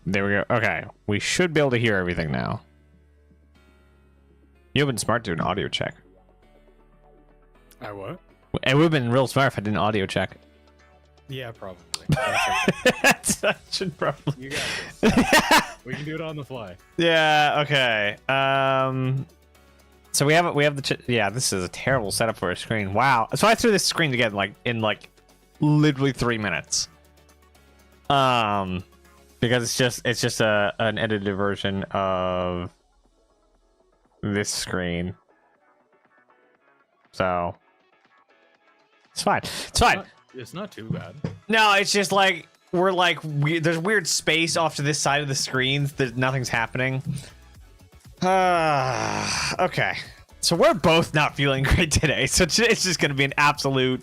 There we go. Okay, we should be able to hear everything now. You've been smart to do an audio check. I what? It would have been real smart if I did an audio check. Yeah, probably. I should probably. You got this. We can do it on the fly. Yeah. Okay. So we have the yeah. This is a terrible setup for a screen. Wow. So I threw this screen together in literally 3 minutes. Because it's just an edited version of this screen. So it's fine. It's fine. It's not too bad. No, it's just there's weird space off to this side of the screens that nothing's happening. Okay. So we're both not feeling great today. So it's just going to be an absolute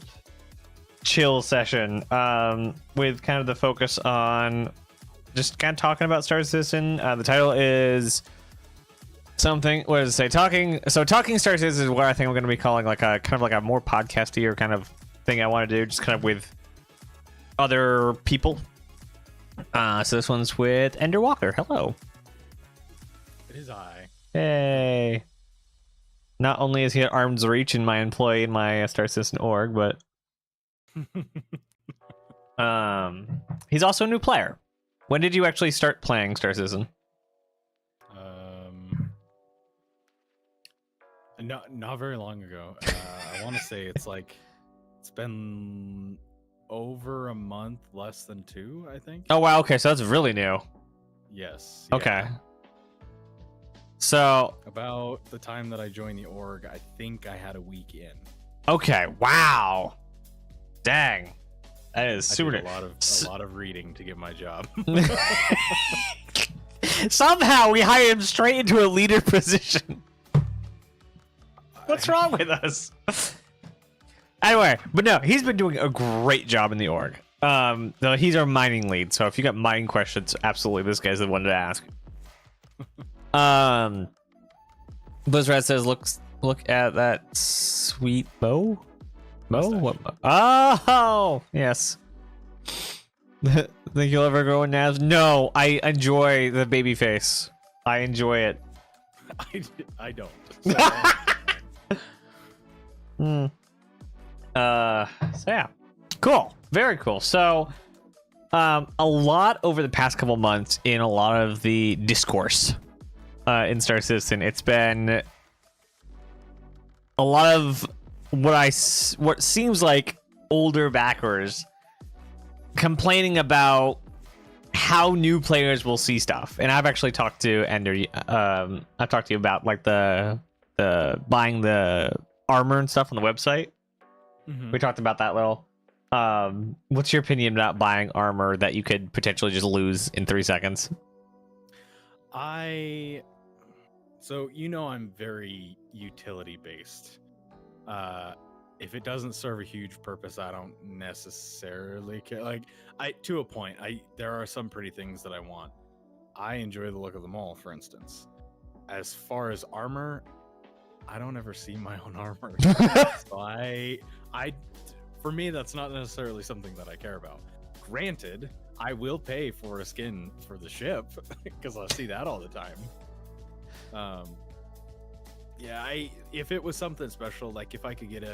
chill session with kind of the focus on just kind of talking about StarCitizen. The title is something. What does it say? Talking StarCitizen is what I think I'm going to be calling like a kind of like a more podcasty kind of thing I want to do, just kind of with other people. So this one's with EnderWalker. Hello. It is I. Hey. Not only is he at arm's reach in my employee in my StarCitizen org, but he's also a new player. When did you actually start playing StarCitizen? Not very long ago. I want to say it's been over a month, less than 2, I think. Oh wow, okay, so that's really new. Yes. Okay. Yeah. So about the time that I joined the org, I think I had a week in. Okay, wow. Dang. That is super. I did a lot of reading to get my job. Somehow we hired him straight into a leader position. What's wrong with us? Anyway, but no, he's been doing a great job in the org. Though he's our mining lead, so if you got mining questions, absolutely, this guy's the one to ask. Blizzard says, look at that sweet bow. What? Oh, yes. Think you'll ever grow a Naz? No, I enjoy the baby face. I enjoy it. I don't. So. So yeah, cool, very cool. So, a lot over the past couple months in a lot of the discourse in StarCitizen, it's been a lot of what seems like older backers complaining about how new players will see stuff. And I've actually talked to Ender. I've talked to you about like the buying the armor and stuff on the website. Mm-hmm. We talked about that little. What's your opinion about buying armor that you could potentially just lose in 3 seconds? So I'm very utility based. If it doesn't serve a huge purpose, I don't necessarily care. Like to a point, there are some pretty things that I want. I enjoy the look of them all, for instance. As far as armor, I don't ever see my own armor. So for me, that's not necessarily something that I care about. Granted, I will pay for a skin for the ship because I see that all the time. If it was something special, like if I could get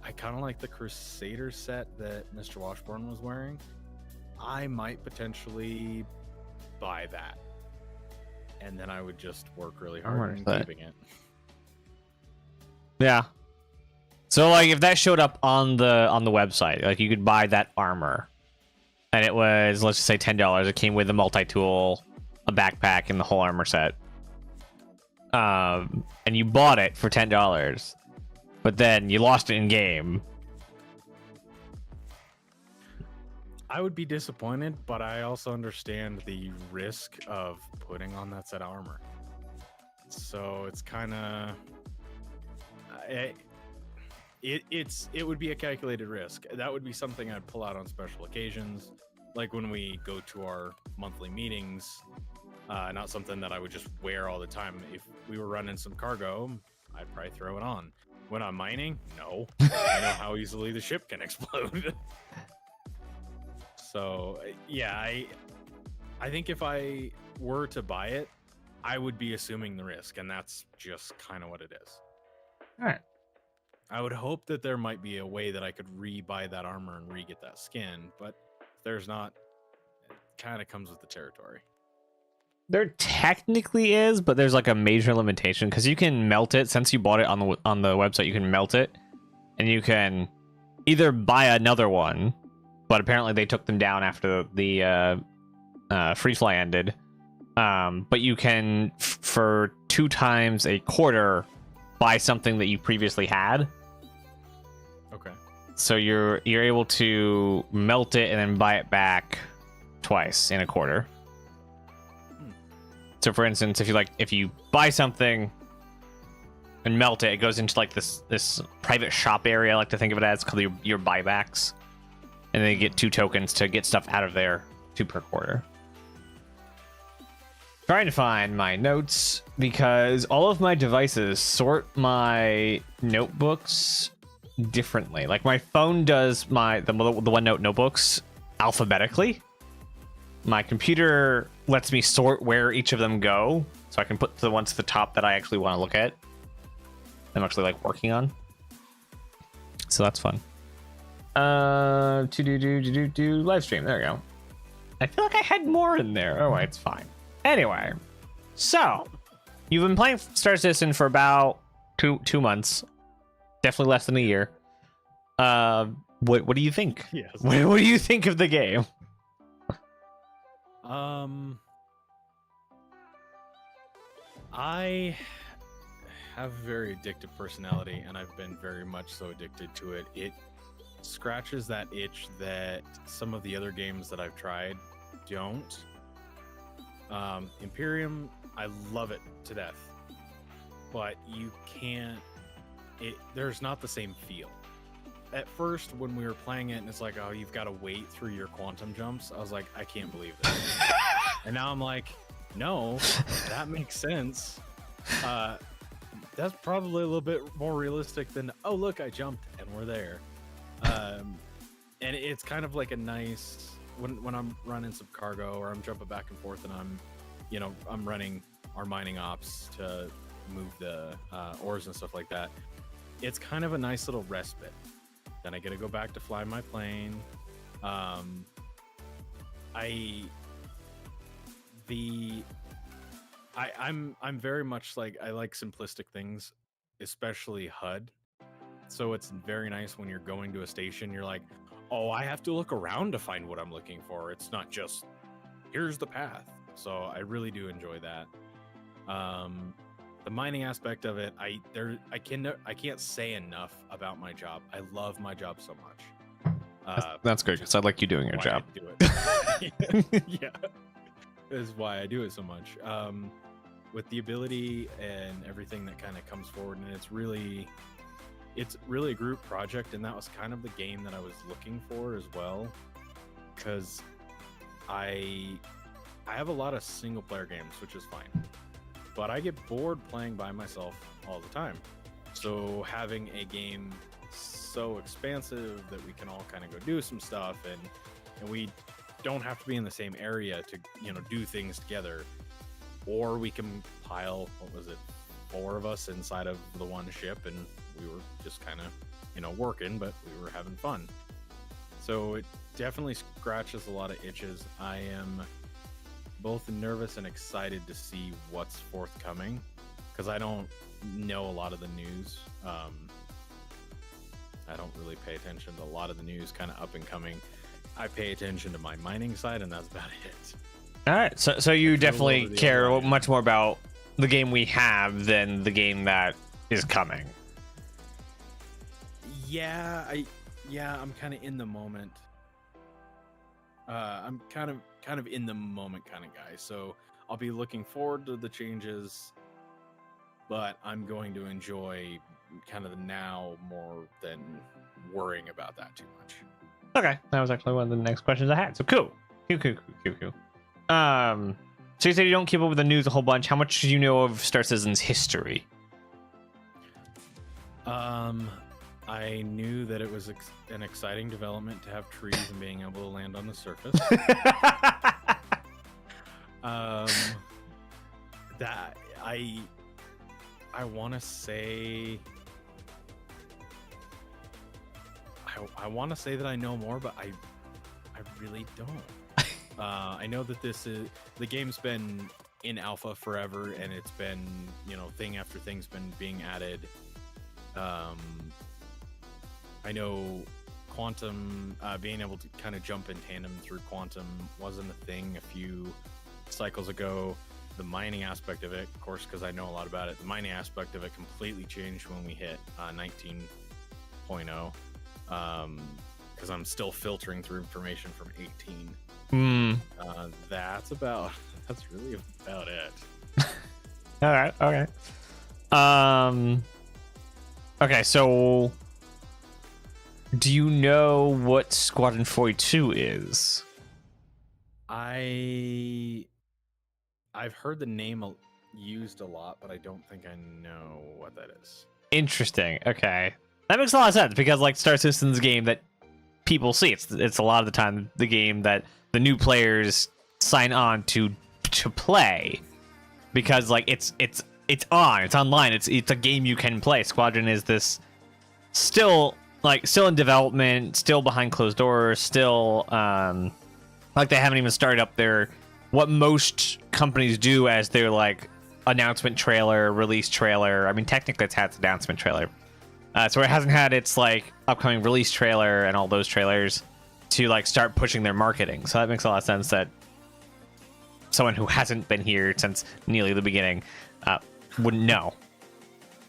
I kind of like the Crusader set that Mr. Washburn was wearing. I might potentially buy that, and then I would just work really hard on keeping it. Yeah. So like if that showed up on the website, like you could buy that armor, and it was, let's just say $10. It came with a multi-tool, a backpack, and the whole armor set. And you bought it for $10, but then you lost it in game. I would be disappointed, but I also understand the risk of putting on that set of armor. So it's kind of it would be a calculated risk. That would be something I'd pull out on special occasions, like when we go to our monthly meetings. Not something that I would just wear all the time. If we were running some cargo, I'd probably throw it on. When I'm mining, no. I know how easily the ship can explode. So, yeah, I think if I were to buy it, I would be assuming the risk, and that's just kind of what it is. All right. I would hope that there might be a way that I could re-buy that armor and re-get that skin, but if there's not, it kind of comes with the territory. There technically is, but there's like a major limitation because you can melt it. Since you bought it on the website, you can melt it, and you can either buy another one, but apparently they took them down after the free fly ended. But you can for 2 times a quarter buy something that you previously had. Okay. So you're able to melt it and then buy it back twice in a quarter. So for instance, if you buy something and melt it, it goes into like this private shop area. I like to think of it as called your buybacks, and then you get 2 tokens to get stuff out of there, 2 per quarter. Trying to find my notes because all of my devices sort my notebooks differently. Like my phone does the OneNote notebooks alphabetically. My computer lets me sort where each of them go, so I can put the ones to the top that I actually want to look at. I'm actually like working on. So that's fun. To do live stream. There we go. I feel like I had more in there. Oh, it's fine. Anyway, so you've been playing StarCitizen for about two months, definitely less than a year. What do you think? Yes. What do you think of the game? I have a very addictive personality, and I've been very much so addicted to it. It scratches that itch that some of the other games that I've tried don't. Imperium, I love it to death, but you can't. There's not the same feel. at first when we were playing it and it's like, oh, you've got to wait through your quantum jumps, I was like, I can't believe this. And now I'm like, no, that makes sense. That's probably a little bit more realistic than, oh, look, I jumped and we're there. And it's kind of like a nice, when I'm running some cargo or I'm jumping back and forth and I'm running our mining ops to move the ores and stuff like that. It's kind of a nice little respite. Then I get to go back to fly my plane. I'm very much like, I like simplistic things, especially HUD. So it's very nice when you're going to a station, you're like, oh, I have to look around to find what I'm looking for. It's not just, here's the path. So I really do enjoy that. The mining aspect of it, I can't say enough about my job. I love my job so much. That's good, because I like you doing your job. I do it. Yeah, is why I do it so much. With the ability and everything that kind of comes forward, and it's really a group project, and that was kind of the game that I was looking for as well, because I have a lot of single player games, which is fine, but I get bored playing by myself all the time. So having a game so expansive that we can all kind of go do some stuff, and we don't have to be in the same area to do things together, or we can pile, what was it, 4 of us inside of the one ship, and we were just kind of working, but we were having fun. So it definitely scratches a lot of itches. I am both nervous and excited to see what's forthcoming, because I don't know a lot of the news. I don't really pay attention to a lot of the news kind of up and coming. I pay attention to my mining side, and that's about it. All right, so you definitely care much more about the game we have than the game that is coming. Yeah, I'm kind of in the moment. I'm kind of in the moment kind of guy. So I'll be looking forward to the changes, but I'm going to enjoy kind of the now more than worrying about that too much. Okay, that was actually one of the next questions I had. So cool. So you said you don't keep up with the news a whole bunch. How much do you know of StarCitizen's history? I knew that it was an exciting development to have trees and being able to land on the surface. That I want to say I want to say that I know more, but I really don't. I know that the game's been in alpha forever, and it's been, thing after thing's been being added. I know quantum, being able to kind of jump in tandem through quantum wasn't a thing a few cycles ago. The mining aspect of it, of course, because I know a lot about it, the mining aspect of it completely changed when we hit 19.0, because I'm still filtering through information from 18. That's really about it. Okay. Okay, so do you know what Squadron 42 is? I've heard the name used a lot, but I don't think I know what that is. Interesting. Okay, that makes a lot of sense, because like Star Citizen's game that people see, it's a lot of the time the game that the new players sign on to play, because like it's online, it's a game you can play. Squadron is this still in development, still behind closed doors, still like they haven't even started up their what most companies do as their like announcement trailer, release trailer. I mean, technically it's had its announcement trailer, so it hasn't had its like upcoming release trailer and all those trailers to like start pushing their marketing. So that makes a lot of sense that someone who hasn't been here since nearly the beginning wouldn't know.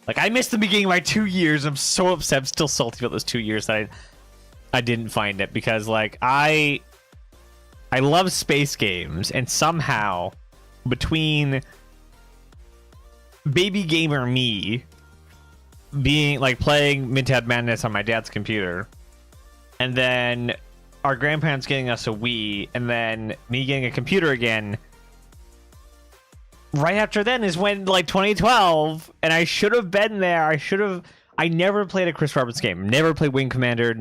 Like, I missed the beginning by 2 years. I'm so upset. I'm still salty about those 2 years that I didn't find it, because like I love space games, and somehow between baby gamer me being like playing Midtown Madness on my dad's computer, and then our grandparents getting us a Wii, and then me getting a computer again. Right after then is when like 2012, and I should have been there. I never played a Chris Roberts game. Never played Wing Commander.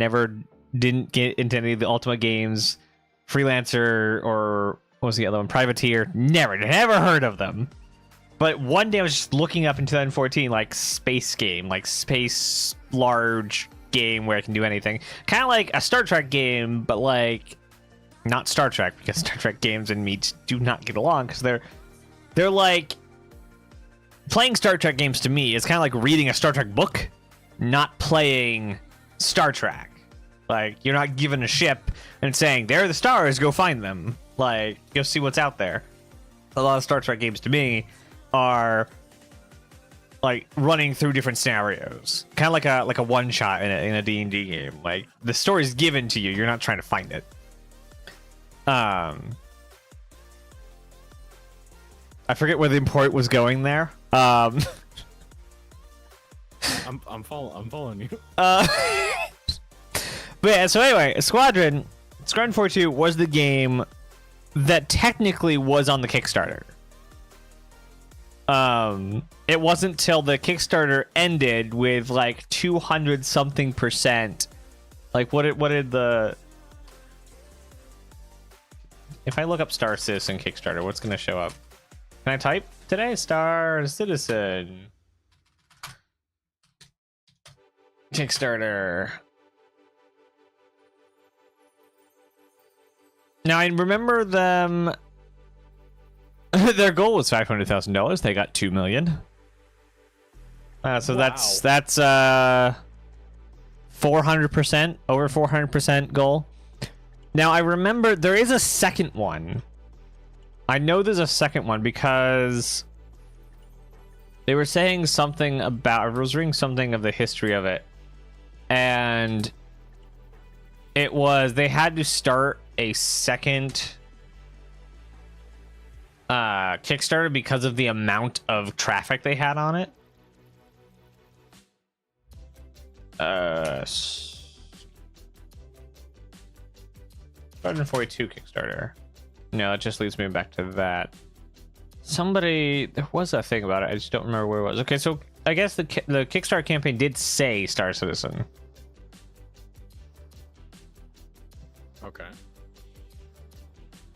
Didn't get into any of the Ultima games. Freelancer, or what was the other one? Privateer. Never heard of them. But one day I was just looking up in 2014, like space game, like space large game where I can do anything. Kind of like a Star Trek game, but like not Star Trek, because Star Trek games and me do not get along, because they're like playing Star Trek games to me is kind of like reading a Star Trek book, not playing Star Trek. Like, you're not given a ship and saying, there are the stars, go find them. Like, go see what's out there. A lot of Star Trek games to me are like running through different scenarios, kind of like a one shot in a D&D game. Like, the story's given to you, you're not trying to find it. I forget where the import was going there. I'm following you. But yeah, so anyway, Squadron 42 was the game that technically was on the Kickstarter. It wasn't till the Kickstarter ended with like 200 something %. Like what did the, if I look up StarCitizen Kickstarter, what's gonna show up? Can I type today? StarCitizen Kickstarter. Now I remember them. Their goal was $500,000. They got $2 million. So wow. that's 400%, over 400% goal. Now I remember there is a second one. I know there's a second one because they were saying something about, I was reading something of the history of it, and it was they had to start a second Kickstarter because of the amount of traffic they had on it. 142 Kickstarter. No, it just leads me back to that. There was a thing about it. I just don't remember where it was. Okay, so I guess the Kickstarter campaign did say Star Citizen. Okay.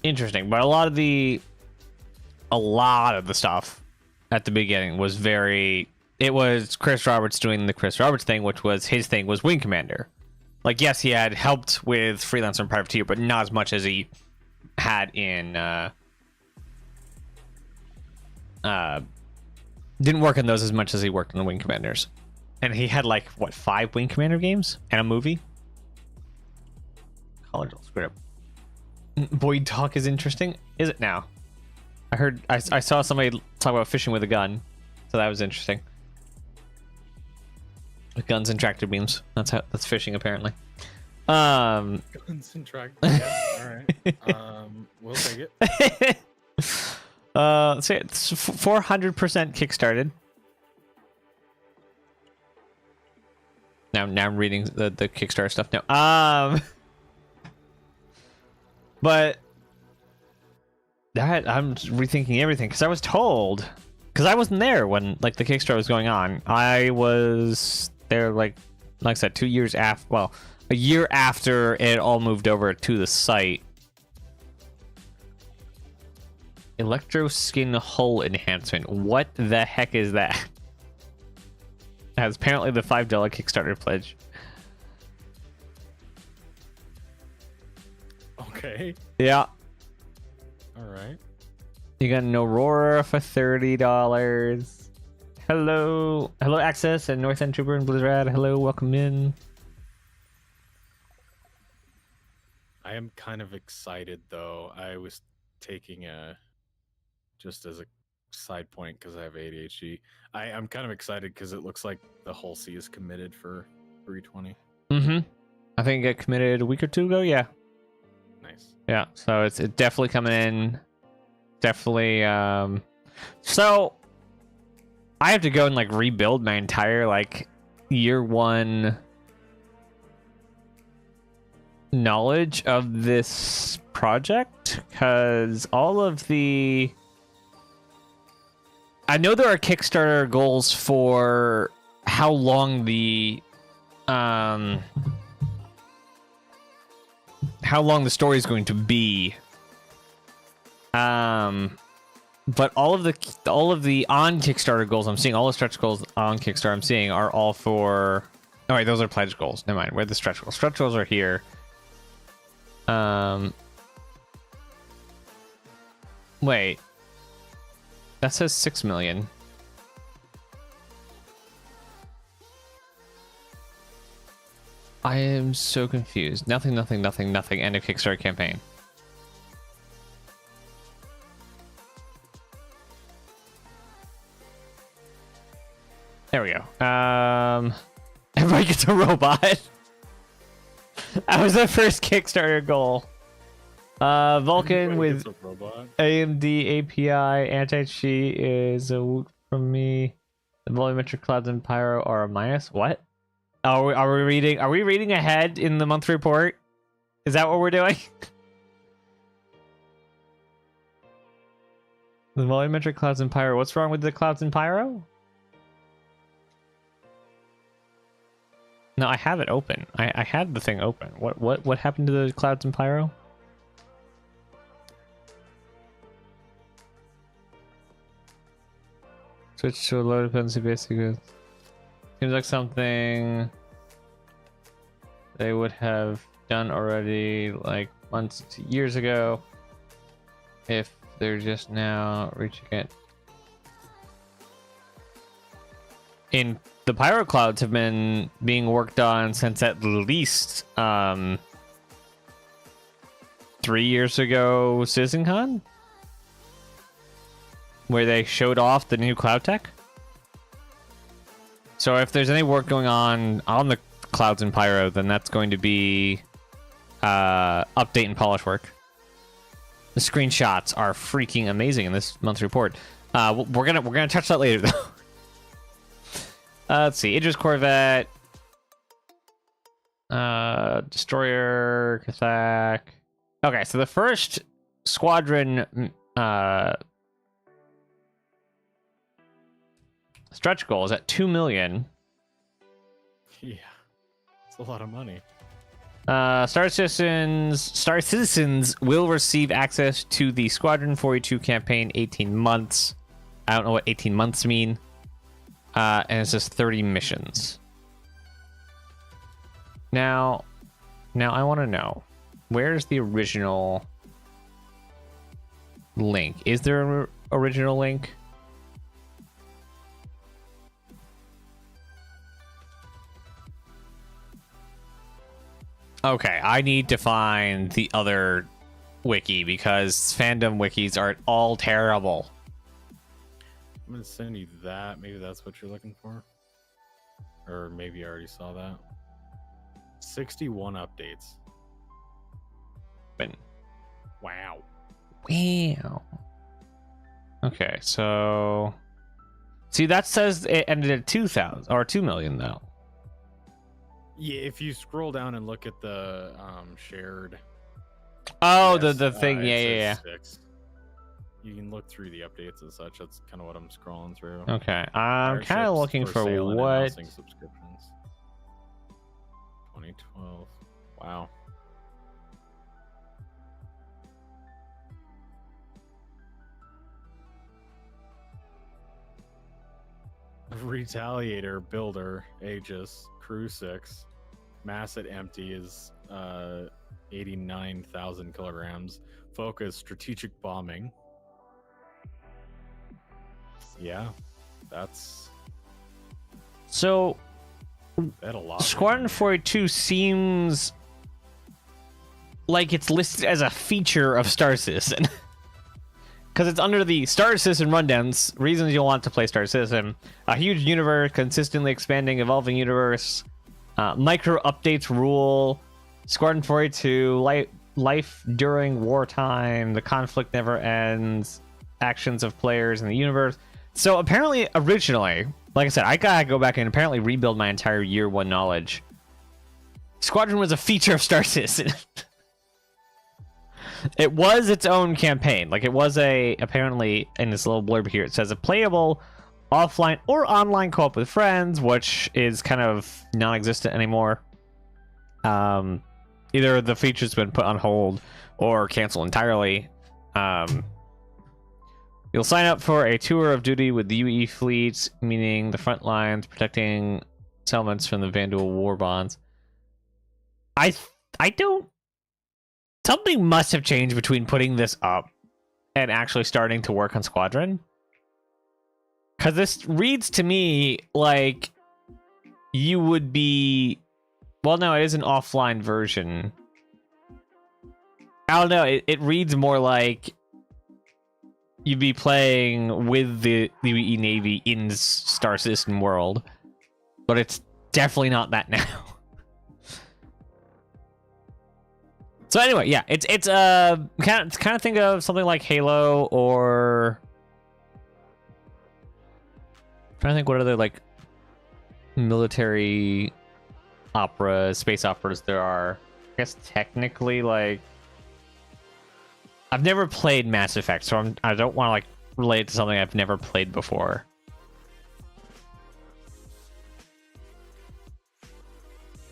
Interesting, but a lot of the stuff at the beginning was it was Chris Roberts doing the Chris Roberts thing, which was his thing was Wing Commander. Like, yes, he had helped with Freelancer and Privateer, but not as much as he had in didn't work on those as much as he worked on the Wing Commanders. And he had like what, 5 Wing Commander games and a movie? College script. Boyd talk is interesting. Is it now? I saw somebody talk about fishing with a gun, so that was interesting. With guns and tractor beams. That's fishing apparently. Guns and tractor. Yeah, all right. We'll take it. Let's see. It's 400% kickstarted. Now I'm reading the Kickstarter stuff now. But that I'm rethinking everything because I was told, because I wasn't there when like the Kickstarter was going on. I was there like I said 2 years after. Well, a year after it all moved over to the site. Electro skin hull enhancement. What the heck is that? That's apparently the $5 Kickstarter pledge. Okay. Yeah. All right. You got an Aurora for $30. Hello, Access and North End Trooper and Blizzard. Hello, welcome in. I am kind of excited though. I was taking just as a side point because I have ADHD. I'm kind of excited because it looks like the Hull C is committed for 320. Mm-hmm. I think it got committed a week or two ago. Yeah. Nice. Yeah. So it's definitely coming in. Definitely. So I have to go and like rebuild my entire like year one knowledge of this project, because all of the... I know there are Kickstarter goals for how long the story is going to be. But all of the on Kickstarter goals I'm seeing, all the stretch goals on Kickstarter I'm seeing are all for... All right, those are pledge goals. Never mind. Where are the stretch goals? Stretch goals are here. Wait. That says 6 million. I am so confused. Nothing. End of Kickstarter campaign. There we go. Everybody gets a robot. That was the first Kickstarter goal. Vulcan with AMD API anti-cheat is a woot from me. The volumetric clouds and pyro are a minus. What? Are we reading? Are we reading ahead in the month report? Is that what we're doing? The volumetric clouds and pyro. What's wrong with the clouds and pyro? No, I have it open. I had the thing open. What happened to the clouds and pyro? Switch to a low dependency basically. Seems like something they would have done already, like months to years ago, if they're just now reaching it. In the pyro clouds have been being worked on since at least 3 years ago CitizenCon, where they showed off the new cloud tech. So if there's any work going on the clouds and pyro, then that's going to be update and polish work. The screenshots are freaking amazing in this month's report. We're gonna touch that later though. Let's see, Idris Corvette, Destroyer, Kathak. Okay, so the first squadron stretch goal is at 2 million. Yeah, it's a lot of money. StarCitizens will receive access to the Squadron 42 campaign 18 months. I don't know what 18 months mean. And it says 30 missions. Now I want to know, where's the original link? Is there an original link? Okay, I need to find the other wiki because fandom wikis are all terrible. I'm gonna send you that. Maybe that's what you're looking for. Or maybe you already saw that. 61 updates. Wow. Wow. Okay, so... See, that says it ended at 2,000 or 2 million though. Yeah, if you scroll down and look at the shared... Oh, yes, the thing, yeah. 6. You can look through the updates and such. That's kind of what I'm scrolling through. Okay, I'm kind of looking for what... Subscriptions. 2012. Wow. Retaliator, Builder, Aegis, Crew 6, Mass at Empty is 89,000 kilograms. Focus, Strategic Bombing. Yeah, that's... So, a lot. Squadron 42 seems like it's listed as a feature of StarCitizen. Because it's under the StarCitizen rundowns, reasons you'll want to play StarCitizen. A huge universe, consistently expanding, evolving universe, micro updates rule, Squadron 42, life during wartime, the conflict never ends, actions of players in the universe. So apparently, originally, like I said, I gotta go back and apparently rebuild my entire year one knowledge. Squadron was a feature of Star Citizen. It was its own campaign. Like, it was apparently, in this little blurb here, it says a playable offline or online co-op with friends, which is kind of non-existent anymore. Either the feature's been put on hold or canceled entirely. You'll sign up for a tour of duty with the UE fleet, meaning the front lines, protecting settlements from the Vandal war bonds. I don't... Something must have changed between putting this up and actually starting to work on Squadron. Because this reads to me like you would be... Well, no, it is an offline version. I don't know. It reads more like you'd be playing with the UE Navy in Star Citizen world. But it's definitely not that now. So anyway, yeah, it's kind of think of something like Halo or... I'm trying to think what other like military opera, space operas there are. I guess technically, like, I've never played Mass Effect, so I don't want to like relate it to something I've never played before.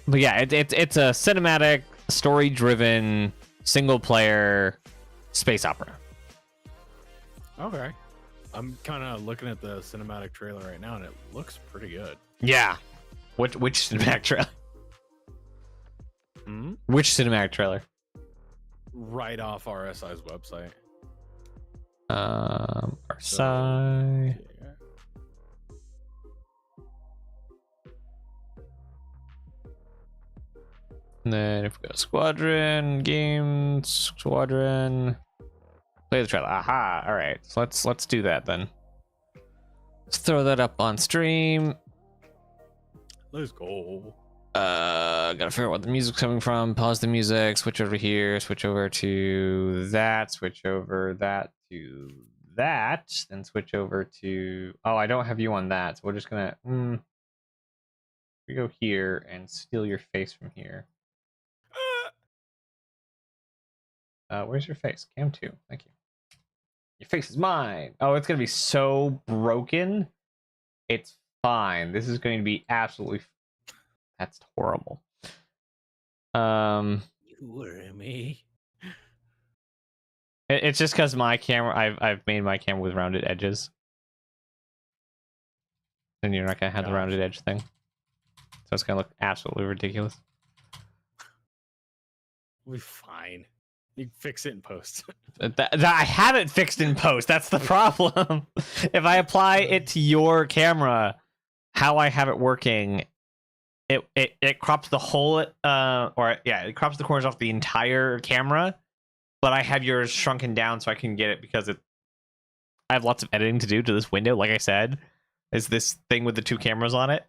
But yeah, it's a cinematic, story-driven, single-player space opera. Okay. I'm kind of looking at the cinematic trailer right now, and it looks pretty good. Yeah. Which cinematic trailer? Hmm? Which cinematic trailer? Right off RSI's website. RSI. Yeah. And then if we go Squadron, Games, Squadron, play the trailer. Aha! All right, so let's do that then. Let's throw that up on stream. Let's go. Gotta figure out what the music's coming from. Pause the music. Switch over here. Switch over to that. Switch over that to that. Then switch over to. Oh, I don't have you on that, so we're just gonna. We go here and steal your face from here. Where's your face? Cam 2. Thank you. Your face is mine. Oh, it's gonna be so broken. It's fine. This is going to be absolutely. That's horrible. You were me. It's just because my camera. I've made my camera with rounded edges, and you're not gonna have the rounded edge thing, so it's gonna look absolutely ridiculous. We'll be fine. You can fix it in post. That I have it fixed in post. That's the problem. If I apply it to your camera, how I have it working, it crops the whole it crops the corners off the entire camera, but I have yours shrunken down so I can get it because I have lots of editing to do to this window. Like I said, is this thing with the two cameras on it.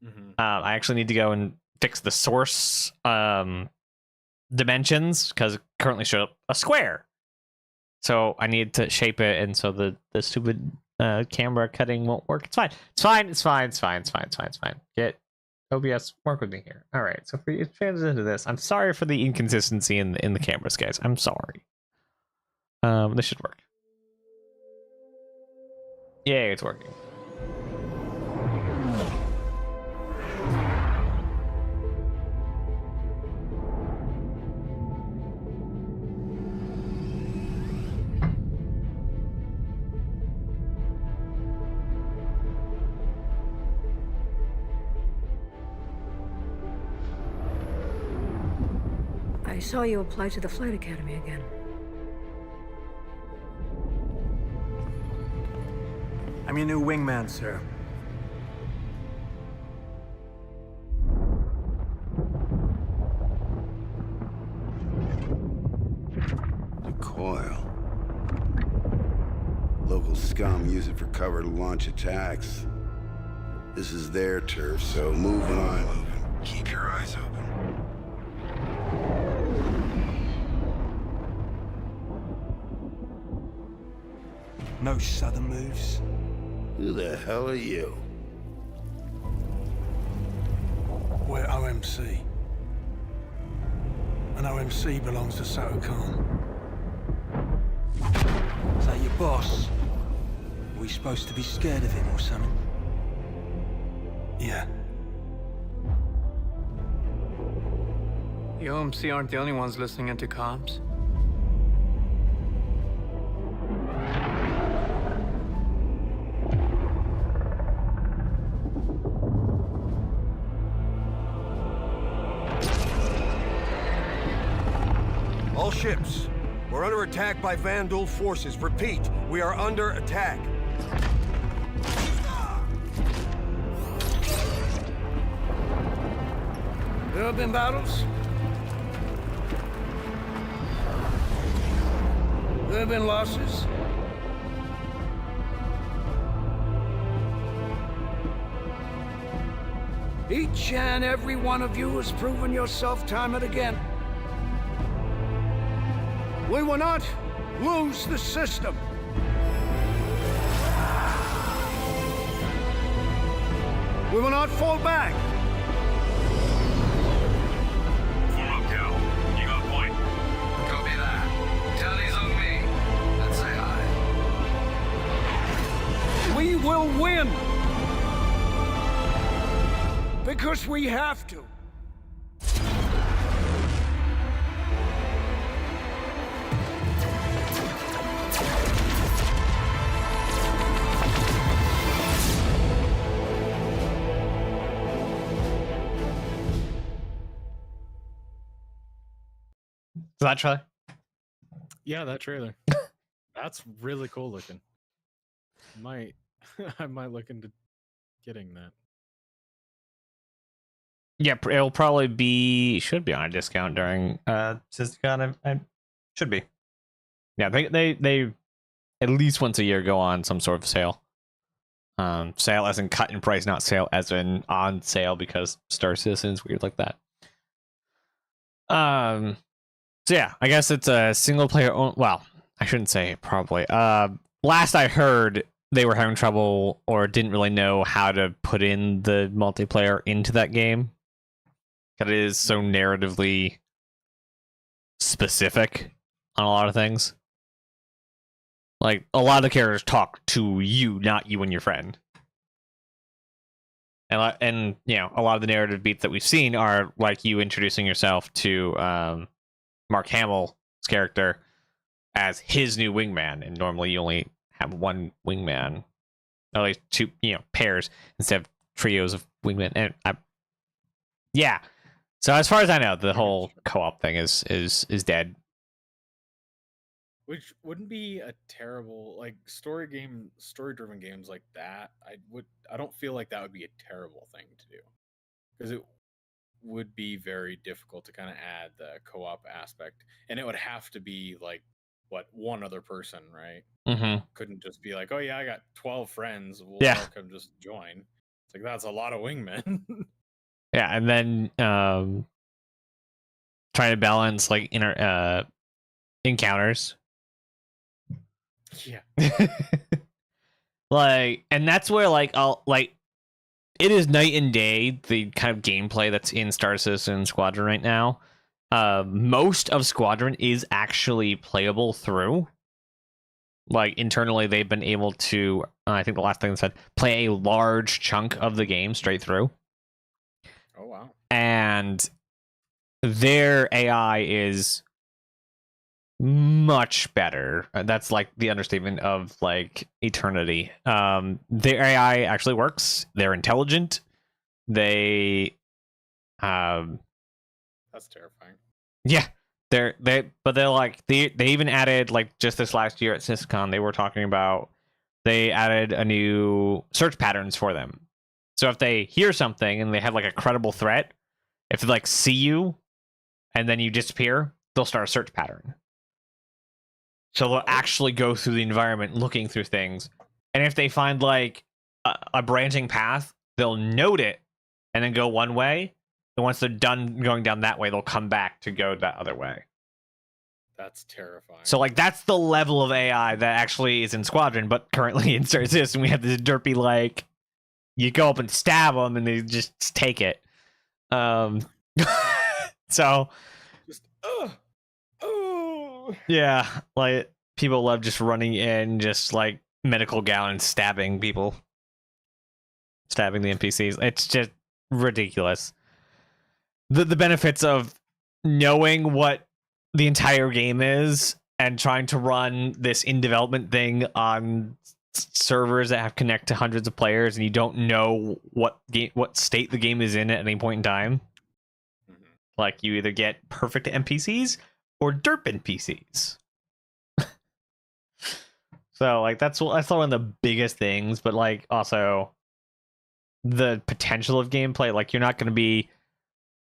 Mm-hmm. I actually need to go and fix the source dimensions because it currently show up a square, so I need to shape it, and so the stupid camera cutting won't work. It's fine. Get OBS, work with me here. All right, so for you fans into this, I'm sorry for the inconsistency in the cameras, guys. I'm sorry. This should work. Yay, it's working. I saw you apply to the Flight Academy again. I'm your new wingman, sir. The coil. Local scum use it for cover to launch attacks. This is their turf, so move when I'm moving. Keep your eyes open. No southern moves. Who the hell are you? we're OMC. And OMC belongs to Sato Khan. Is that your boss? Are we supposed to be scared of him or something? Yeah. The OMC aren't the only ones listening into comms. All ships, we're under attack by Vandal forces. Repeat, we are under attack. There have been battles. There have been losses. Each and every one of you has proven yourself time and again. We will not lose the system. We will not fall back. Form up, Cal. You got a point. Copy that. Tally's on me. Let's say hi. We will win. Because we have to. Is that trailer? Yeah, that trailer. That's really cool looking. Might I might look into getting that. Yeah, it'll probably should be on a discount during SysCon. I should be. Yeah, they at least once a year go on some sort of sale. Sale as in cut in price, not sale as in on sale, because StarCitizen is weird like that. So yeah, I guess it's a single player. Well, I shouldn't say probably. Last I heard, they were having trouble or didn't really know how to put in the multiplayer into that game. Because it is so narratively specific on a lot of things. Like, a lot of the characters talk to you, not you and your friend. And you know, a lot of the narrative beats that we've seen are like you introducing yourself to Mark Hamill's character as his new wingman, and normally you only have one wingman, at least two, pairs instead of trios of wingmen. And yeah. So as far as I know, the whole co-op thing is dead. Which wouldn't be a terrible, like, story-driven games like that. I don't feel like that would be a terrible thing to do, because it would be very difficult to kind of add the co-op aspect, and it would have to be like one other person, right? Mm-hmm. Couldn't just be like, oh yeah, I got 12 friends. Well, yeah, come just join. It's like, that's a lot of wingmen. Yeah, and then trying to balance like encounters. Yeah. Like, and that's where it is night and day, the kind of gameplay that's in Star Citizen Squadron right now. Most of Squadron is actually playable through. Like, internally, they've been able to, I think the last thing they said, play a large chunk of the game straight through. Oh, wow. And their AI is much better. That's like the understatement of like eternity. Their AI actually works. They're intelligent. They that's terrifying. Yeah. They're even added, like, just this last year at SysCon, they were talking about, they added a new search patterns for them. So if they hear something and they have like a credible threat, if they like see you and then you disappear, they'll start a search pattern. So they'll actually go through the environment looking through things. And if they find like a branching path, they'll note it and then go one way. And once they're done going down that way, they'll come back to go that other way. That's terrifying. So like that's the level of AI that actually is in Squadron, but currently in StarCitizen we have this derpy, like, you go up and stab them and they just take it. Um, so Just oh. yeah, like people love just running in, just like medical gown and stabbing people, stabbing the NPCs. It's just ridiculous. The benefits of knowing what the entire game is and trying to run this in development thing on servers that have connect to hundreds of players, and you don't know what state the game is in at any point in time. Like, you either get perfect NPCs or derp NPCs. So like that's one of the biggest things, but like also the potential of gameplay. Like, you're not going to be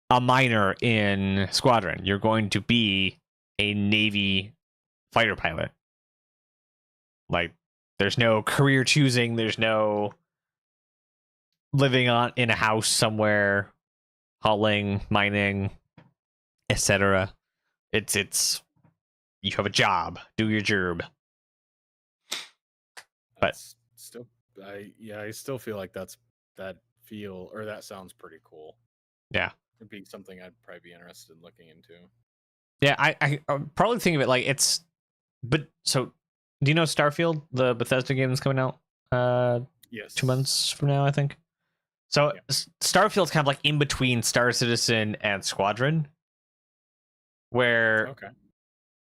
a miner in Squadron. You're going to be a Navy fighter pilot. Like, there's no career choosing. There's no living in a house somewhere, hauling, mining, etc. It's you have a job. Do your job. But still, I still feel like that sounds pretty cool. Yeah, It'd be something I'd probably be interested in looking into. yeah. I'm probably think of it like it's. But so, do you know Starfield, the Bethesda game that's coming out? Yes. 2 months from now, I think. So Yeah. Starfield's kind of like in between StarCitizen and Squadron, where Okay.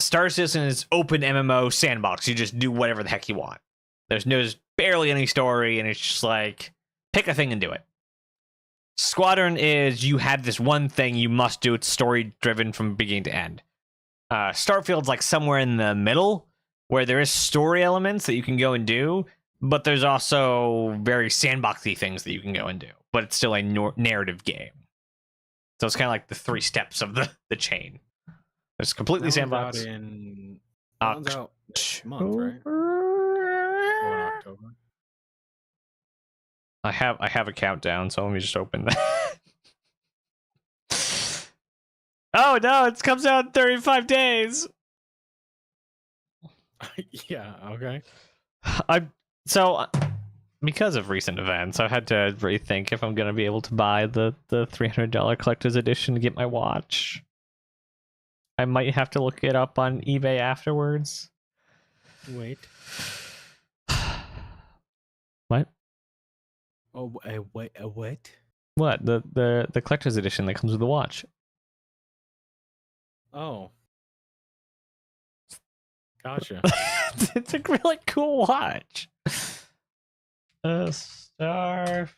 StarCitizen is open MMO sandbox. You just do whatever the heck you want. There's barely any story, and it's just like pick a thing and do it. Squadron is you have this one thing you must do. It's story driven from beginning to end. Starfield's like somewhere in the middle, where there is story elements that you can go and do, but there's also very sandboxy things that you can go and do. But it's still a narrative game. So it's kind of like the 3 steps of the chain. It's completely sandbox. That one's out next month, right? Oh, in October. I have a countdown, so let me just open that. Oh no, it comes out in 35 days. Yeah, okay. Because of recent events, I've had to rethink if I'm gonna be able to buy the $300 collector's edition to get my watch. I might have to look it up on eBay afterwards. Wait. What? Oh, wait, what? What? The collector's edition that comes with the watch. Oh. Gotcha. It's a really cool watch. Starfield.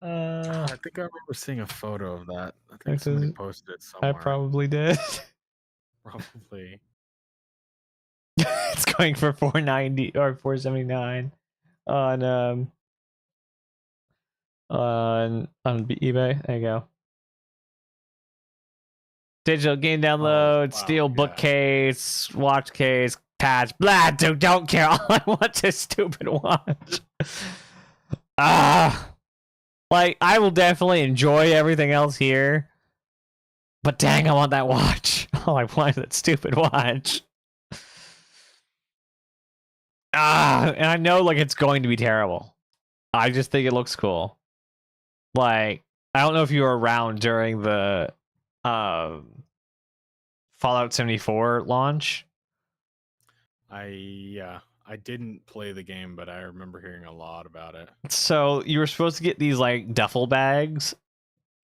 I think I remember seeing a photo of that. I think somebody posted it I somewhere. probably did. Probably. It's going for $490 or $479 on eBay. There you go. Digital game download, wow, steel yeah. bookcase, watch case, patch. Blah, dude, don't care. All I want is stupid watch. Like, I will definitely enjoy everything else here, but dang, I want that watch. All I want is that stupid watch. And I know, like, it's going to be terrible. I just think it looks cool. Like, I don't know if you were around during the Fallout 74 launch. I didn't play the game, but I remember hearing a lot about it. So you were supposed to get these like duffel bags,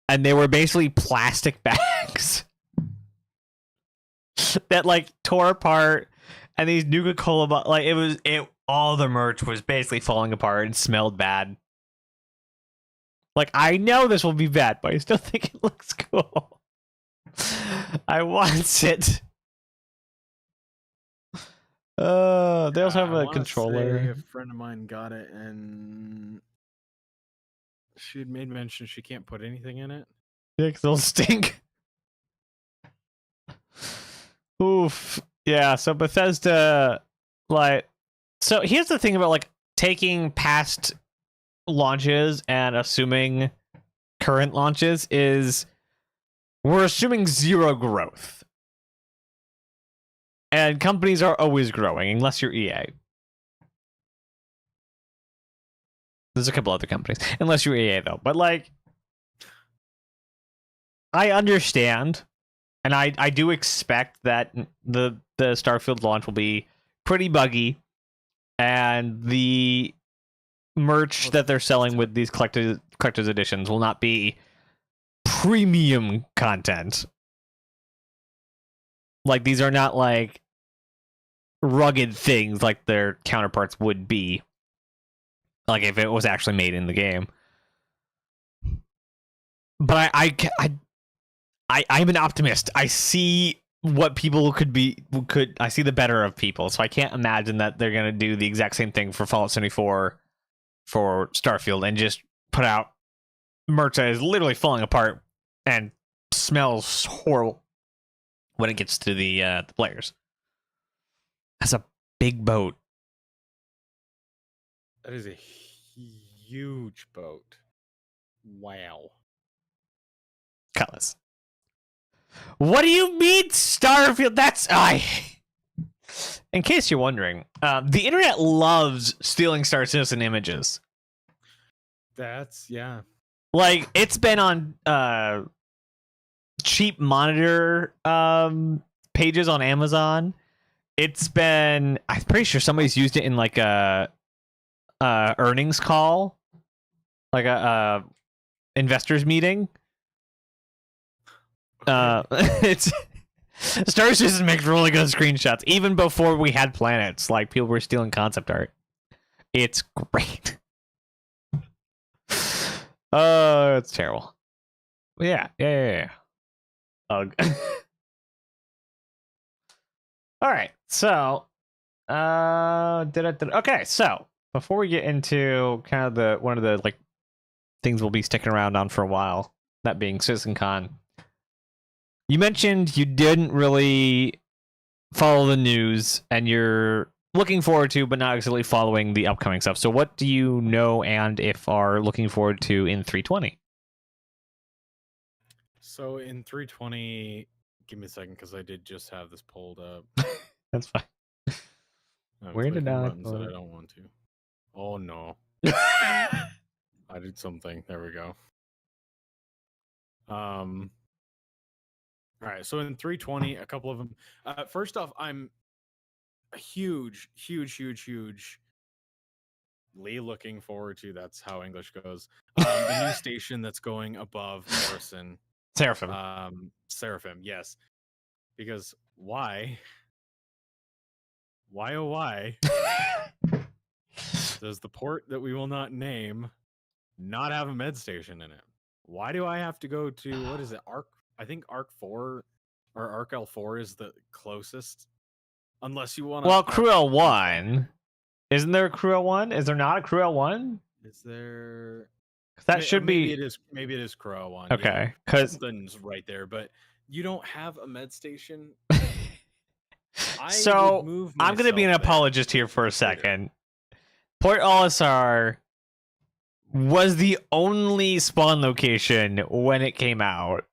and they were basically plastic bags that like tore apart, and these Nuka-Cola like all the merch was basically falling apart and smelled bad. Like, I know this will be bad, but I still think it looks cool. I want it. They also have a controller. A friend of mine got it, and she had made mention she can't put anything in it. Yeah, 'cause they'll stink. Oof. Yeah, so Bethesda, like... So here's the thing about, like, taking past launches and assuming current launches is we're assuming zero growth. And companies are always growing, unless you're EA. There's a couple other companies, unless you're EA though. But like, I understand, and I do expect that the Starfield launch will be pretty buggy, and the merch that they're selling with these collector's editions will not be premium content. Like, these are not like rugged things like their counterparts would be, like if it was actually made in the game. But I'm an optimist. I see what people could I see the better of people, so I can't imagine that they're gonna do the exact same thing for Fallout 74 for Starfield and just put out merch that is literally falling apart and smells horrible when it gets to the players. That's a big boat. That is a huge boat. Wow. Cutlass. What do you mean, Starfield? That's in case you're wondering, the internet loves stealing StarCitizen images. That's Like, it's been on cheap monitor pages on Amazon. It's been, I'm pretty sure somebody's used it in like a earnings call, like a investors meeting. It's Star Citizen makes really good screenshots even before we had planets. Like, people were stealing concept art. It's great. Oh, it's terrible. Yeah. Ugh. All right, so okay, so before we get into kind of one of the like things we'll be sticking around on for a while, that being CitizenCon. You mentioned you didn't really follow the news and you're looking forward to, but not exactly following the upcoming stuff. So what do you know and if are looking forward to in 320? So in 320, give me a second because I did just have this pulled up. That's fine. I'm Where did clicking I buttons that put- I don't want to. Oh no. I did something. There we go. All right, so in 320, a couple of them. First off, I'm a huge looking forward to, that's how English goes, the new station that's going above Morrison. Seraphim. Seraphim, yes. Because why oh why does the port that we will not name not have a med station in it? Why do I have to go to, what is it, I think Arc 4 or Arc L4 is the closest. Unless you want to. Well, Crew L1. Isn't there a Crew L1? Is there not a Crew L1? Is there? That should maybe be. Maybe it is Crew L1. Okay, because something's right there, but you don't have a med station. So I'm going to be an apologist here for a second. Port Olisar was the only spawn location when it came out,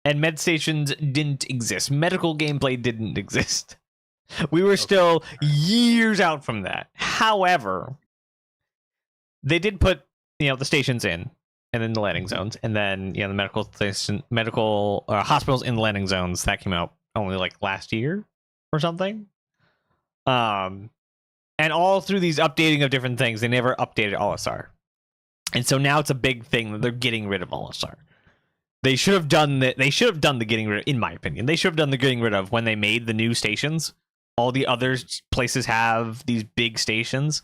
and med stations didn't exist. Medical gameplay didn't exist. We were still years out from that. However, they did put the stations in, and then the landing zones, and then the medical hospitals in the landing zones. That came out only like last year or something. And all through these updating of different things, they never updated Olisar. And so now it's a big thing that they're getting rid of Olisar. They should have done that. They should have done the getting rid of, in my opinion. They should have done the getting rid of when they made the new stations. All the other places have these big stations.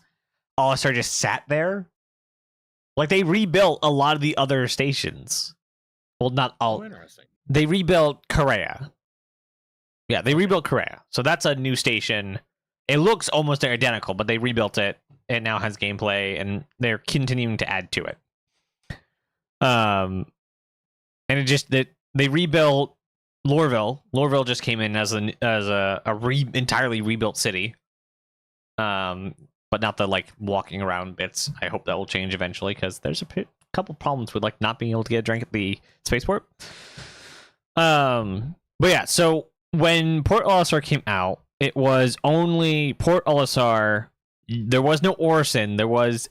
Olisar just sat there. Like, they rebuilt a lot of the other stations. Well, not all. Oh, interesting. They rebuilt Korea. Yeah, they rebuilt Korea. So that's a new station. It looks almost identical, but they rebuilt it. It now has gameplay, and they're continuing to add to it. And it just that they rebuilt Lorville. Lorville just came in as a entirely rebuilt city. But not the like walking around bits. I hope that will change eventually, because there's a couple problems with like not being able to get a drink at the spaceport. But yeah, so when Port Olisar came out, it was only Port Olisar. There was no Orison. There was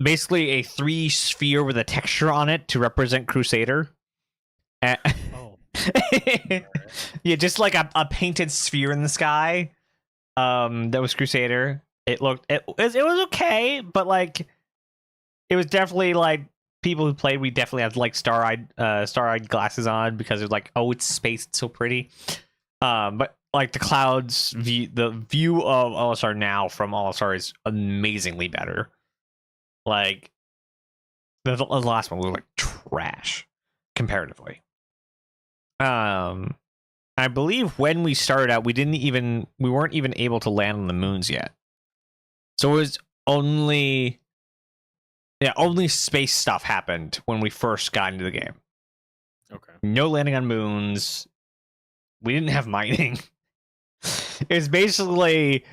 basically a 3 sphere with a texture on it to represent Crusader. Oh. Yeah, just like a painted sphere in the sky. That was Crusader. It was okay, but like it was definitely like people who played, we definitely had like star-eyed glasses on because it was like, oh, it's space, it's so pretty. But like the clouds view, the view of LSR now from LSR is amazingly better. Like the last one was like trash comparatively. I believe when we started out, we weren't even able to land on the moons yet. So it was only space stuff happened when we first got into the game. Okay. No landing on moons. We didn't have mining. It's basically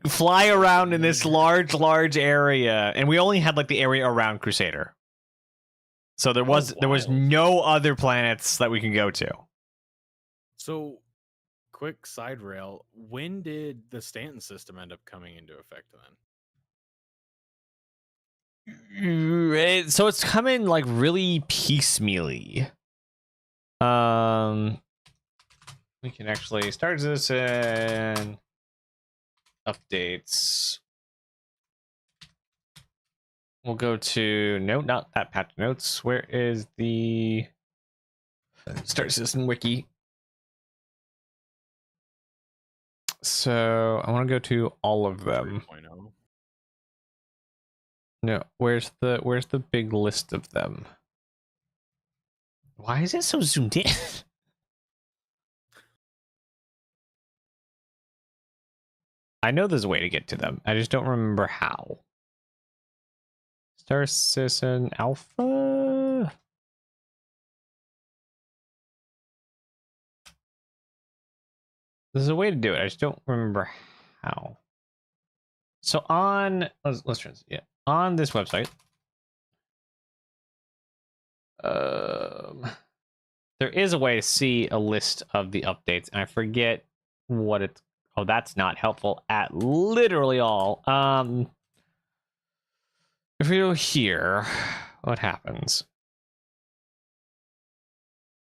fly around in this large area, and we only had like the area around Crusader. So there was no other planets that we can go to. So, quick side rail. When did the Stanton system end up coming into effect then? So it's coming like really piecemeally. We can actually start this in updates. We'll go to not that patch notes. Where is the StarCitizen wiki? So I want to go to all of them. 3.0. No, where's the big list of them? Why is it so zoomed in? I know there's a way to get to them. I just don't remember how. StarCitizen Alpha? There's a way to do it. I just don't remember how. So on let's try this. Yeah, on this website, there is a way to see a list of the updates, and I forget what it's. Oh, that's not helpful at literally all. If we go here, what happens?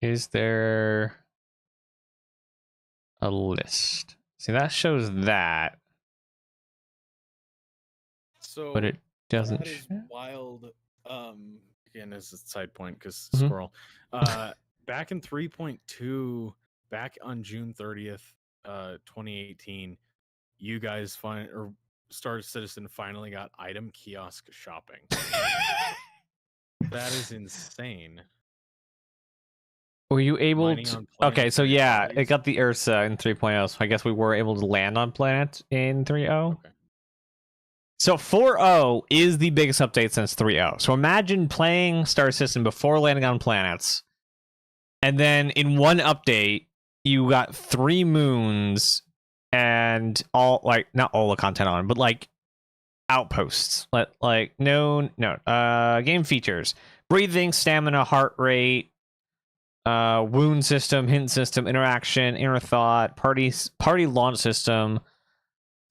Is there a list? See, that shows that. So, but it doesn't. That is wild. Again, as a side point, because Mhm. scroll. Back in 3.2, back on June 30th, 2018, you guys StarCitizen finally got item kiosk shopping. That is insane. Were you able Mining to? on planets Okay, so and yeah, it bodies? got the Ursa in 3.0, so I guess we were able to land on planets in 3.0. Okay. So 4.0 is the biggest update since 3.0. So imagine playing StarCitizen before landing on planets, and then in one update, you got 3 moons and all, like, not all the content on, but like outposts. Game features: breathing, stamina, heart rate, wound system, hint system, interaction, inner thought, party launch system,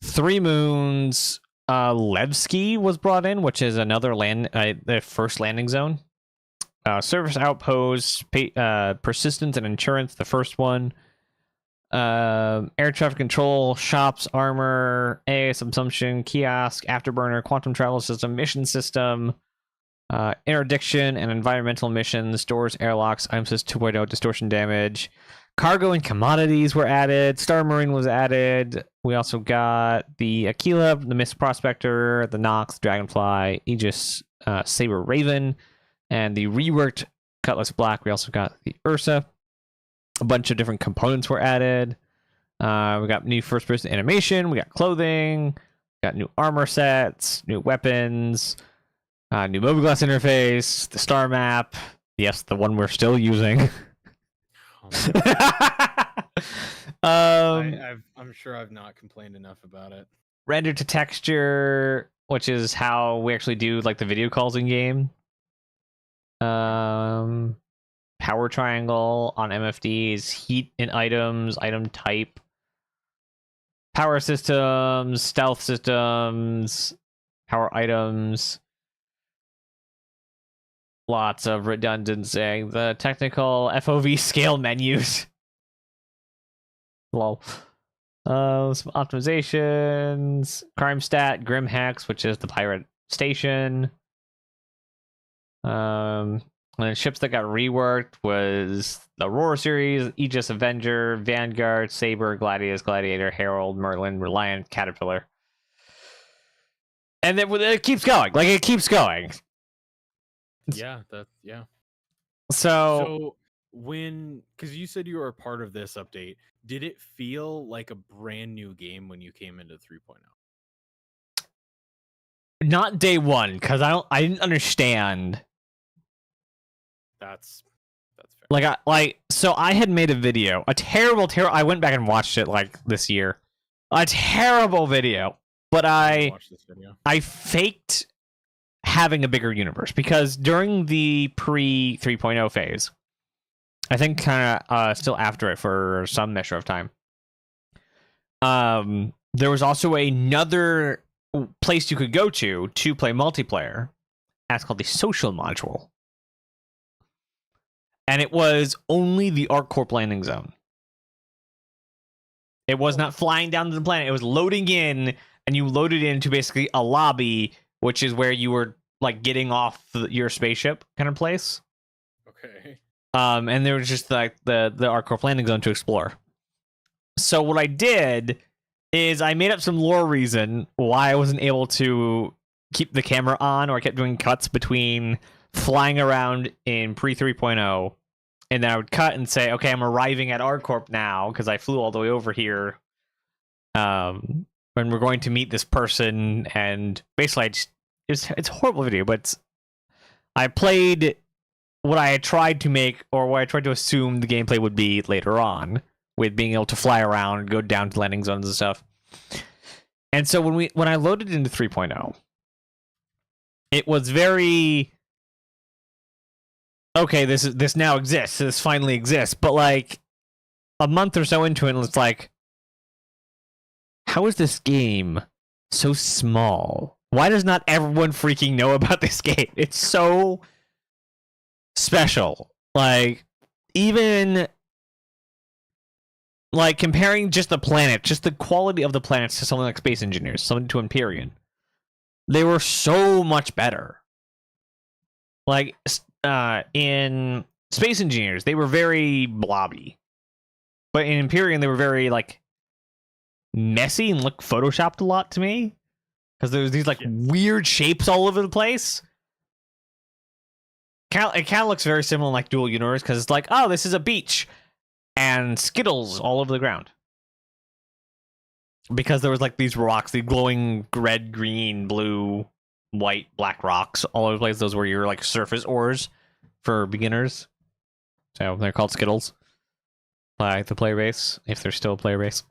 3 moons. Levski was brought in, which is another the first landing zone. Service outposts, persistence and insurance, the first one. Air traffic control, shops, armor, AA subsumption, kiosk, afterburner, quantum travel system, mission system, interdiction and environmental missions, doors, airlocks, IMSIS 2.0, distortion damage. Cargo and commodities were added. Star Marine was added. We also got the Aquila, the Mist Prospector, the Nox, Dragonfly, Aegis, Saber Raven, and the reworked Cutlass Black. We also got the Ursa. A bunch of different components were added. We got new first-person animation. We got clothing. Got new armor sets, new weapons, new mobiGlass interface, the star map. Yes, the one we're still using. I'm sure I've not complained enough about it. Render to texture, which is how we actually do like the video calls in game. Power triangle on MFDs, heat in items, item type, power systems, stealth systems, power items. Lots of redundancy. The technical FOV scale menus. Lol. Some optimizations. Crime stat, Grim Hex, which is the pirate station. And then ships that got reworked was the Aurora series, Aegis Avenger, Vanguard, Saber, Gladius, Gladiator, Herald, Merlin, Reliant, Caterpillar. And then it keeps going. Like, it keeps going. Yeah, yeah. So when, because you said you were a part of this update, did it feel like a brand new game when you came into 3.0? not day one, because I didn't understand. That's fair. So I had made a video, a terrible, I went back and watched it like this year. A terrible video, but Watch this video. I faked having a bigger universe because during the pre 3.0 phase, I think kind of still after it for some measure of time, there was also another place you could go to play multiplayer. That's called the social module. And it was only the ArcCorp landing zone. It was not flying down to the planet. It was loading in, and you loaded into basically a lobby, which is where you were like getting off your spaceship kind of place. Okay. And there was just like the ArcCorp landing zone to explore. So what I did is I made up some lore reason why I wasn't able to keep the camera on, or I kept doing cuts between flying around in pre 3.0, and then I would cut and say, okay, I'm arriving at ArcCorp now because I flew all the way over here. When we're going to meet this person, and basically it's a horrible video, but I played what I had tried to make, or what I tried to assume the gameplay would be later on, with being able to fly around, go down to landing zones and stuff. And so when I loaded into 3.0, it was very okay, this now exists, this finally exists, but like a month or so into it, it's like, how is this game so small? Why does not everyone freaking know about this game? It's so special. Like, even like comparing just the planet, just the quality of the planets to something like Space Engineers, something to Empyrean, they were so much better. Like, in Space Engineers, they were very blobby, but in Empyrean, they were very like messy and look photoshopped a lot to me, because there was these like weird shapes all over the place. It kind of looks very similar in like Dual Universe, because it's like, oh, this is a beach and Skittles all over the ground, because there was like these rocks, the glowing red, green, blue, white, black rocks all over the place. Those were your like surface ores for beginners, so they're called Skittles by the player base, if there's still a player base.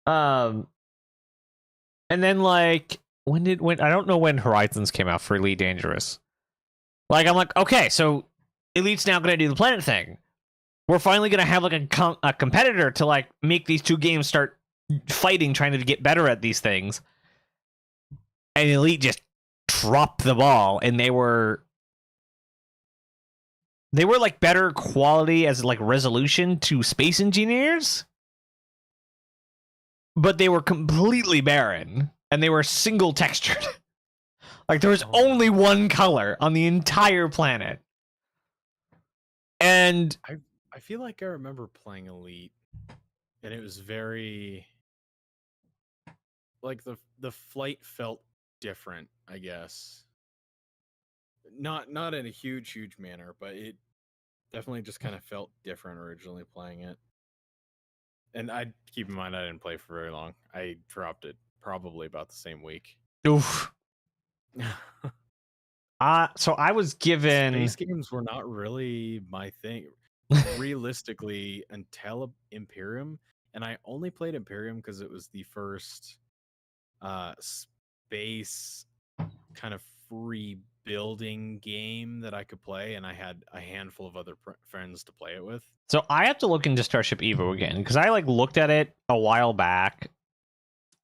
And then like when I don't know when Horizons came out for Elite Dangerous. Like, I'm like, okay, so Elite's now gonna do the planet thing. We're finally gonna have like a competitor to like make these two games start fighting, trying to get better at these things. And Elite just dropped the ball, and they were like better quality as like resolution to Space Engineers, but they were completely barren, and they were single textured. Like, there was only one color on the entire planet. And I feel like I remember playing Elite, and it was very like the flight felt different, I guess. Not in a huge manner, but it definitely just kind of felt different originally playing it. And I keep in mind I didn't play for very long. I dropped it probably about the same week. oof. So I was given Space games were not really my thing, realistically, until Imperium, and I only played Imperium because it was the first space kind of free building game that I could play, and I had a handful of other friends to play it with. So I have to look into Starship Evo again, because I like looked at it a while back,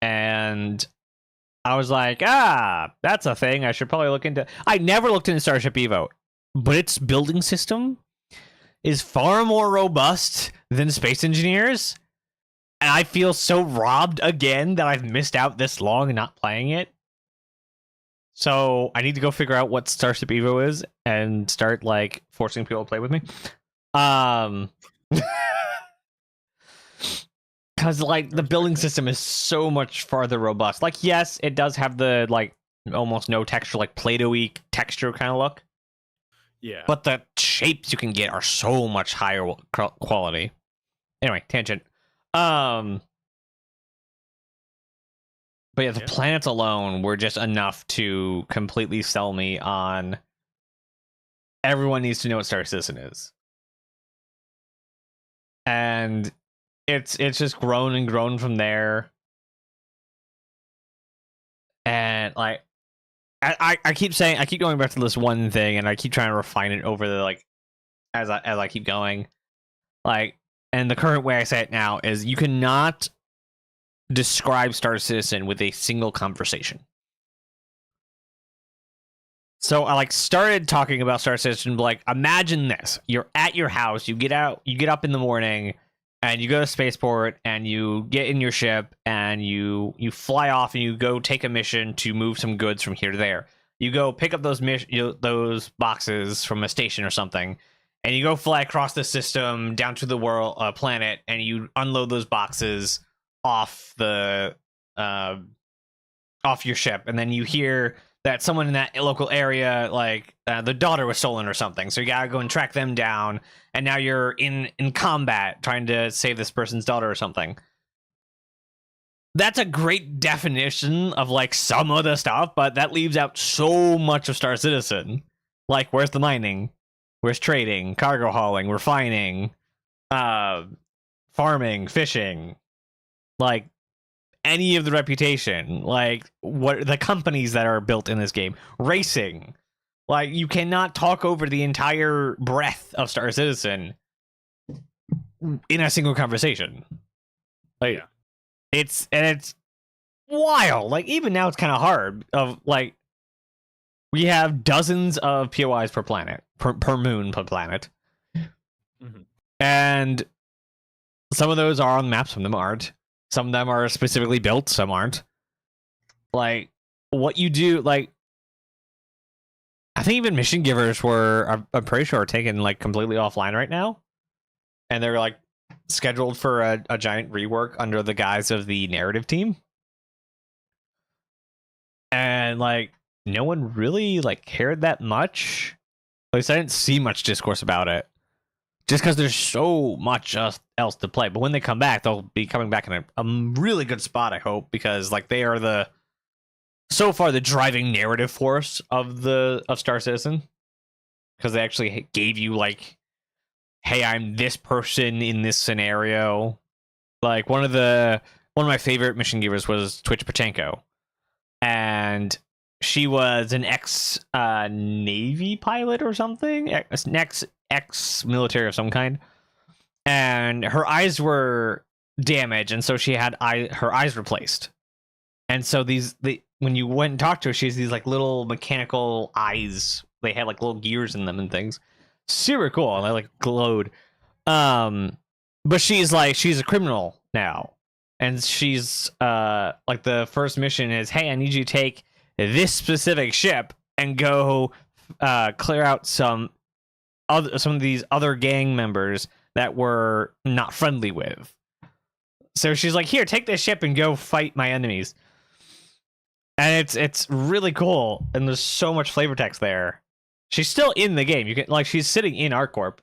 and I was like, that's a thing I should probably look into. I never looked into Starship Evo, but its building system is far more robust than Space Engineers. And I feel so robbed again that I've missed out this long and not playing it. So I need to go figure out what Starship Evo is and start like forcing people to play with me. Because like the building system is so much farther robust. Like, yes, it does have the like almost no texture, like Play-Doh-y texture kind of look. Yeah. But the shapes you can get are so much higher quality. Anyway, tangent. But yeah, the planets alone were just enough to completely sell me on everyone needs to know what StarCitizen is. And it's just grown and grown from there. And like I keep saying, I keep going back to this one thing and I keep trying to refine it over the like as I keep going. Like, and the current way I say it now is you cannot describe StarCitizen with a single conversation. So I like started talking about StarCitizen, like imagine this. You're at your house, you get up in the morning and you go to spaceport and you get in your ship and you fly off and you go take a mission to move some goods from here to there. You go pick up those boxes from a station or something. And you go fly across the system down to the world planet, and you unload those boxes off the off your ship, and then you hear that someone in that local area, like the daughter was stolen or something. So you gotta go and track them down, and now you're in combat trying to save this person's daughter or something. That's a great definition of like some of the stuff, but that leaves out so much of StarCitizen. Like, where's the mining? Where's trading, cargo hauling, refining, farming, fishing, like any of the reputation, like what the companies that are built in this game, racing. Like, you cannot talk over the entire breadth of StarCitizen in a single conversation. Like, it's wild. Like, even now it's kind of hard of like, we have dozens of POIs per planet, per moon per planet. Mm-hmm. And some of those are on the map, some of them aren't. Some of them are specifically built, some aren't. Like, what you do, like, I think even mission givers I'm pretty sure, are taken, like, completely offline right now. And they're, like, scheduled for a giant rework under the guise of the narrative team. And, like, no one really like cared that much. At least I didn't see much discourse about it. Just because there's so much else to play. But when they come back, they'll be coming back in a really good spot, I hope, because like they are so far the driving narrative force of StarCitizen. Because they actually gave you like, hey, I'm this person in this scenario. Like one of my favorite mission givers was Twitch Pachenko. And she was an ex-Navy pilot or something, ex-military of some kind, and her eyes were damaged, and so she had her eyes replaced. And so when you went and talked to her, she has these like little mechanical eyes. They had like little gears in them and things. Super cool, and they like glowed. But she's a criminal now, and she's like the first mission is, hey, I need you to take this specific ship and go clear out some of these other gang members that we're not friendly with. So she's like, here, take this ship and go fight my enemies. And it's really cool, and there's so much flavor text there. She's still in the game. You can like she's sitting in ArcCorp.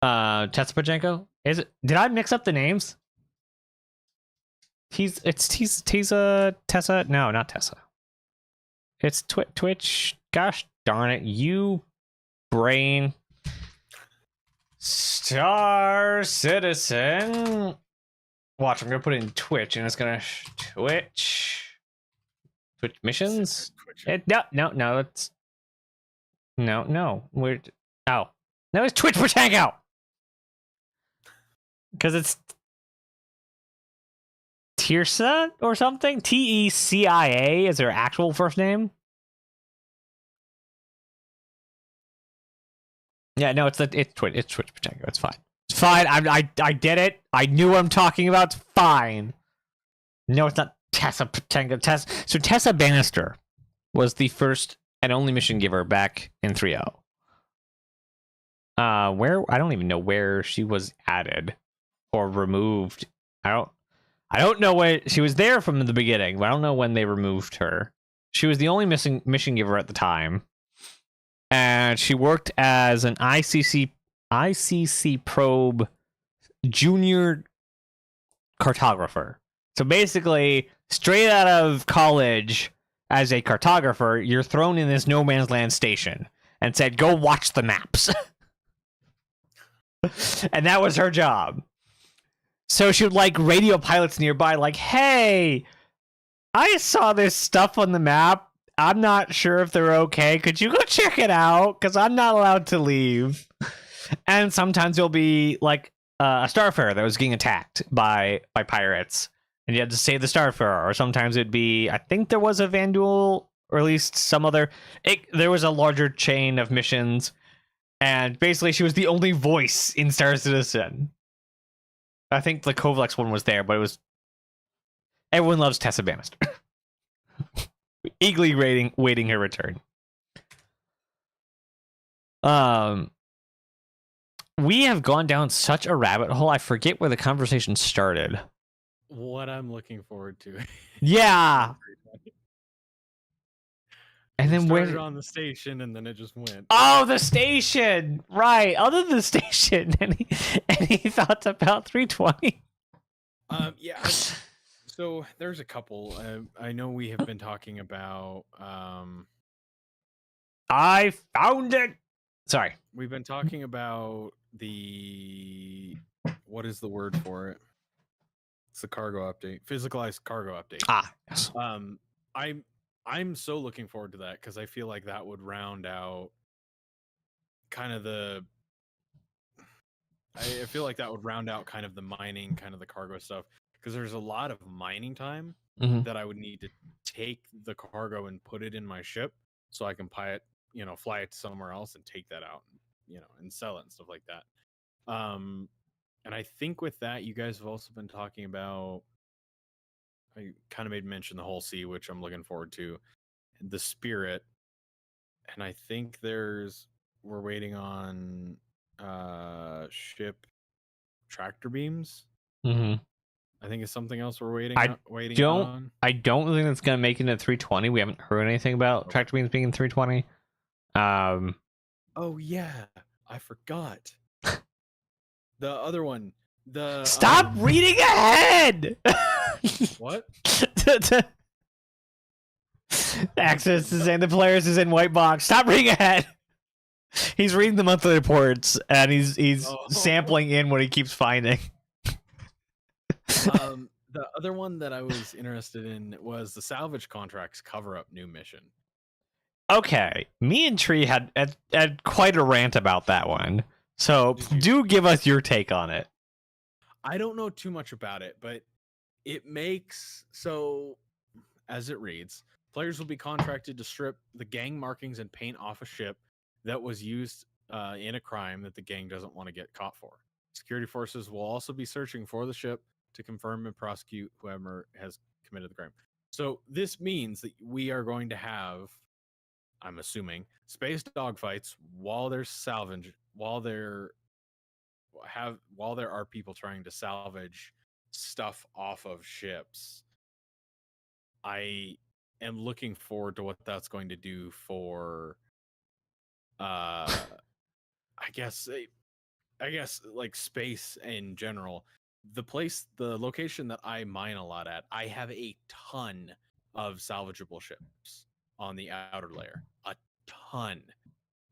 Tessa Pajenko? Is it? Did I mix up the names? It's Tessa. No, not Tessa. It's Twitch. Gosh darn it, you brain. StarCitizen. Watch, I'm gonna put it in Twitch, and it's gonna Twitch missions. No. It's no. We're no. It's Twitch Tangout. Because it's Tirsa or something. Tecia is her actual first name. Yeah, no, it's Twitch Pachenko. It's fine. It's fine. I did it. I knew what I'm talking about. It's fine. No, it's not Tessa Pachenko. So Tessa Bannister was the first and only mission giver back in 3.0. Where I don't even know where she was added or removed. I don't know where she was there from the beginning, but I don't know when they removed her. She was the only mission giver at the time, and she worked as an ICC probe junior cartographer. So basically, straight out of college as a cartographer, you're thrown in this no man's land station and said, "Go watch the maps." And that was her job. So she would like radio pilots nearby, like, "Hey, I saw this stuff on the map. I'm not sure if they're okay. Could you go check it out? Because I'm not allowed to leave." And sometimes there'll be like a starfarer that was getting attacked by pirates, and you had to save the starfarer. Or sometimes it'd be, I think there was a Vandal, or at least some other. There was a larger chain of missions, and basically she was the only voice in StarCitizen. I think the Kovalex one was there, but it was. Everyone loves Tessa Bannister. Eagerly waiting her return. We have gone down such a rabbit hole. I forget where the conversation started. What I'm looking forward to. Yeah. And then started where on the station, and then it just went. Oh, the station. Right. Other than the station, any thoughts about 320? Yeah. So there's a couple. I know we have been talking about. I found it. Sorry. We've been talking about what is the word for it? It's the cargo update, physicalized cargo update. Yes. I'm so looking forward to that because I feel like that would round out kind of I feel like that would round out kind of the mining, kind of the cargo stuff, because there's a lot of mining time that I would need to take the cargo and put it in my ship so I can fly it somewhere else and take that out, and sell it and stuff like that. And I think with that, you guys have also been talking about. I kind of made mention the whole sea, which I'm looking forward to, the Spirit, and I think we're waiting on ship tractor beams. I think it's something else we're waiting on. I don't think it's gonna make it into 320. We haven't heard anything about tractor beams being in 320. Oh yeah, I forgot. The other one. Stop reading ahead. What? Access is in the players is in white box. Stop reading ahead. He's reading the monthly reports and he's sampling in what he keeps finding. The other one that I was interested in was the salvage contracts cover-up new mission. Okay, me and Tree had quite a rant about that one. So do give us your take on it. I don't know too much about it, but it makes so, as it reads, players will be contracted to strip the gang markings and paint off a ship that was used in a crime that the gang doesn't want to get caught for. Security forces will also be searching for the ship to confirm and prosecute whoever has committed the crime. So this means that we are going to have, I'm assuming, space dogfights while there's salvage, while there are people trying to salvage stuff off of ships. I am looking forward to what that's going to do for I guess like space in general. The location that I mine a lot at, I have a ton of salvageable ships on the outer layer, a ton.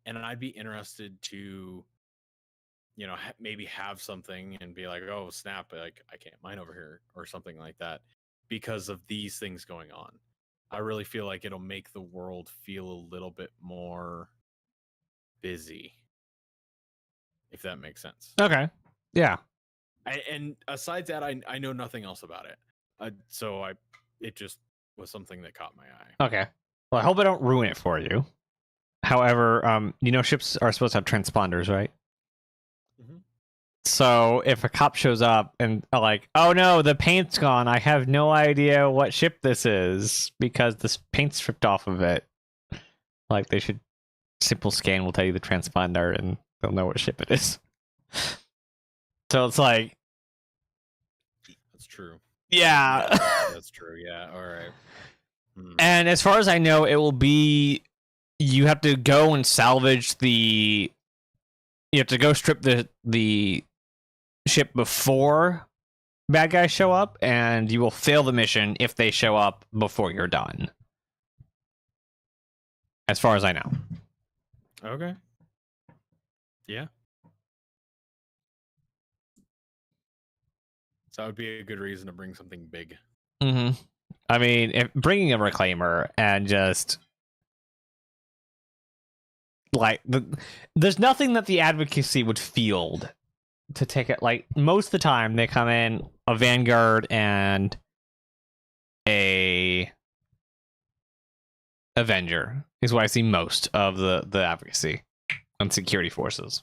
And I'd be interested to maybe have something and be like, oh snap, like I can't mine over here or something like that because of these things going on. I really feel like it'll make the world feel a little bit more busy, if that makes sense. Okay. Yeah. And aside that, I know nothing else about it. It just was something that caught my eye. Okay. Well, I hope I don't ruin it for you. However, ships are supposed to have transponders, right? Mhm. So if a cop shows up and like, oh no, the paint's gone, I have no idea what ship this is because this paint's stripped off of it. Like, they should simple scan will tell you the transponder and they'll know what ship it is. So it's like, That's true. yeah. That's true. Yeah. All right. And as far as I know, it will be you have to go and salvage you have to go strip the ship before bad guys show up, and you will fail the mission if they show up before you're done. As far as I know. Okay. Yeah. So that would be a good reason to bring something big. Mm-hmm. I mean, bringing a reclaimer and just like there's nothing that the advocacy would field to take it. Like, most of the time they come in a vanguard and a avenger is what I see most of the advocacy and security forces.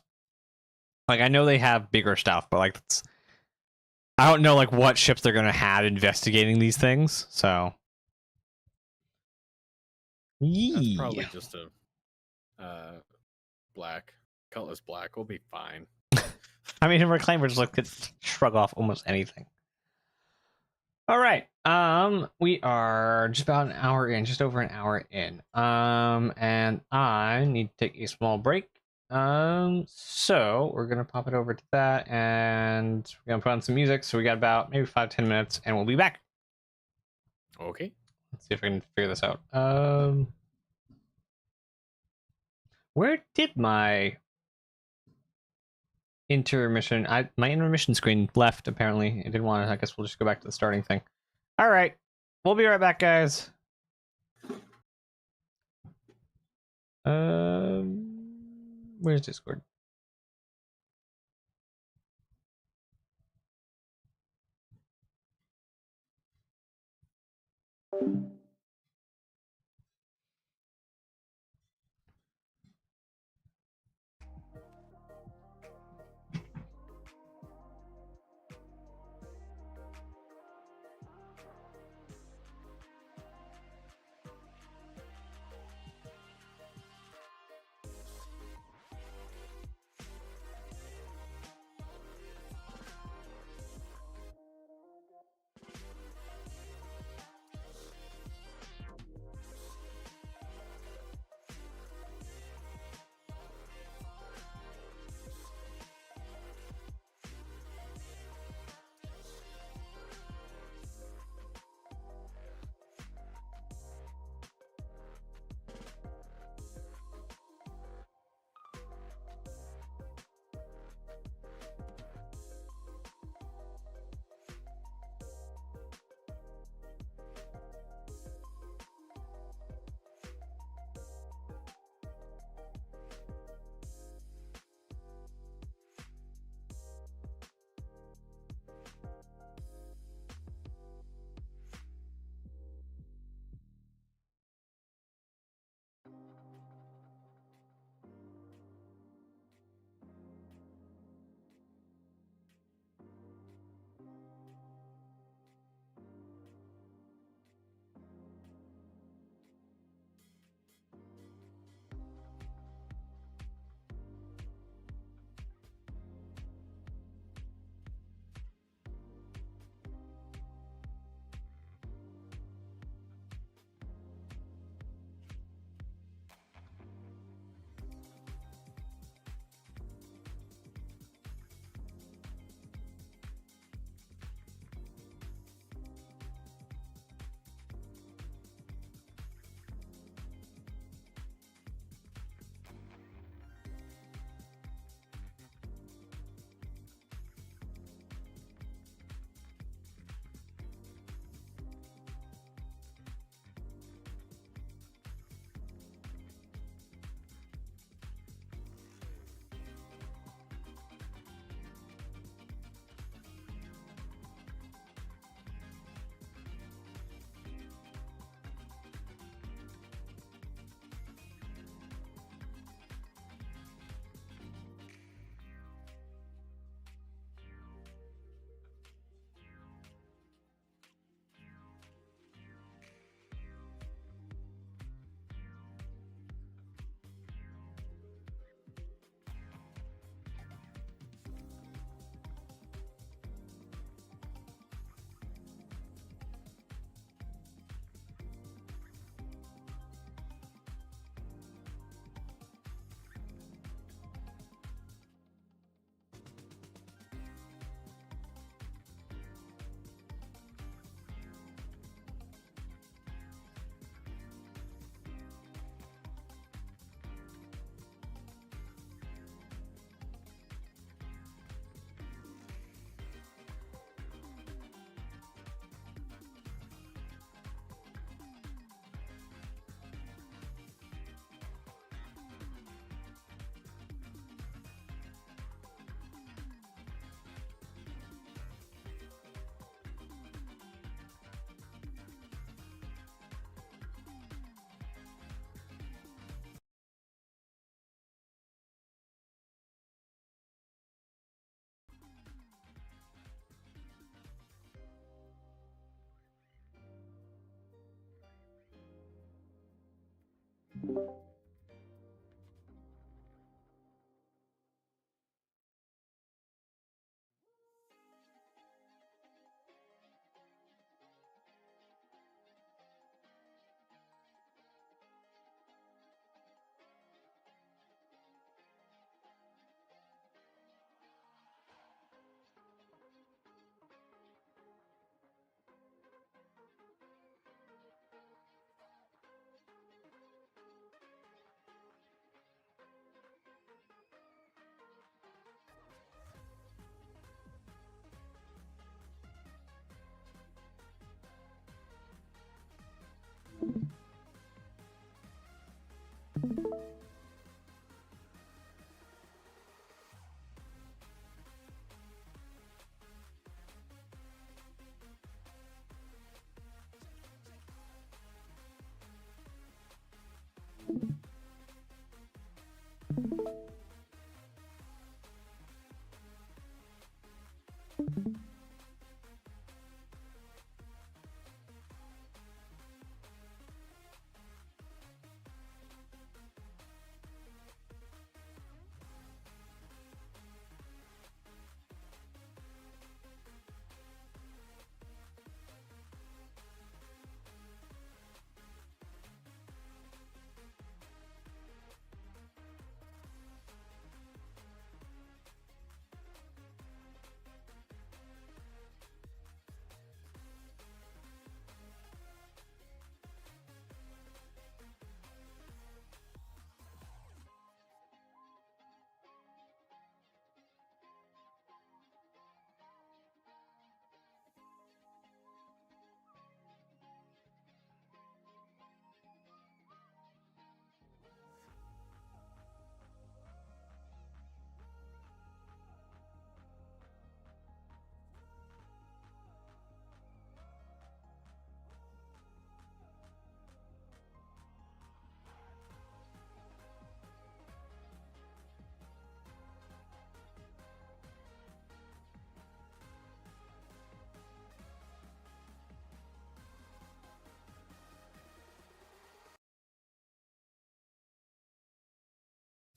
Like, I know they have bigger stuff, but like I don't know like what ships they're gonna have investigating these things. So That's probably just a black. Cutlass black will be fine. I mean, reclaimer just could shrug off almost anything. All right. We are just about an hour in, just over an hour in. And I need to take a small break. So we're gonna pop it over to that, and we're gonna put on some music. So we got about maybe 5-10 minutes, and we'll be back. Okay. Let's see if I can figure this out. Where did my intermission? My intermission screen left. Apparently, it didn't want to. I guess we'll just go back to the starting thing. All right, we'll be right back, guys. Where's Discord?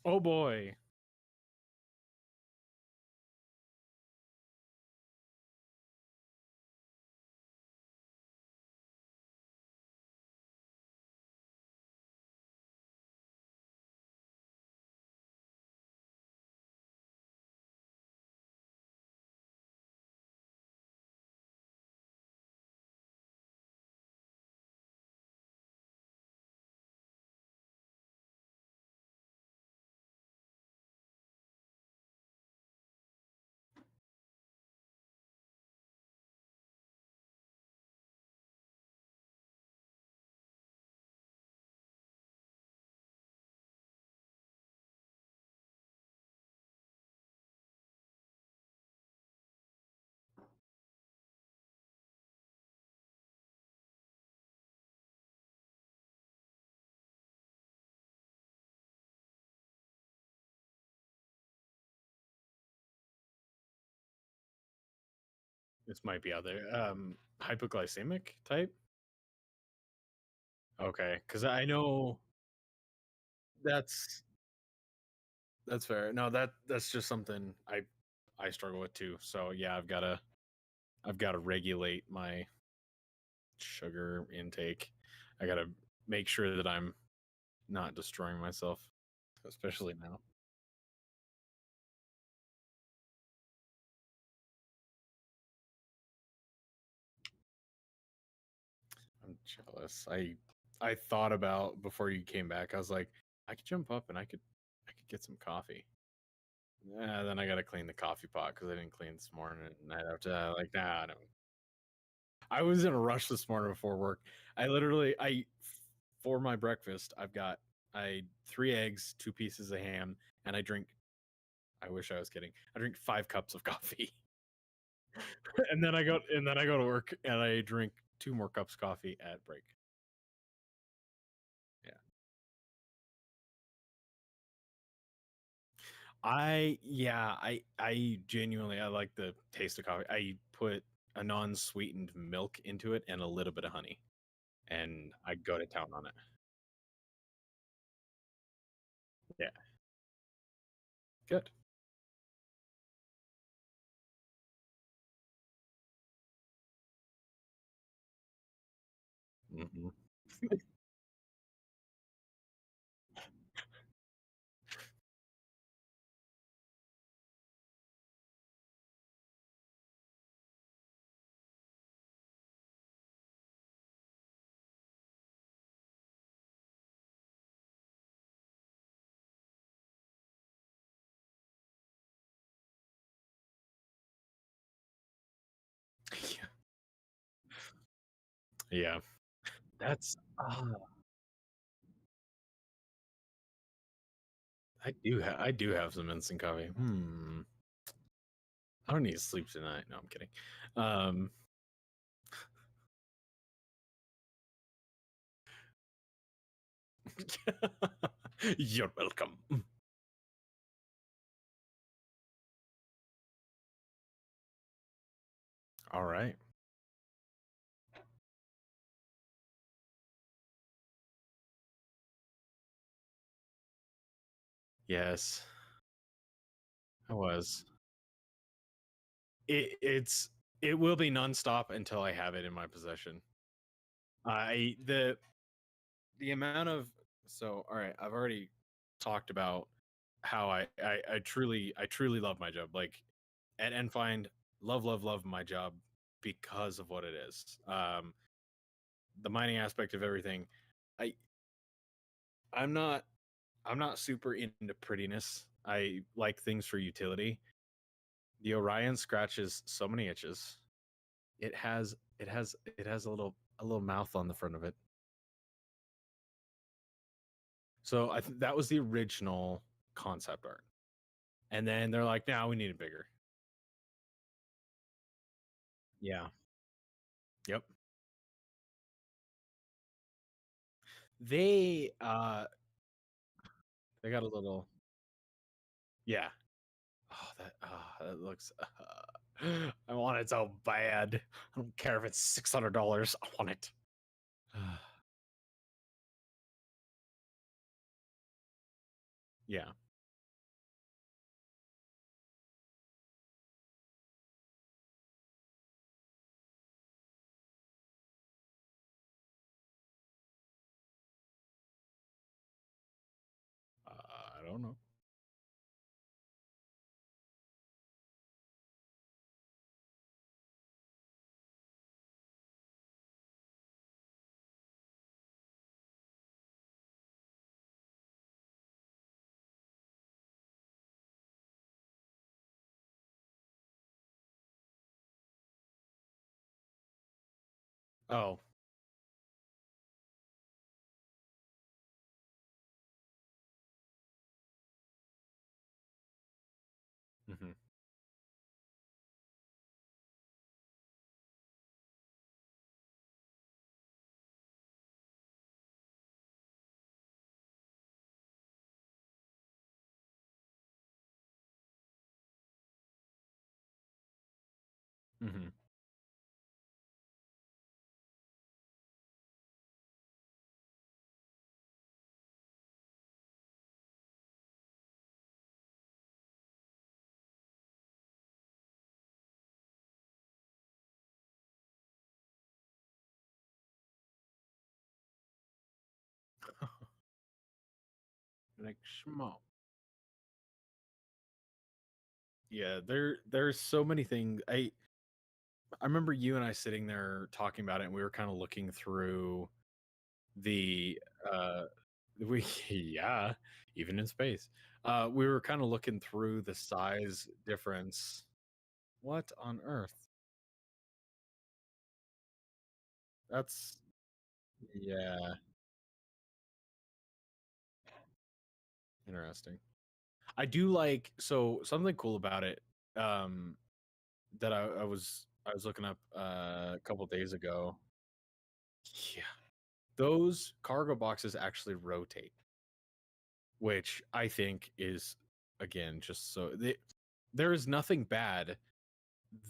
Oh boy. This might be other hypoglycemic type. Okay, because I know that's that's fair. No, that's just something I struggle with too. So yeah, I've gotta regulate my sugar intake. I gotta make sure that I'm not destroying myself, especially now. I'm jealous. I thought about before you came back. I was like, I could jump up and I could get some coffee. Yeah, then I gotta clean the coffee pot because I didn't clean this morning, and I'd have to like, nah, I don't. I was in a rush this morning before work. I literally, for my breakfast, I 3 eggs, 2 pieces of ham, and I drink. I wish I was kidding. I drink 5 cups of coffee, and then I go to work and I drink 2 more cups of coffee at break. Yeah. I genuinely I like the taste of coffee. I put a non-sweetened milk into it and a little bit of honey, and I go to town on it. Yeah, good. Hmm. Yeah, yeah. That's I do have some instant coffee. I don't need to sleep tonight. No, I'm kidding. Um, you're welcome. All right. Yes, I was. It will be nonstop until I have it in my possession. I the amount of so all right, I've already talked about how I truly love my job. Like at Enfind, love my job because of what it is. The mining aspect of everything. I I'm not I'm not super into prettiness. I like things for utility. The Orion scratches so many itches. It has a little mouth on the front of it. So that was the original concept art. And then they're like, "Now we need it bigger." Yeah. Yep. They they got a little yeah. That looks I want it so bad. I don't care if it's $600. I want it. Yeah. I don't know. Oh. Hmm. Hmm. Like schmo. Yeah, there's so many things. I remember you and I sitting there talking about it, and we were kind of looking through the we yeah, even in space. We were kind of looking through the size difference. What on earth? That's yeah, interesting. I do like so something cool about it. Um, that I was looking up a couple days ago. Yeah, those cargo boxes actually rotate, which I think is again just there is nothing bad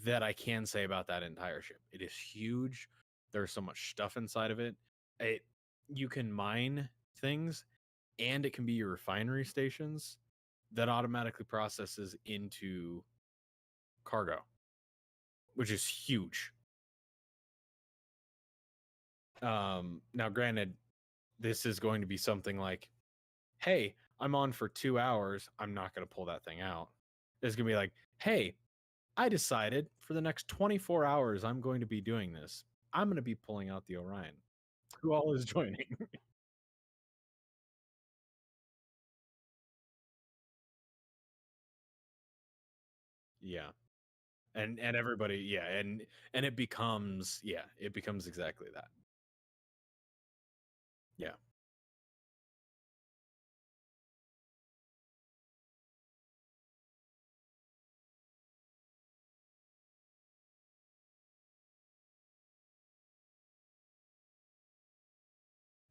that I can say about that entire ship. It is huge. There's so much stuff inside of it. It You can mine things, and it can be your refinery stations that automatically processes into cargo, which is huge. Now granted, this is going to be something like, hey, I'm on for 2 hours. I'm not going to pull that thing out. It's going to be like, hey, I decided for the next 24 hours, I'm going to be doing this. I'm going to be pulling out the Orion. Who all is joining? Yeah. And everybody, yeah, and it becomes exactly that. Yeah.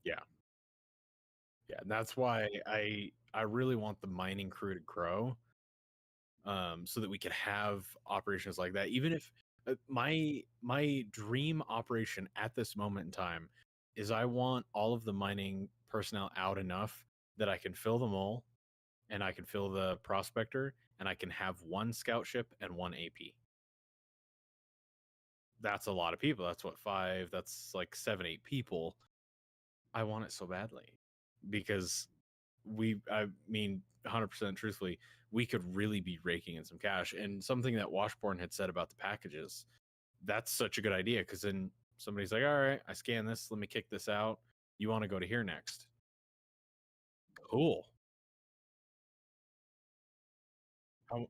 Yeah. Yeah. And that's why I really want the mining crew to grow, so that we could have operations like that. Even if my dream operation at this moment in time is I want all of the mining personnel out enough that I can fill the mole, and I can fill the prospector, and I can have one scout ship and one AP. That's a lot of people. That's what, five, that's like 7, 8 people. I want it so badly because I mean, 100% truthfully, we could really be raking in some cash. And something that Washborn had said about the packages, that's such a good idea, because then somebody's like, all right, I scan this, let me kick this out. You want to go to here next? Cool.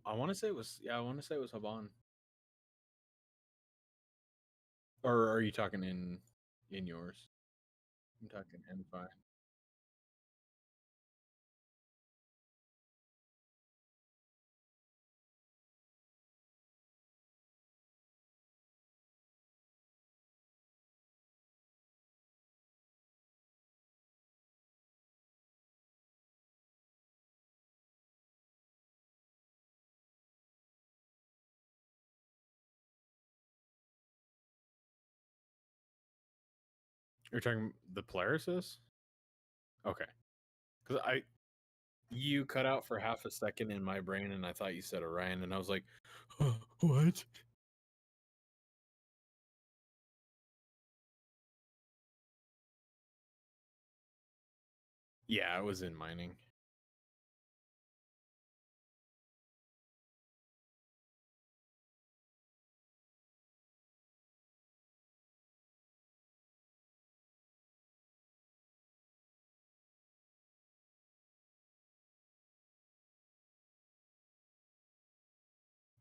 I want to say it was, yeah, I want to say it was Haban. Or are you talking in yours? I'm talking N5. You're talking the Polaris? Okay. Because you cut out for half a second in my brain, and I thought you said Orion, and I was like, what? Yeah, it was in mining.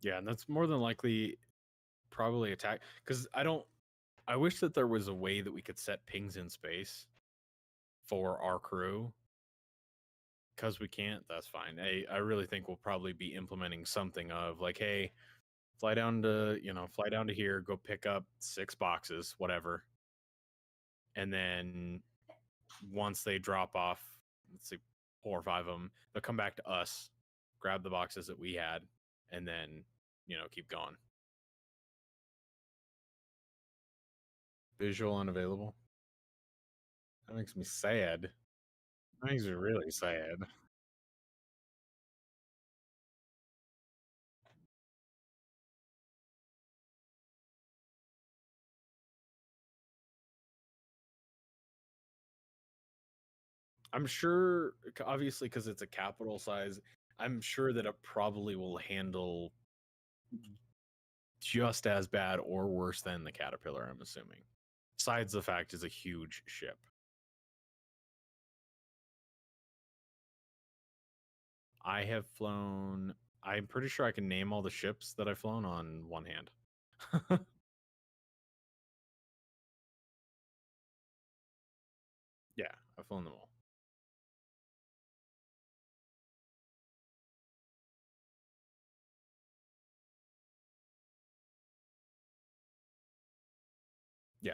Yeah, and that's more than likely probably attack because I wish that there was a way that we could set pings in space for our crew. Because we can't, that's fine. I really think we'll probably be implementing something of like, hey, fly down to here, go pick up 6 boxes, whatever. And then once they drop off, let's see, 4 or 5 of them, they'll come back to us, grab the boxes that we had, and then, keep going. Visual unavailable. That makes me sad. That makes me really sad. I'm sure, obviously, because it's a capital size, I'm sure that it probably will handle just as bad or worse than the Caterpillar, I'm assuming. Besides the fact it's a huge ship. I have flown, I'm pretty sure I can name all the ships that I've flown on one hand. Yeah, I've flown them all. Yeah.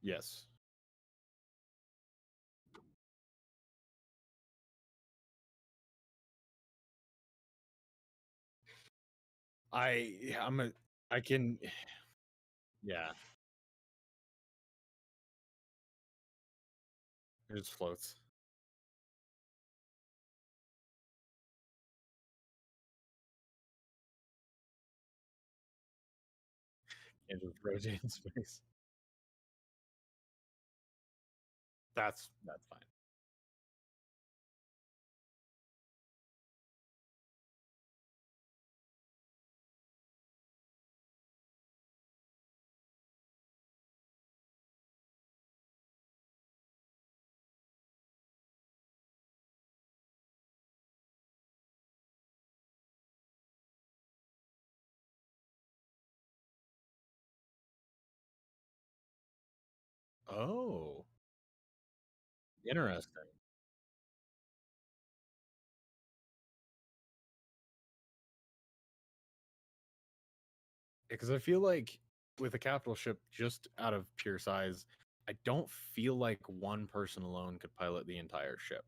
Yes. I can, yeah, it just floats. It just rotates in space. That's fine. Oh, interesting. Because I feel like with a capital ship, just out of pure size, I don't feel like one person alone could pilot the entire ship.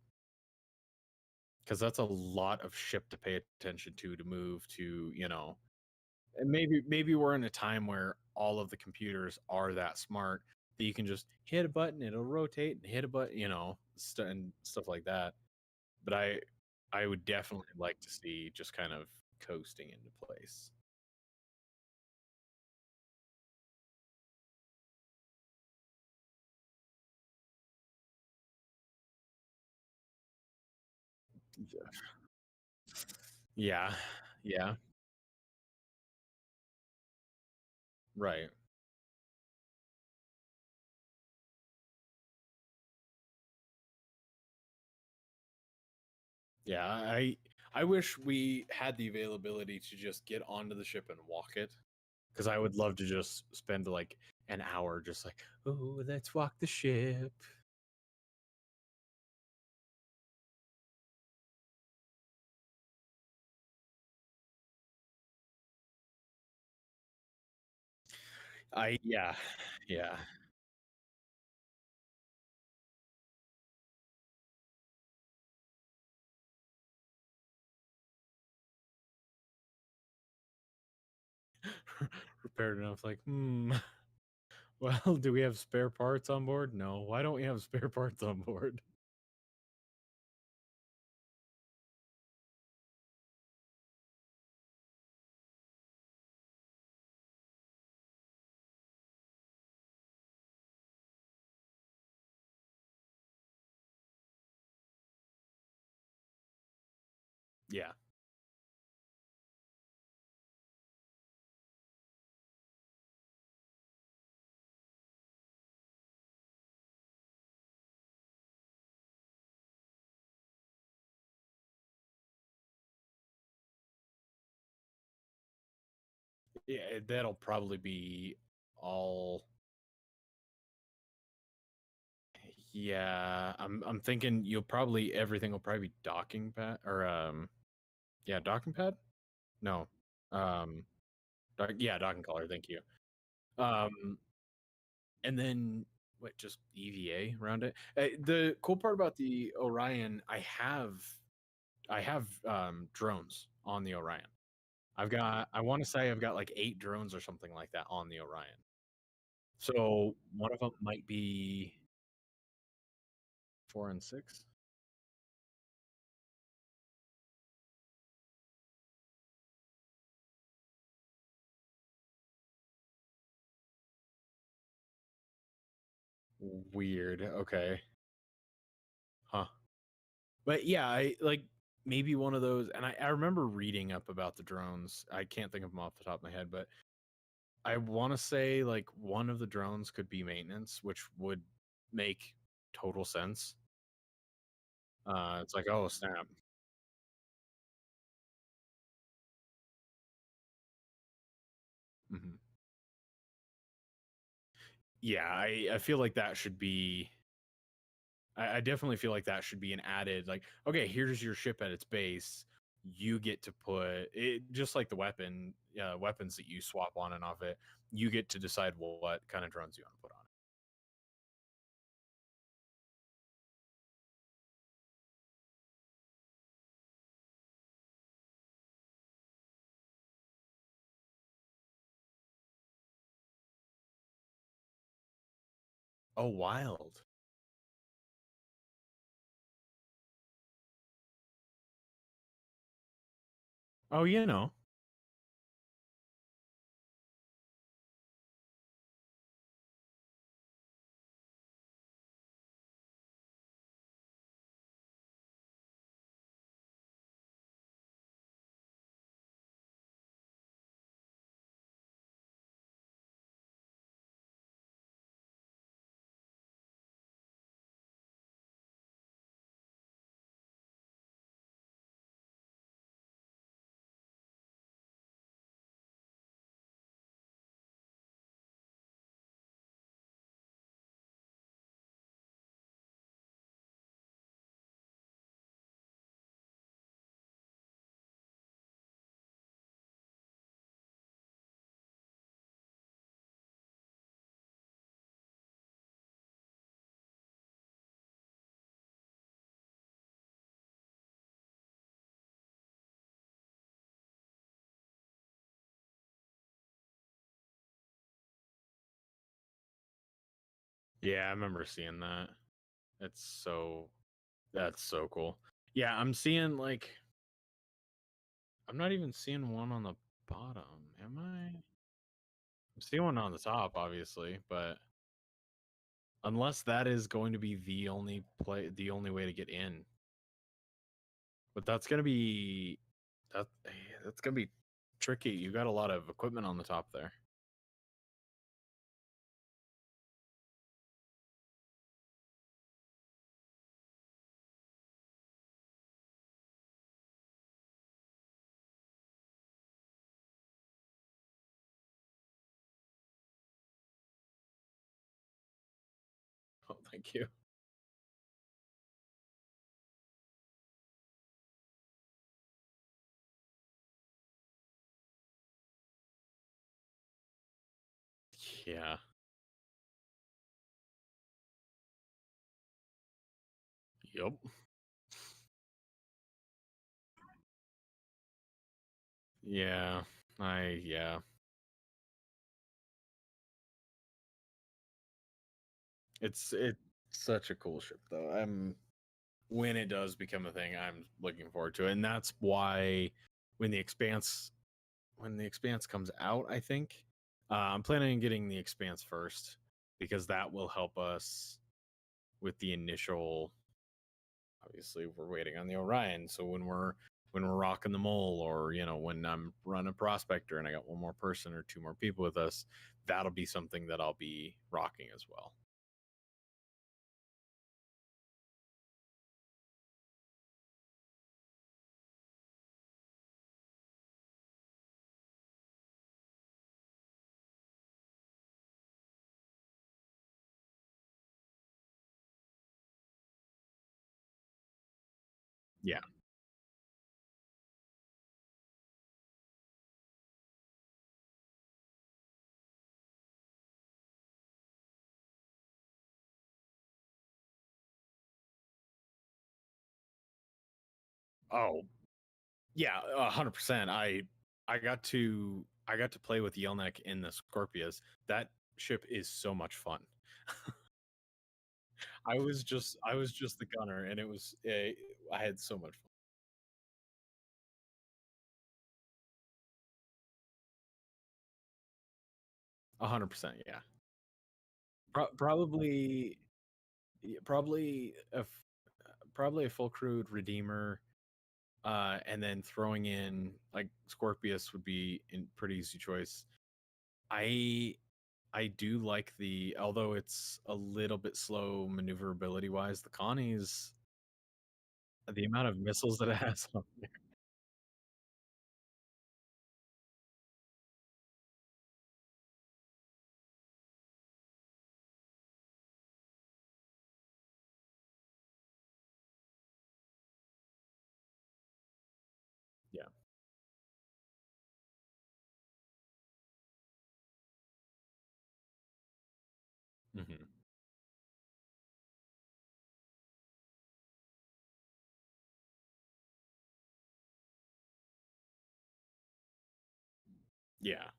Because that's a lot of ship to pay attention to move to, and maybe we're in a time where all of the computers are that smart that you can just hit a button, it'll rotate, and hit a button, and stuff like that. But I would definitely like to see just kind of coasting into place. Yeah, yeah, right. Yeah, I wish we had the availability to just get onto the ship and walk it, because I would love to just spend like an hour just like, oh, let's walk the ship. Yeah, yeah. Repaired enough, like, well, do we have spare parts on board? No. Why don't we have spare parts on board? Yeah. Yeah, that'll probably be all. Yeah, I'm thinking everything will probably be docking pad or yeah, docking pad? No. Um docking collar, thank you. Um and then what, just EVA around it. The cool part about the Orion, I have drones on the Orion. I want to say I've got like 8 drones or something like that on the Orion. So one of them might be 4 and 6. Weird. Okay. Huh. But yeah, I like maybe one of those. And I remember reading up about the drones. I can't think of them off the top of my head, but I want to say like one of the drones could be maintenance, which would make total sense. It's like, oh snap. Hmm. Yeah, I feel like that should be. I definitely feel like that should be an added, like, okay, here's your ship at its base. You get to put it just like the weapons that you swap on and off it. You get to decide what kind of drones you want to put on it. Oh, wild. Oh, you know. Yeah, I remember seeing that. That's so that's so cool. Yeah, I'm seeing like I'm not even seeing one on the bottom, am I? I'm seeing one on the top, obviously, but unless that is going to be the only way to get in. But that that's gonna be tricky. You got a lot of equipment on the top there. Oh, thank you. Yeah. Yep. Yeah. Yeah. It's such a cool ship though. When it does become a thing, I'm looking forward to it. And that's why when the expanse when the expanse comes out, I think I'm planning on getting the expanse first because that will help us with the initial. Obviously, we're waiting on the Orion, so when we're rocking the mole, or when I'm running prospector and I got one more person or two more people with us, that'll be something that I'll be rocking as well. Yeah. Oh, yeah, 100%. I got to play with Yelnek in the Scorpius. That ship is so much fun. I was just the gunner, and I had so much fun. 100%, yeah. Probably, yeah, probably a full crewed Redeemer, and then throwing in like Scorpius would be in pretty easy choice. I I do like although it's a little bit slow maneuverability wise, the Connie's the amount of missiles that it has on there. Yeah. Hmm. Yeah.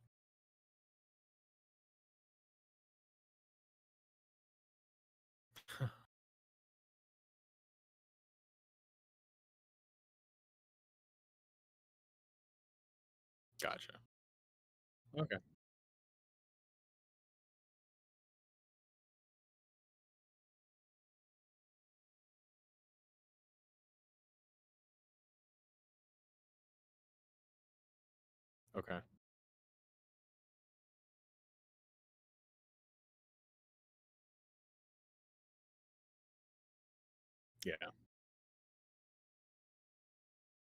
Gotcha. Okay. Okay. Yeah.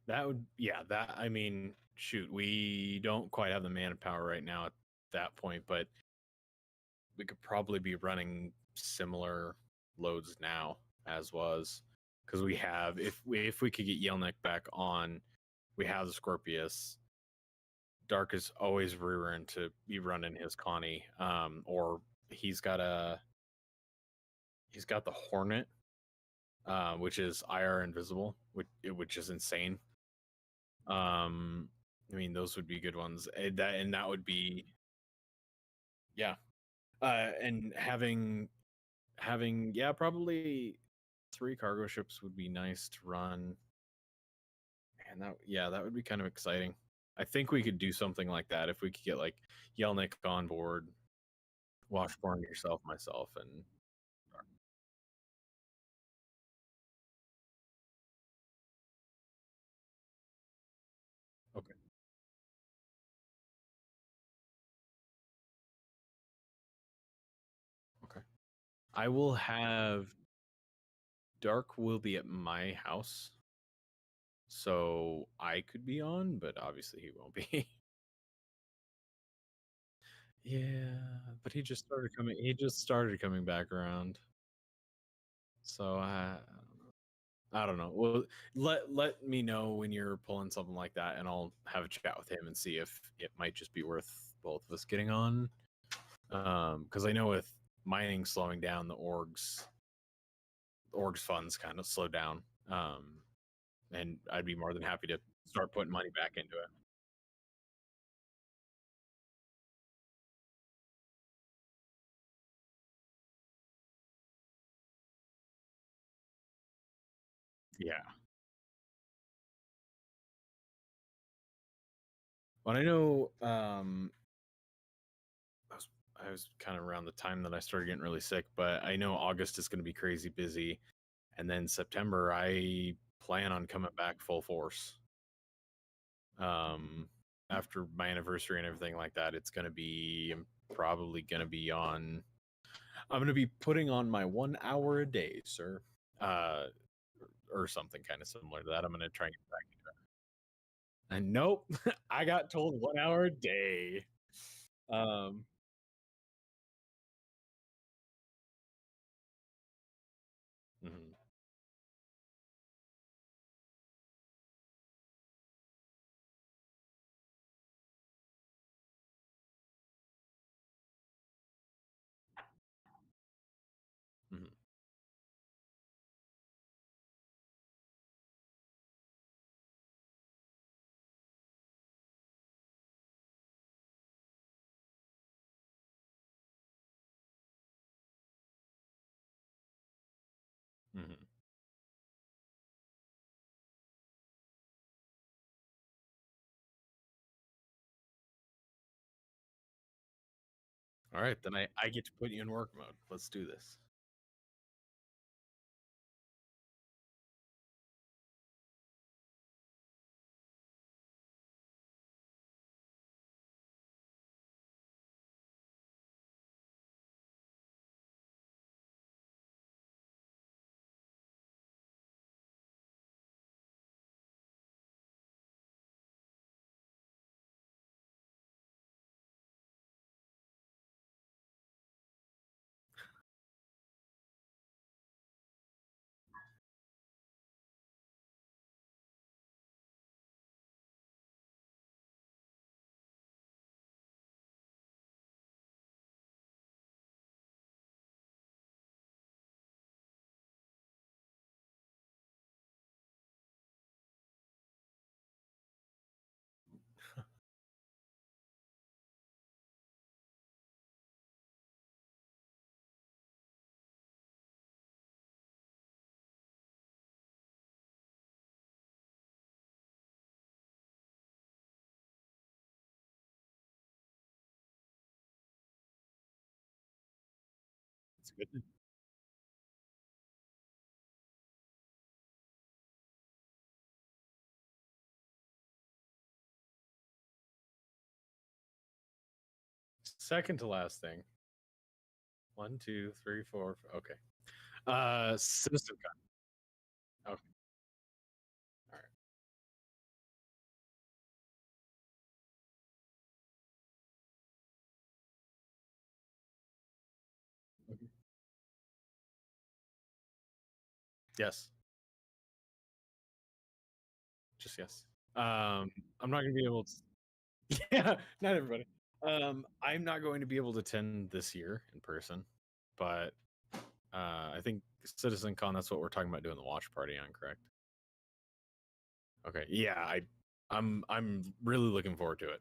That I mean, shoot, we don't quite have the manpower right now at that point, but we could probably be running similar loads now as was, because we have if we could get Yelnek back on, we have the Scorpius. Dark is always rearing to be running his Connie, or he's got a he's got the Hornet, which is IR invisible, which is insane. Um, I mean, those would be good ones. And that would be, yeah. And having yeah, probably three cargo ships would be nice to run. And that would be kind of exciting. I think we could do something like that if we could get like Yelnik on board, Washburn, yourself, myself, and okay, okay. I will have Dark will be at my house, so I could be on, but obviously he won't be. Yeah, but he just started coming. He just started coming back around. So I don't know. Well, let me know when you're pulling something like that, and I'll have a chat with him and see if it might just be worth both of us getting on. Because I know with mining slowing down, the orgs funds kind of slow down. And I'd be more than happy to start putting money back into it. Yeah. But I know I was kind of around the time that I started getting really sick, but I know August is going to be crazy busy, and then September I plan on coming back full force. Um, After my anniversary and everything like that, I'm probably going to be on. I'm going to be putting on my 1 hour a day, sir. Uh, or something kind of similar to that. I'm going to try and get back into it. And nope, I got told 1 hour a day. Um, mhm. Mhm. All right, then I get to put you in work mode. Let's do this. It's good. Second to last thing. 1, 2, 3, 4. Okay. Citizen Con. Okay. All right. Okay. Yes. Just yes. I'm not gonna be able to. Yeah, not everybody. I'm not going to be able to attend this year in person, but I think CitizenCon. That's what we're talking about doing the watch party on, correct? Okay. Yeah, I'm really looking forward to it.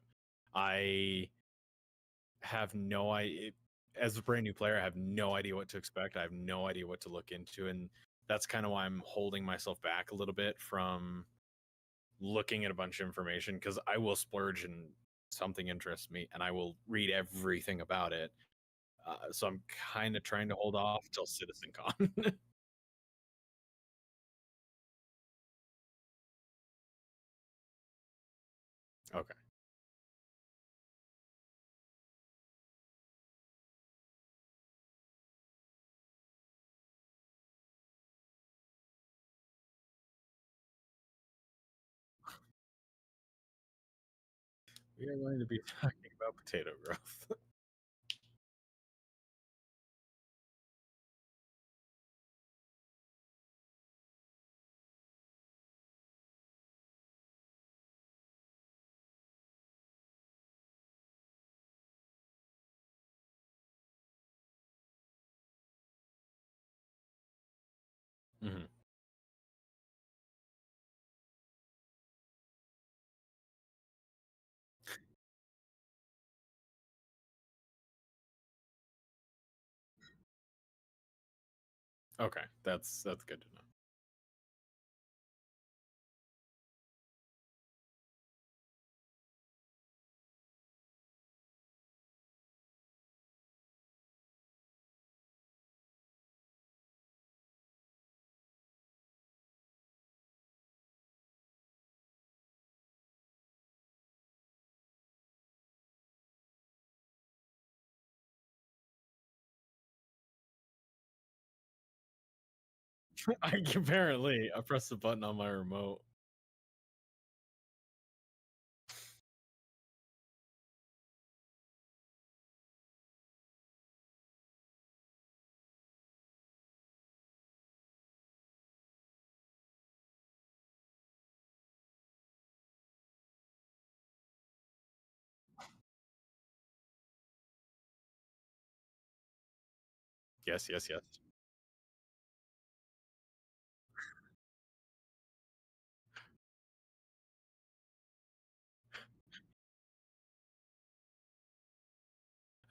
I have no idea. As a brand new player, I have no idea what to expect. I have no idea what to look into, and that's kind of why I'm holding myself back a little bit from looking at a bunch of information, because I will splurge and something interests me and I will read everything about it. So I'm kind of trying to hold off till CitizenCon. Okay. We are going to be talking about potato growth. Mhm. Okay, that's good to know. Apparently, I pressed the button on my remote. Yes, yes, yes.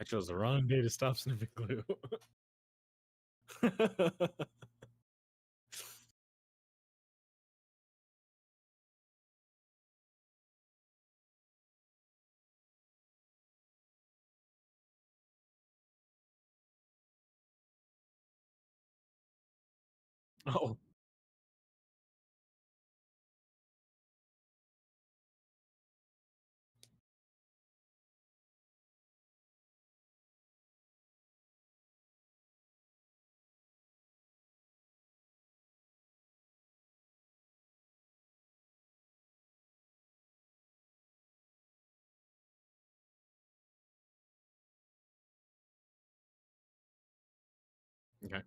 I chose the wrong day to stop sniffing glue. Oh, okay.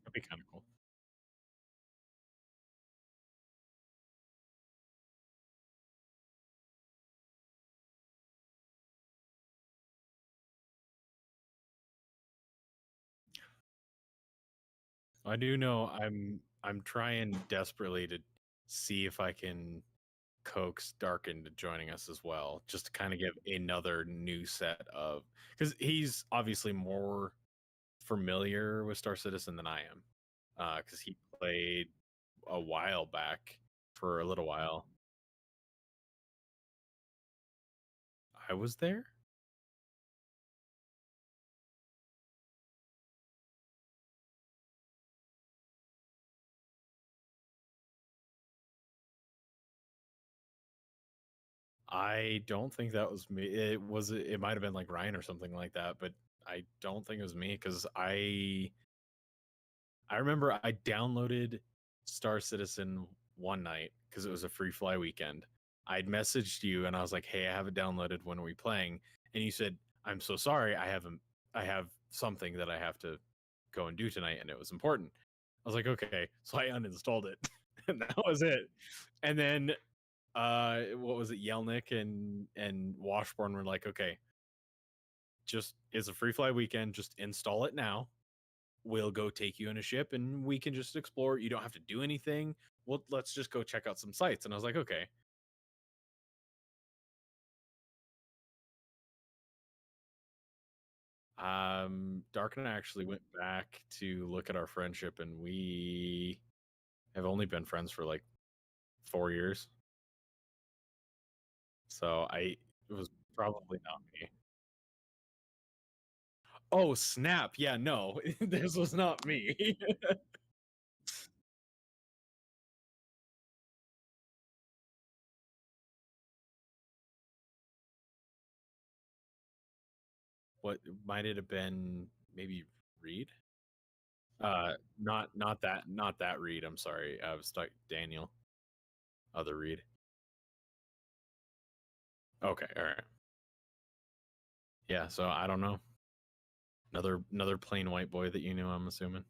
That'd be kind of cool. I do know I'm trying desperately to see if I can coax Dark into joining us as well, just to kind of give another new set of, because he's obviously more familiar with Star Citizen than I am, because he played a while back for a little while. I was there. I don't think that was me. It was. It might have been like Ryan or something like that, but I don't think it was me because I remember I downloaded Star Citizen one night because it was a free fly weekend. I'd messaged you and I was like, "Hey, I have it downloaded. When are we playing?" And you said, "I'm so sorry. I have something that I have to go and do tonight, and it was important." I was like, "Okay." So I uninstalled it, and that was it. And then, what was it? Yelnick and Washburn were like, "Okay, just it's a free fly weekend. Just install it now. We'll go take you in a ship and we can just explore. You don't have to do anything. Well, let's just go check out some sites." And I was like, okay. Dark and I actually went back to look at our friendship, and we have only been friends for like 4 years. So it was probably not me. Oh, snap. Yeah, no, this was not me. What might it have been? Maybe Reed? Not that Reed. I'm sorry. I was stuck. Daniel, other Reed. Okay, all right. Yeah, so I don't know. Another plain white boy that you knew, I'm assuming.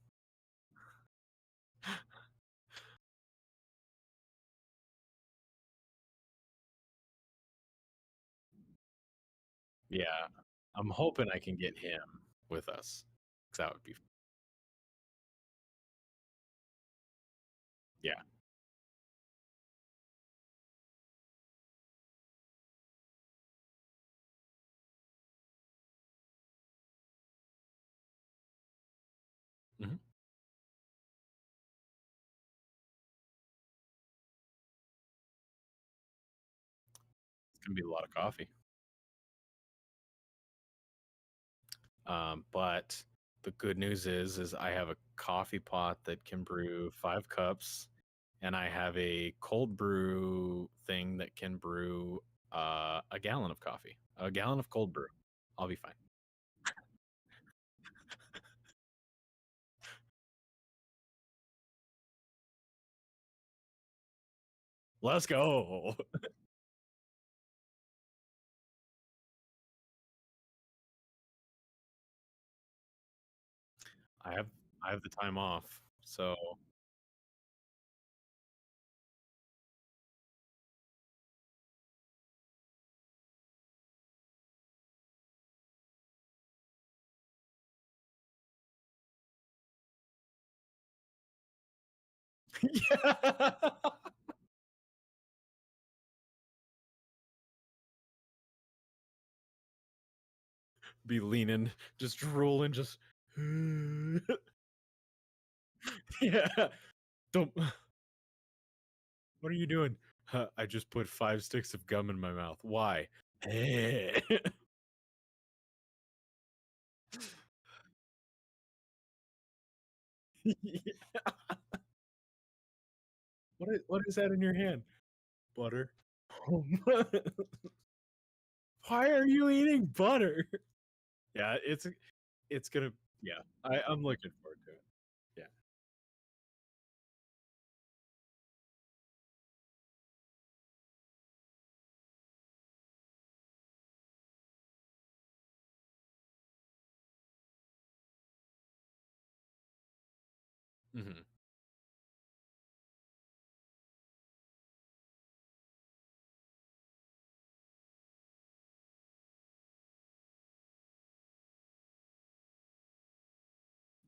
Yeah, I'm hoping I can get him with us, 'cause that would be yeah. Mhm. It's gonna be a lot of coffee. But the good news is I have a coffee pot that can brew 5 cups, and I have a cold brew thing that can brew a gallon of coffee, a gallon of cold brew. I'll be fine. Let's go. I have I have the time off, so yeah. Be leaning, just drooling, just yeah. Don't. What are you doing? I just put 5 sticks of gum in my mouth. Why? Yeah. What is that in your hand? Butter. Why are you eating butter? Yeah, it's gonna yeah. I'm looking forward to it. Yeah. Hmm.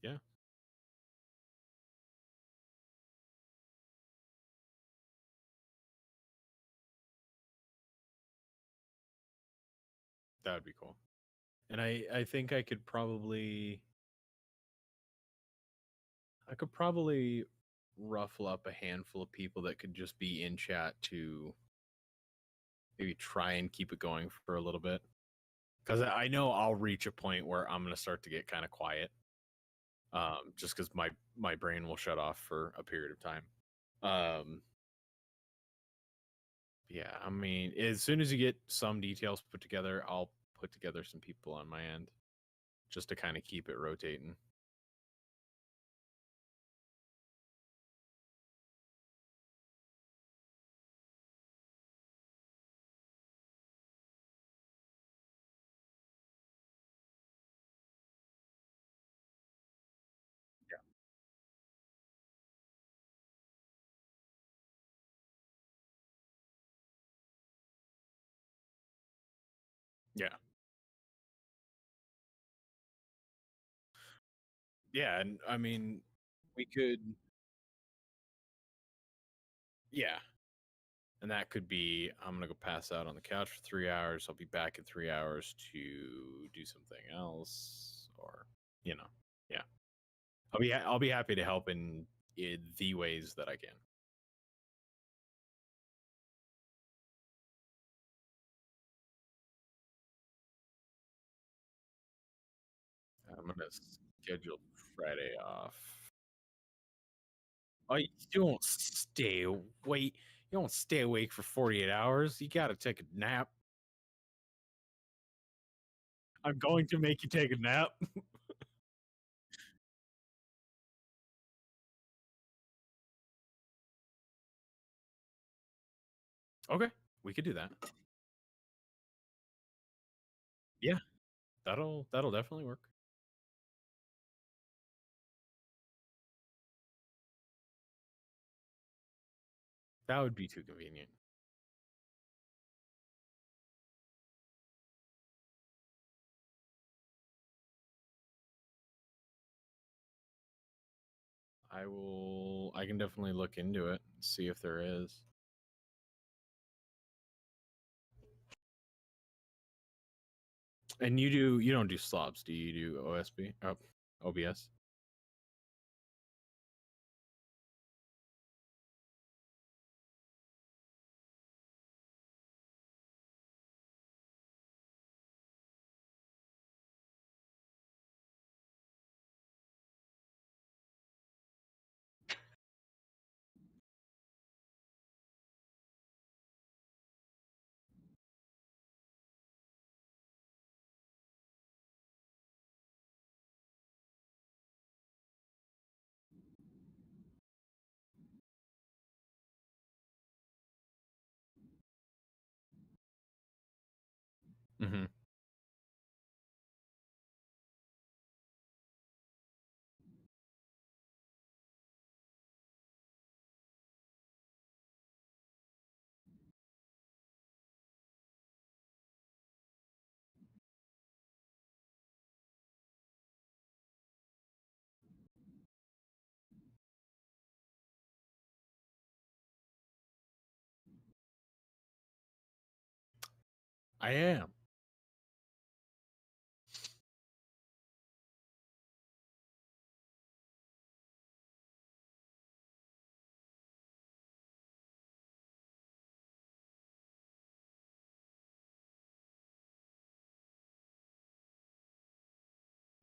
Yeah, that would be cool. And I think I could probably ruffle up a handful of people that could just be in chat to maybe try and keep it going for a little bit. Because I know I'll reach a point where I'm gonna start to get kind of quiet. Just because my brain will shut off for a period of time. Um, yeah, I mean, as soon as you get some details put together, I'll put together some people on my end just to kind of keep it rotating. Yeah. Yeah, and I mean, we could, yeah, and that could be I'm gonna go pass out on the couch for 3 hours. I'll be back in 3 hours to do something else, or you know, yeah, I'll be happy to help in the ways that I can. I'm gonna schedule Friday off. Oh, you don't stay awake. You don't stay awake for 48 hours. You gotta take a nap. I'm going to make you take a nap. Okay, we could do that. Yeah, that'll definitely work. That would be too convenient. I can definitely look into it, see if there is. And you don't do slobs, do you do OSB? Oh, OBS? Hmm. I am.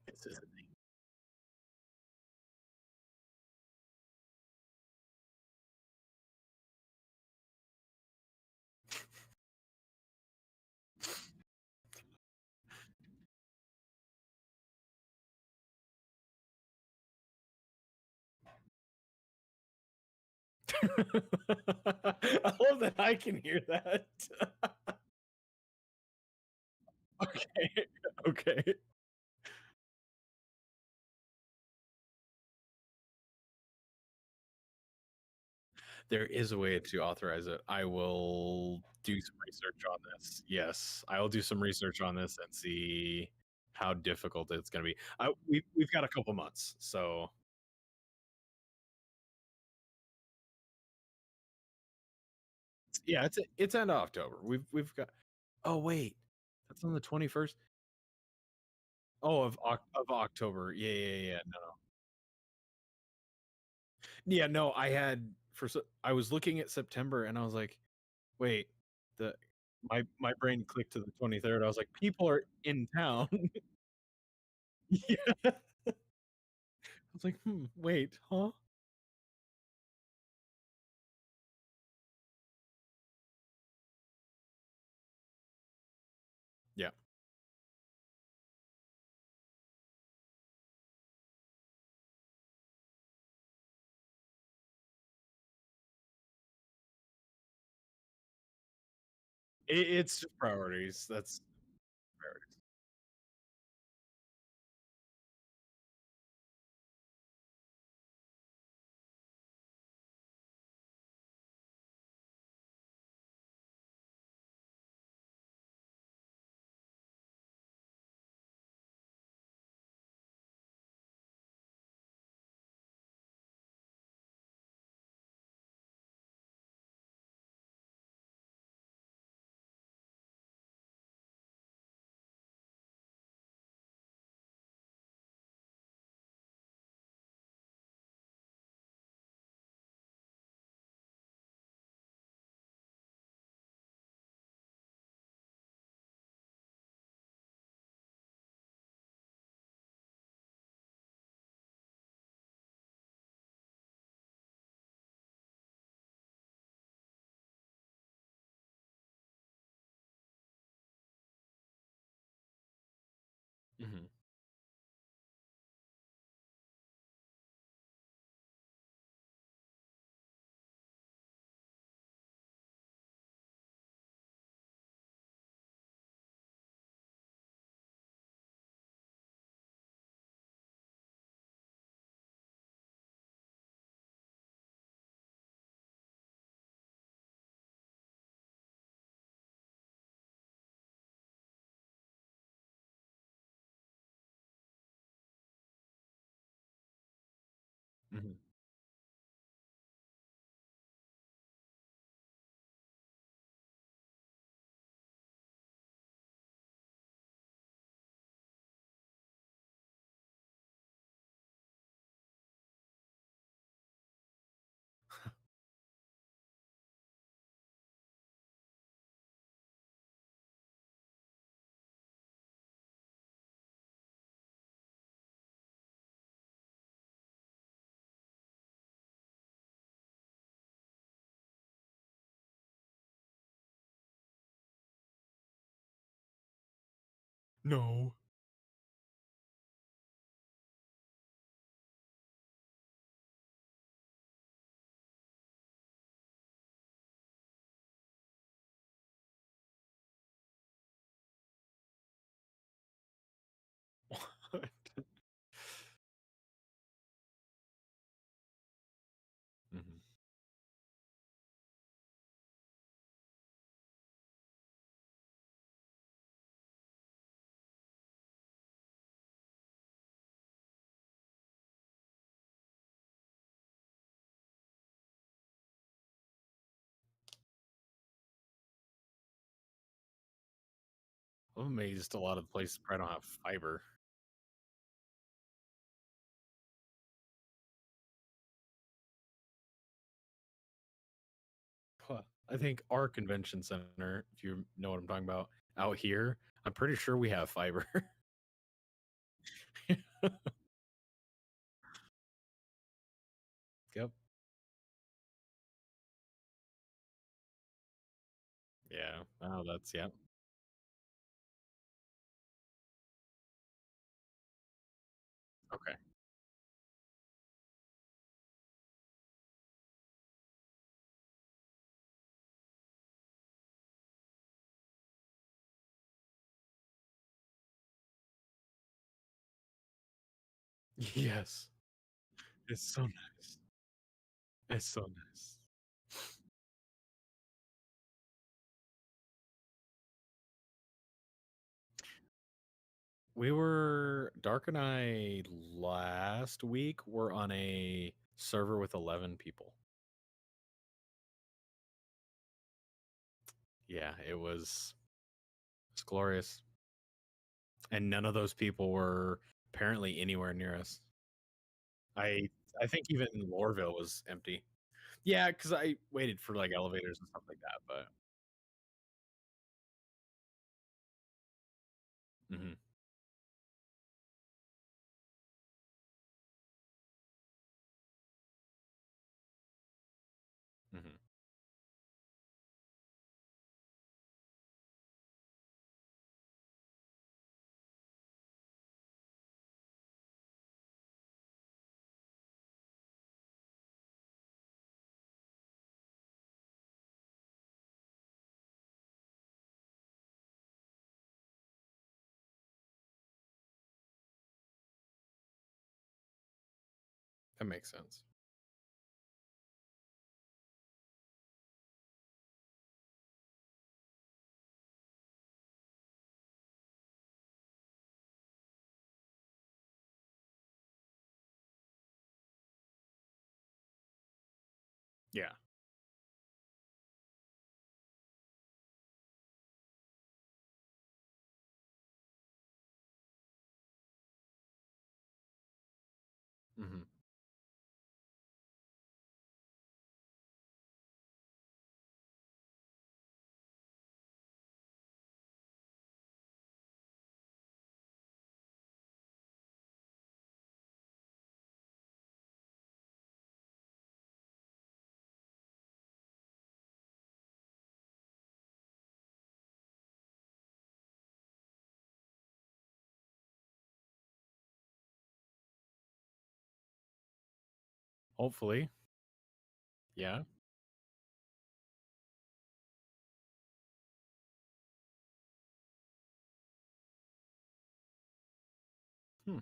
This is a thing. I love that I can hear that. Okay. Okay. There is a way to authorize it. I will do some research on this. Yes, I will do some research on this and see how difficult it's going to be. We've got a couple months, so yeah, it's end of October. We've got. Oh wait, that's on the 21st. Oh, of October. Yeah. No. Yeah, no. I was looking at September and I was like, wait, the my brain clicked to the 23rd. I was like, people are in town. Yeah. I was like, wait, huh? Yeah. It's just priorities. That's priorities. Mhm. Mhm. No. What? Mhm. I'm amazed a lot of the places probably don't have fiber. Huh. I think our convention center, if you know what I'm talking about, out here, I'm pretty sure we have fiber. Yep. Yeah. Oh, that's yeah. Okay. Yes. It's so nice. It's so nice. We were Dark and I last week were on a server with 11 people. Yeah, it's glorious. And none of those people were apparently anywhere near us. I I think even Lorville was empty. Yeah, because I waited for like elevators and stuff like that, but hmm hmm that makes sense. Yeah. hmm Hopefully. Yeah. Hmm.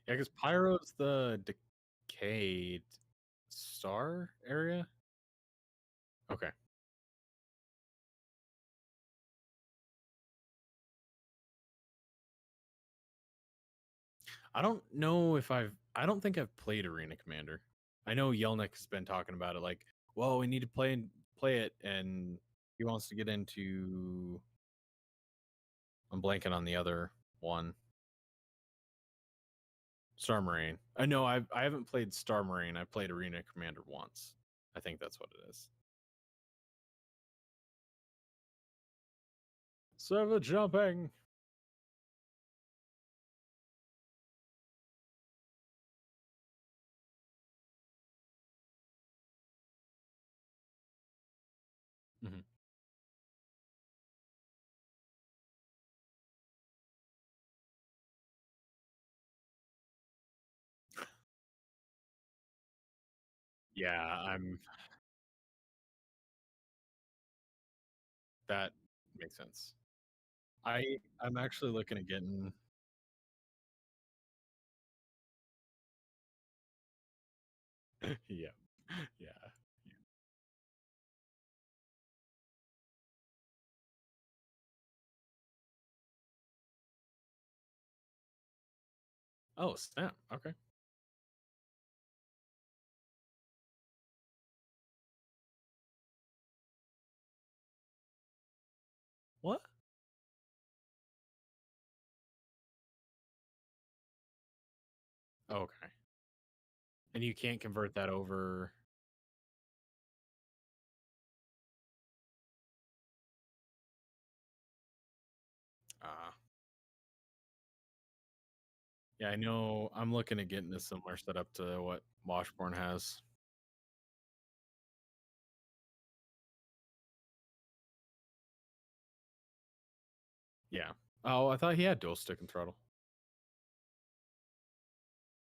Yeah, because Pyro's the decayed star area. Okay. I don't know if I don't think I've played Arena Commander. I know Yelnik has been talking about it like, well, we need to play it, and he wants to get into I'm blanking on the other one. Star Marine. I know I haven't played Star Marine. I played Arena Commander once. I think that's what it is. Server jumping. Mhm. Yeah, that makes sense. I'm actually looking at getting. Yeah, yeah. Oh snap! Okay. What? Okay. And you can't convert that over. Uh, yeah, I know. I'm looking at getting a similar setup to what Washburn has. Yeah. Oh, I thought he had dual stick and throttle.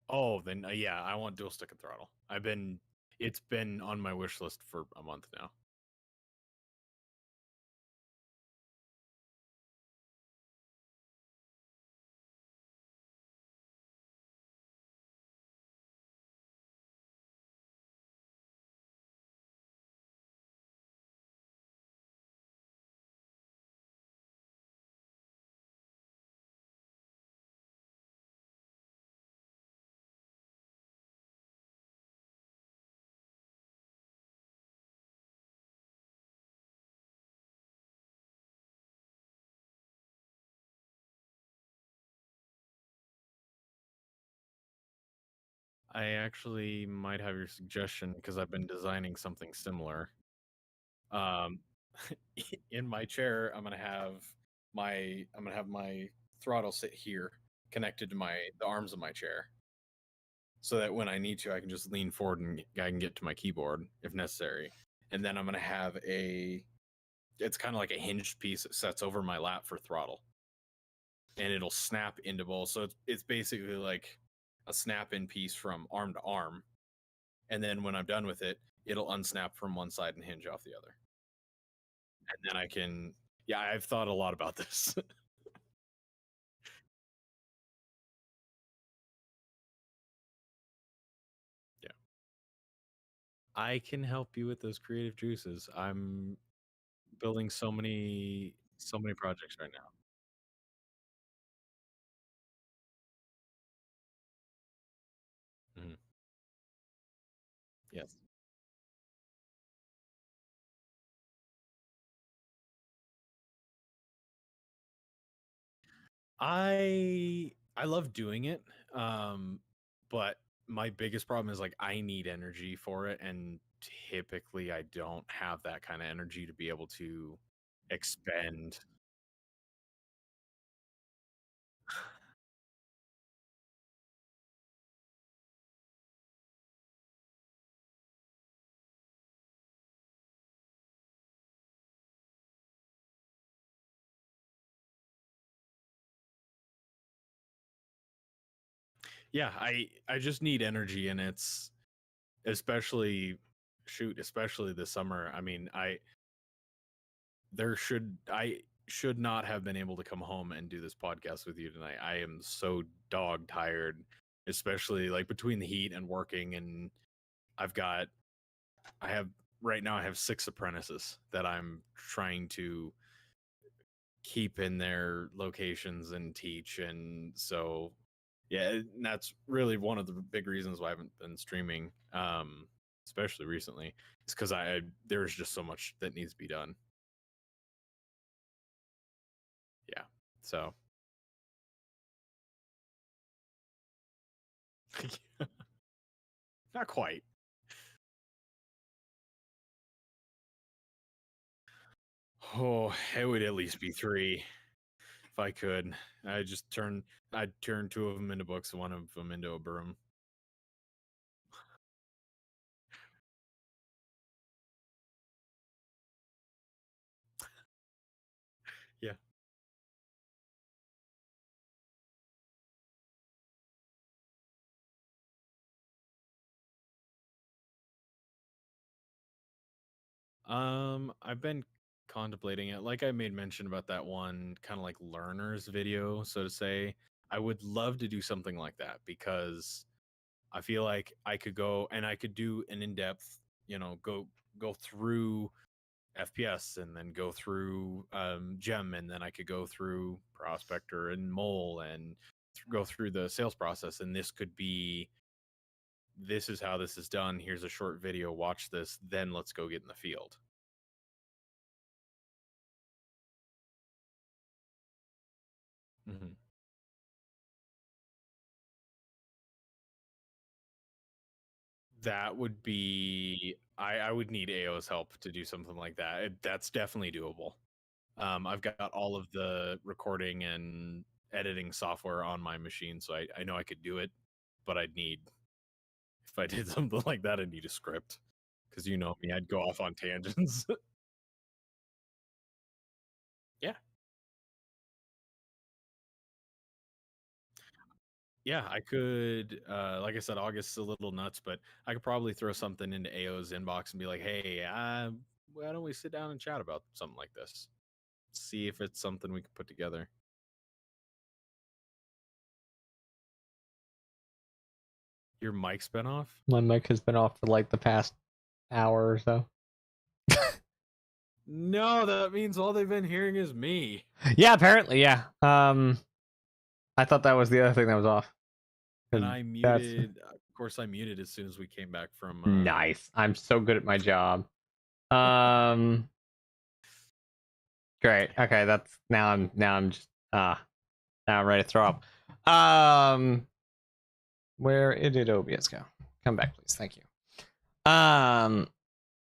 Oh, then yeah, I want dual stick and throttle. It's been on my wish list for a month now. I actually might have your suggestion because I've been designing something similar. Um, in my chair, I'm gonna have my throttle sit here, connected to my the arms of my chair, so that when I need to, I can just lean forward and I can get to my keyboard if necessary. And then I'm gonna have it's kind of like a hinged piece that sets over my lap for throttle, and it'll snap into both. So it's basically like a snap in piece from arm to arm, and then when I'm done with it, it'll unsnap from one side and hinge off the other. And then I can, yeah, I've thought a lot about this. Yeah. I can help you with those creative juices. I'm building so many projects right now. Mhm. Yes. I love doing it. But my biggest problem is like I need energy for it, and typically I don't have that kind of energy to be able to expend. Yeah, I just need energy, and it's especially especially this summer. I mean, I should not have been able to come home and do this podcast with you tonight. I am so dog tired, especially like between the heat and working, and I've got I have right now I have 6 apprentices that I'm trying to keep in their locations and teach, and so yeah, and that's really one of the big reasons why I haven't been streaming, especially recently, is because I there's just so much that needs to be done. Yeah, so not quite. Oh, it would at least be 3 if I could. I'd turn 2 of them into books and 1 of them into a broom. Yeah. I've been contemplating it. Like I made mention about that one kind of like learners video, so to say. I would love to do something like that because I feel like I could go and I could do an in-depth, go through FPS and then go through Gem, and then I could go through Prospector and Mole and go through the sales process. And this is how this is done. Here's a short video. Watch this. Then let's go get in the field. Mm-hmm. That would be I would need AO's help to do something like that. That's definitely doable. I've got all of the recording and editing software on my machine, so I know I could do it, but if I did something like that, I'd need a script. Because you know me, I'd go off on tangents. Yeah. Yeah, I could, like I said, August's a little nuts, but I could probably throw something into AO's inbox and be like, hey, why don't we sit down and chat about something like this? See if it's something we could put together. Your mic's been off? My mic has been off for like the past hour or so. No, that means all they've been hearing is me. Yeah, apparently, yeah. I thought that was the other thing that was off. And I muted, of course, I muted as soon as we came back from. Nice. I'm so good at my job. Great. Okay, that's now I'm just now I'm ready to throw up. Where did OBS go? Come back, please. Thank you.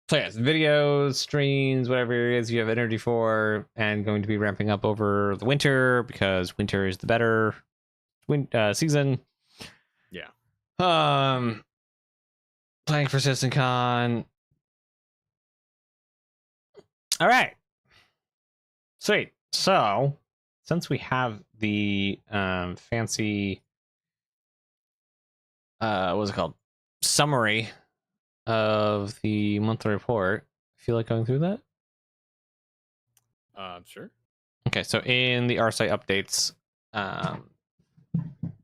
So yes, videos, streams, whatever it is you have energy for, and going to be ramping up over the winter because winter is the better season. Yeah. Playing for CitizenCon. All right. Sweet. So, since we have the fancy what's it called? Summary of the monthly report. Feel like going through that? Sure. Okay, so in the RSite updates,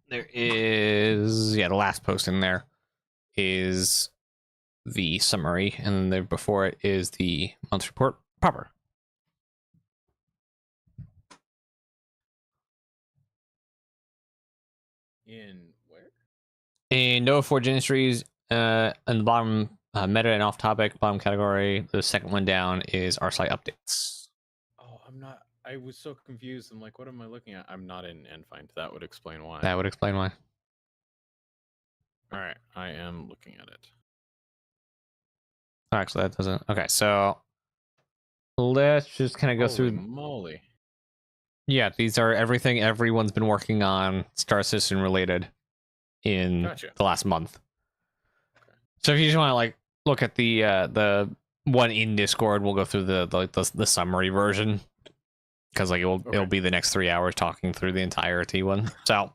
there is the last post in there is the summary, and then there before it is the monthly report proper. In where? In Nova Forge Industries, in the bottom meta and off topic, bottom category, the second one down is RSite updates. Oh, I was so confused. I'm like, what am I looking at? I'm not in Endfind. That would explain why. That would explain why. All right, I am looking at it. Actually, that doesn't. Okay, so let's just kind of go Holy through. moly. Yeah, these are everything everyone's been working on StarCitizen related in the last month. Okay. So if you just want to like look at the one in Discord, we'll go through the summary version because like it'll be the next 3 hours talking through the entirety one. So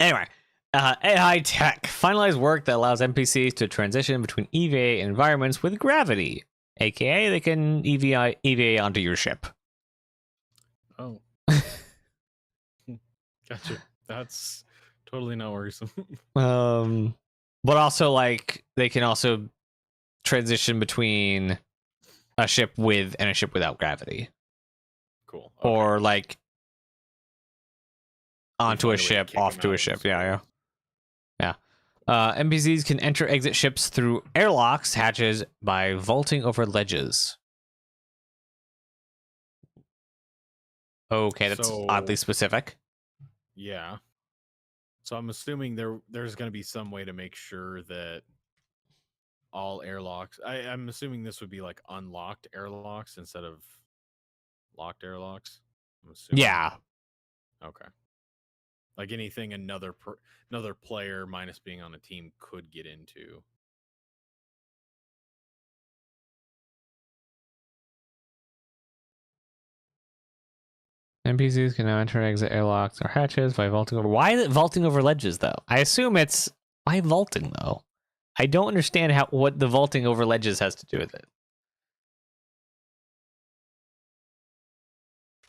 anyway, AI tech finalized work that allows NPCs to transition between EVA environments with gravity, aka they can EVA onto your ship. Oh. Gotcha. That's totally not worrisome. But also like they can also transition between a ship with and a ship without gravity. Cool. Okay. Or like onto a ship, off to a ship. Yeah. NPCs can enter exit ships through airlocks, hatches by vaulting over ledges. Okay, that's oddly specific. Yeah. So I'm assuming there's going to be some way to make sure that all airlocks. I'm assuming this would be like unlocked airlocks instead of locked airlocks. I'm assuming. Yeah. Okay. Like anything another player minus being on a team could get into. NPCs can now enter and exit airlocks or hatches by vaulting over. Why is it vaulting over ledges, though? I assume it's why vaulting, though. I don't understand what the vaulting over ledges has to do with it.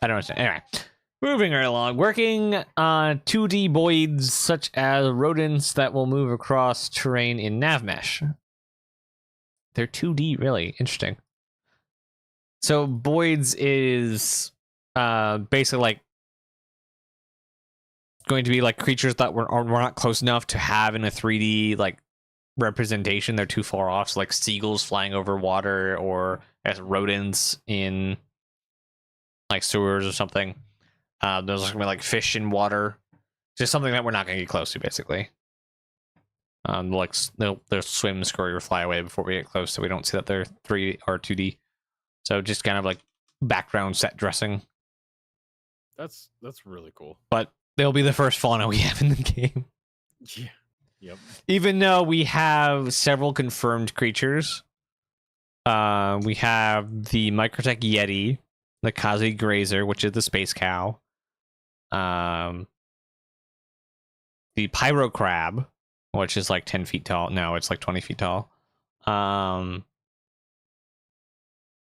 I don't understand. Anyway, moving right along. Working on 2D boids such as rodents that will move across terrain in navmesh. They're 2D, really interesting. So boids is basically like going to be like creatures that we're not close enough to have in a 3D like representation. They're too far off. So like seagulls flying over water, or as rodents in like sewers or something. There's gonna be like fish in water. Just something that we're not gonna get close to, basically. Like they'll swim, scurry, or fly away before we get close, so we don't see that they're 3D or 2D. So just kind of like background set dressing. That's really cool. But they'll be the first fauna we have in the game. Yeah. Yep. Even though we have several confirmed creatures. We have the Microtech Yeti, the Kazi Grazer, which is the space cow. The Pyro Crab, which is like 10 feet tall. No, it's like 20 feet tall. The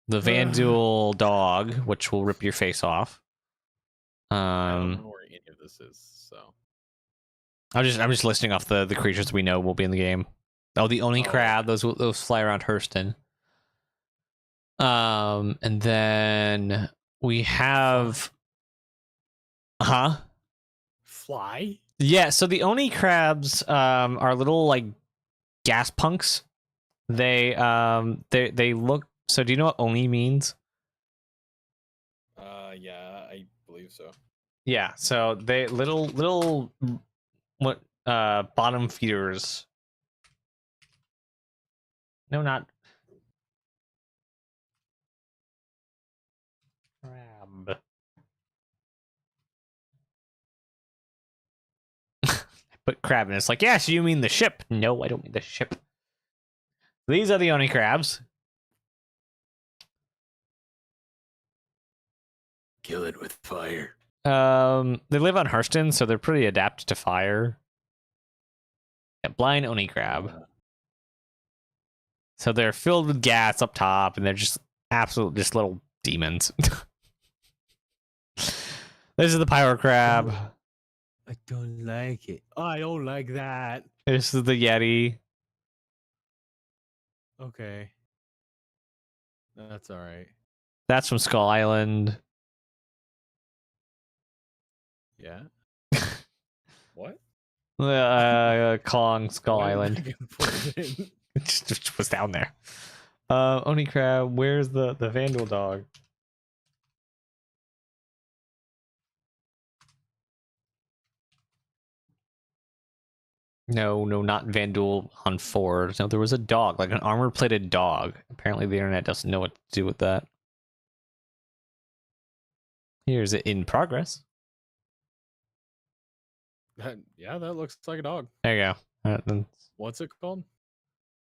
Vandal dog, which will rip your face off. I don't know where any of this is, so I'm just listing off the creatures we know will be in the game. Oh, the Oni crab, those fly around Hurston. And then we have fly? Yeah, so the Oni crabs are little like gas punks. They look, so do you know what Oni means? Yeah, I believe so. Yeah, so they little what bottom feeders. No, not crab. But crab, and it's like, yes, you mean the ship. No, I don't mean the ship. These are the Oni crabs. Kill it with fire. They live on Hurston, so they're pretty adapted to fire. Yeah, blind Oni crab. So they're filled with gas up top, and they're just just little demons. This is the Pyro Crab. I don't like it. I don't like that. This is the Yeti. Okay. That's all right. That's from Skull Island. Yeah. What? Kong, Skull Why did Island. I get put in? It just was down there. Oni Crab, where's the Vandal dog? No, not Vandal on Ford. No, there was a dog, like an armor-plated dog. Apparently the internet doesn't know what to do with that. Here's it in progress. Yeah, that looks like a dog. There you go. What's it called?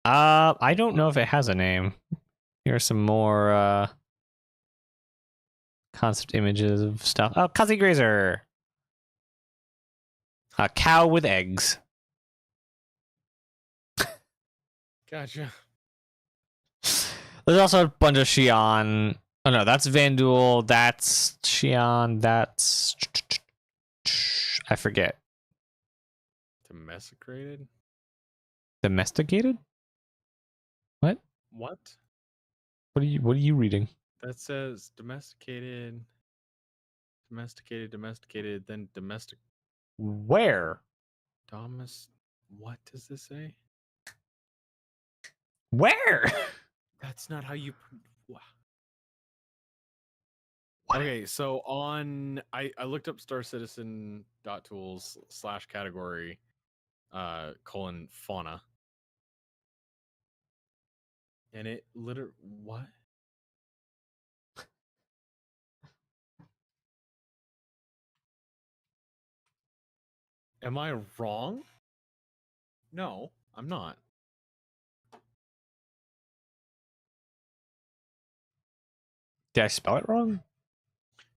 I don't know if it has a name. Here are some more concept images of stuff. Oh, Kazi Grazer. A cow with eggs. Gotcha. There's also a bunch of Xi'an. Oh no, that's Vandal. That's Xi'an. That's I forget. Domesticated? Domesticated? What? What? What are you reading? That says domesticated, then domestic. Where? What does this say? Where? That's not how you. Wow. What? Okay, so on I looked up StarCitizen.tools/category :fauna, and it literally what? Am I wrong? No, I'm not. Did I spell it wrong?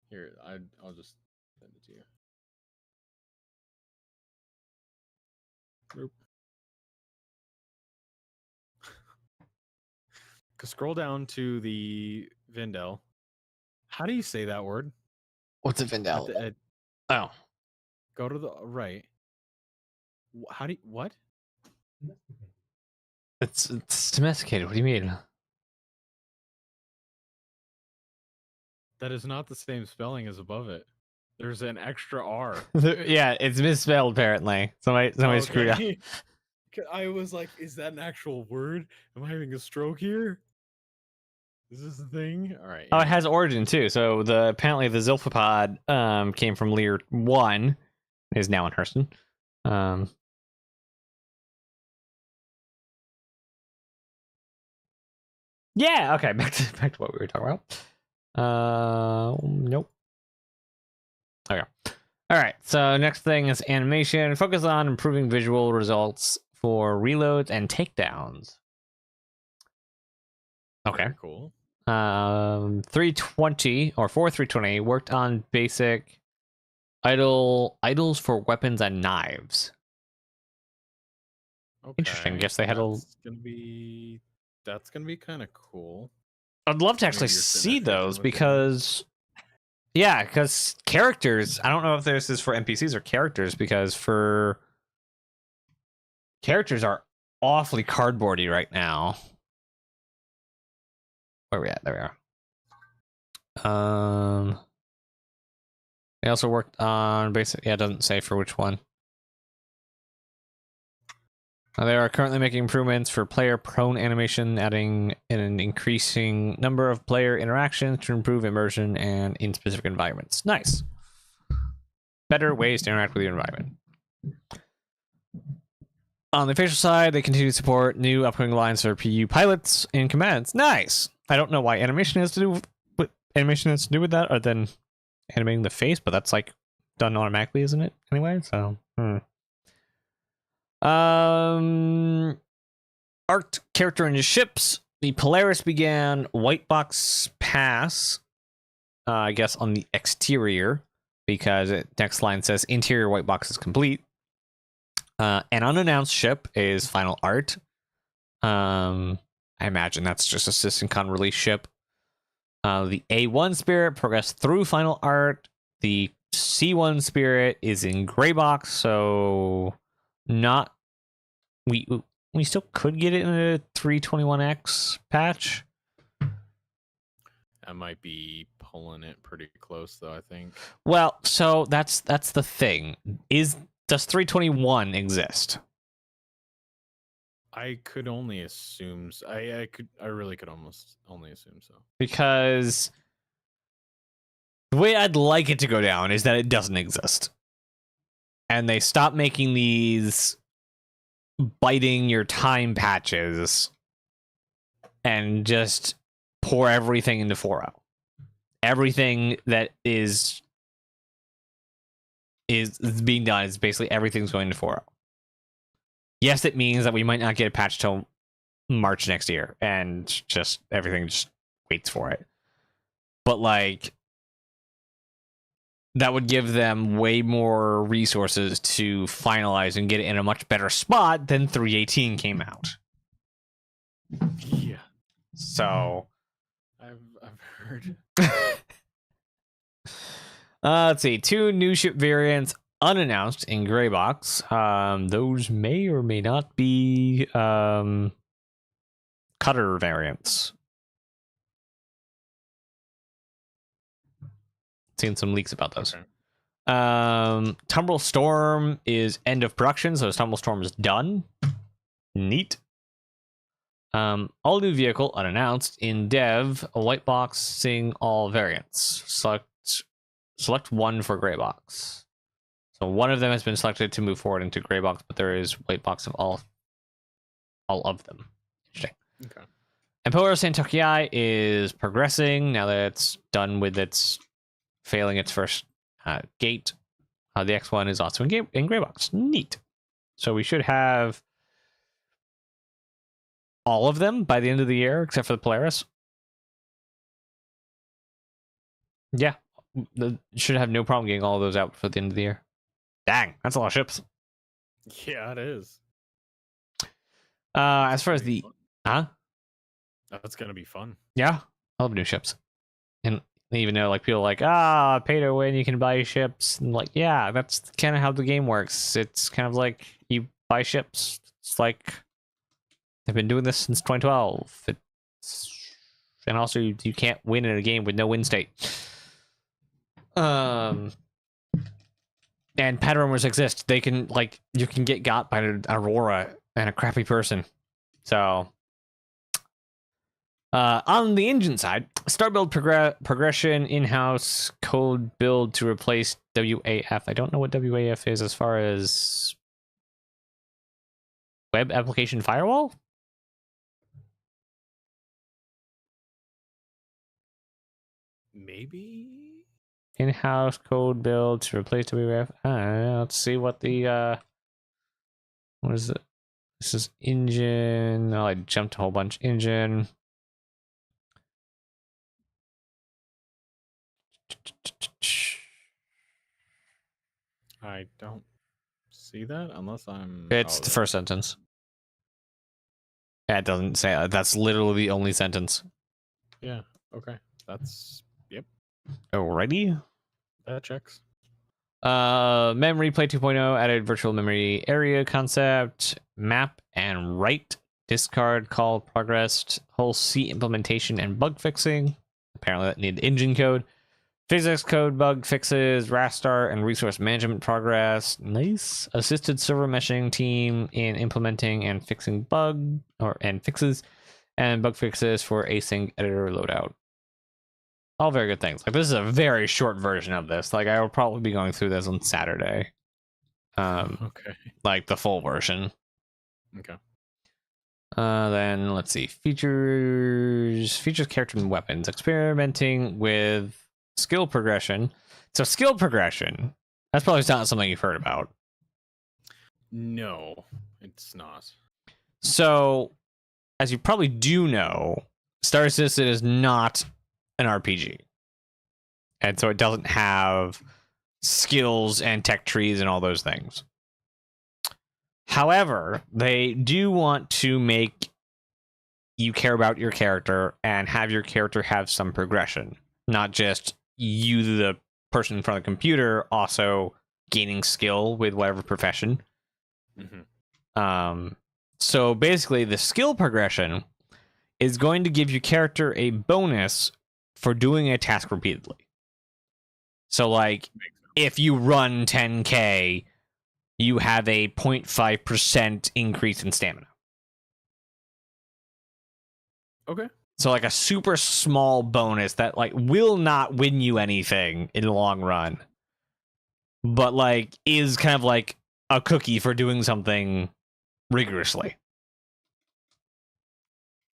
Here, I'll just send it to you. Nope. Scroll down to the Vindel. How do you say that word? What's a Vindel? Oh. Go to the right. How do you, what? It's domesticated. What do you mean? That is not the same spelling as above it. There's an extra R. Yeah, it's misspelled apparently. Somebody screwed up. Okay. I was like, is that an actual word? Am I having a stroke here? Is this a thing? All right. Oh, it has origin too. So apparently the Zilphopod came from Lear 1, is now in Hurston. Yeah, okay, back to what we were talking about. Nope. Okay. All right, so next thing is animation. Focus on improving visual results for reloads and takedowns. Okay. Very cool. 320 or 4320 worked on basic idols for weapons and knives. Okay. Interesting. Guess they had That's gonna be kind of cool. I'd love to Maybe actually you're sitting see there those thinking because characters, I don't know if this is for NPCs or characters, because for characters are awfully cardboardy right now. Where are we at? There we are. They also worked on basic. Yeah, it doesn't say for which one. They are currently making improvements for player prone animation, adding an increasing number of player interactions to improve immersion and in specific environments. Nice. Better ways to interact with your environment. On the facial side, they continue to support new upcoming lines for PU pilots and commands. Nice. I don't know why animation has to do with that, other than animating the face, but that's like done automatically, isn't it? Anyway, so. Art character into ships. The Polaris began white box pass. I guess on the exterior, because next line says interior white box is complete. An unannounced ship is final art. I imagine that's just a SystemCon release ship. The A1 Spirit progressed through final art. The C1 Spirit is in gray box, so not we still could get it in a 321X patch. I might be pulling it pretty close, though. I think. Well, so that's the thing. Does 321 exist? I could only assume. I really could almost only assume so. Because the way I'd like it to go down is that it doesn't exist, and they stop making these biting your time patches and just pour everything into 4.0. Everything that is being done is basically everything's going to 4.0. Yes, it means that we might not get a patch till March next year, and just everything just waits for it. But like, that would give them way more resources to finalize and get it in a much better spot than 318 came out. Yeah. So I've heard. Let's see. 2 new ship variants unannounced in gray box. Those may or may not be cutter variants. Seen some leaks about those. Okay. Tumble Storm is end of production, so Tumble Storm is done. Neat. All new vehicle unannounced in dev. A white box seeing all variants. Select one for gray box. So one of them has been selected to move forward into gray box, but there is white box of all of them. Interesting. Okay. Empower Santokiai is progressing now that it's done with its failing its first gate. The X1 is also in gray box. Neat. So we should have all of them by the end of the year, except for the Polaris. Yeah, should have no problem getting all of those out for the end of the year. Dang, that's a lot of ships. Yeah, it is. As far as the That's gonna be fun. yeah, I love new ships, and Even though like people are like, pay to win, you can buy ships. And like, yeah, that's kind of how the game works. It's kind of like you buy ships. It's like they've been doing this since 2012. And also you can't win in a game with no win state. And pet rumors exist. They can like you can get got by an Aurora and a crappy person. So on the engine side, start build progression, in-house code build to replace WAF. I don't know what WAF is as far as web application firewall. Maybe. In-house code build to replace WAF. Let's see what the what is it? This is engine. Oh, I jumped a whole bunch. Engine. I don't see that unless I'm. It's the first sentence. Yeah, it doesn't say that. That's literally the only sentence. Yeah. Okay. That's. Yep. Alrighty. That checks. Memory Play 2.0 added virtual memory area concept, map and write, discard, call, progressed, whole C implementation and bug fixing. Apparently that needed engine code. Physics code bug fixes, raster and resource management progress. Nice. Assisted server meshing team in implementing and fixing bug and fixes, and bug fixes for async editor loadout. All very good things. Like this is a very short version of this. Like I will probably be going through this on Saturday. Okay. Like the full version. Okay. Then let's see. Features, character and weapons. Experimenting with skill progression. So skill progression, that's probably not something you've heard about. No, it's not. So, as you probably do know, StarCitizen is not an RPG. And so it doesn't have skills and tech trees and all those things. However, they do want to make you care about your character and have your character have some progression, not just you, the person in front of the computer, also gaining skill with whatever profession. Mm-hmm. So basically, the skill progression is going to give your character a bonus for doing a task repeatedly. So, like, if you run 10K, you have a 0.5% increase in stamina. Okay. So like a super small bonus that like will not win you anything in the long run, but like is kind of like a cookie for doing something rigorously.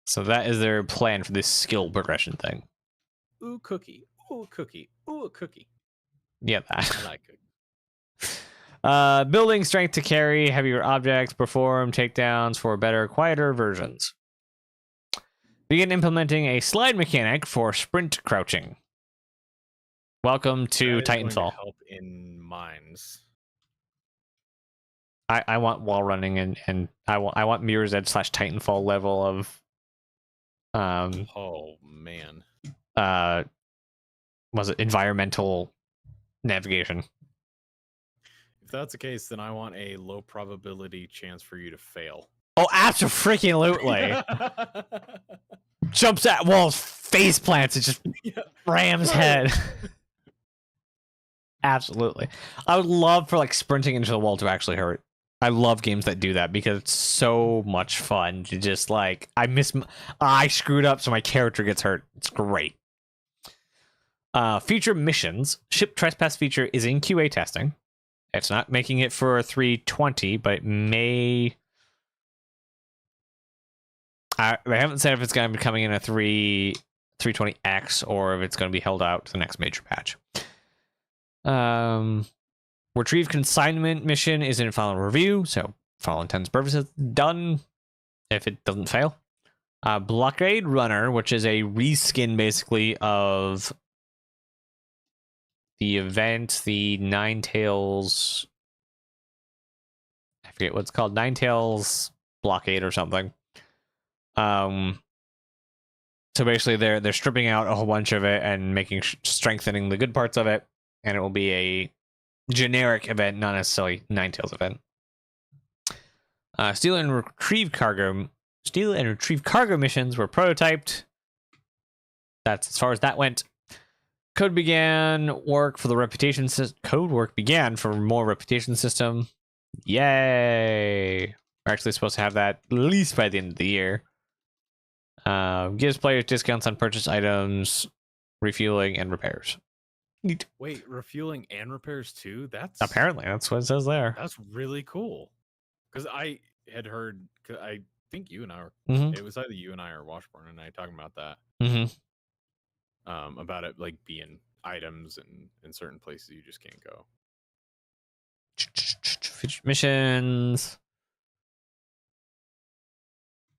So that is their plan for this skill progression thing. Ooh, cookie. Ooh, cookie. Ooh, a cookie. Yeah, that. I like it. Building strength to carry heavier objects, perform takedowns for better, quieter versions. Begin implementing a slide mechanic for sprint crouching. Welcome to Titanfall. Help in mines. I want wall running and I want Mirror's Edge / Titanfall level of Oh man. Was it environmental navigation? If that's the case, then I want a low probability chance for you to fail. Oh, absolutely! Jumps at walls, face plants, and just rams head. Absolutely. I would love for like sprinting into the wall to actually hurt. I love games that do that because it's so much fun to just like I screwed up so my character gets hurt. It's great. Future missions. Ship trespass feature is in QA testing. It's not making it for 320, but it may. They haven't said if it's going to be coming in a 320X or if it's going to be held out to the next major patch. Retrieve consignment mission is in final review, so for all intents and purposes, done if it doesn't fail. Blockade Runner, which is a reskin basically of the event, the Ninetales. I forget what it's called, Ninetales Blockade or something. So basically, they're stripping out a whole bunch of it and strengthening the good parts of it, and it will be a generic event, not necessarily Ninetales event. Steal and retrieve cargo missions were prototyped. That's as far as that went. Code work began for more reputation system. Yay! We're actually supposed to have that at least by the end of the year. Gives players discounts on purchase items, refueling, and repairs. Neat. Wait, refueling and repairs too? Apparently, that's what it says there. That's really cool. Because I had heard, I think you and I were, Mhm. it was either you and I or Washburn and I talking about that. About it like being items and in certain places you just can't go. Missions.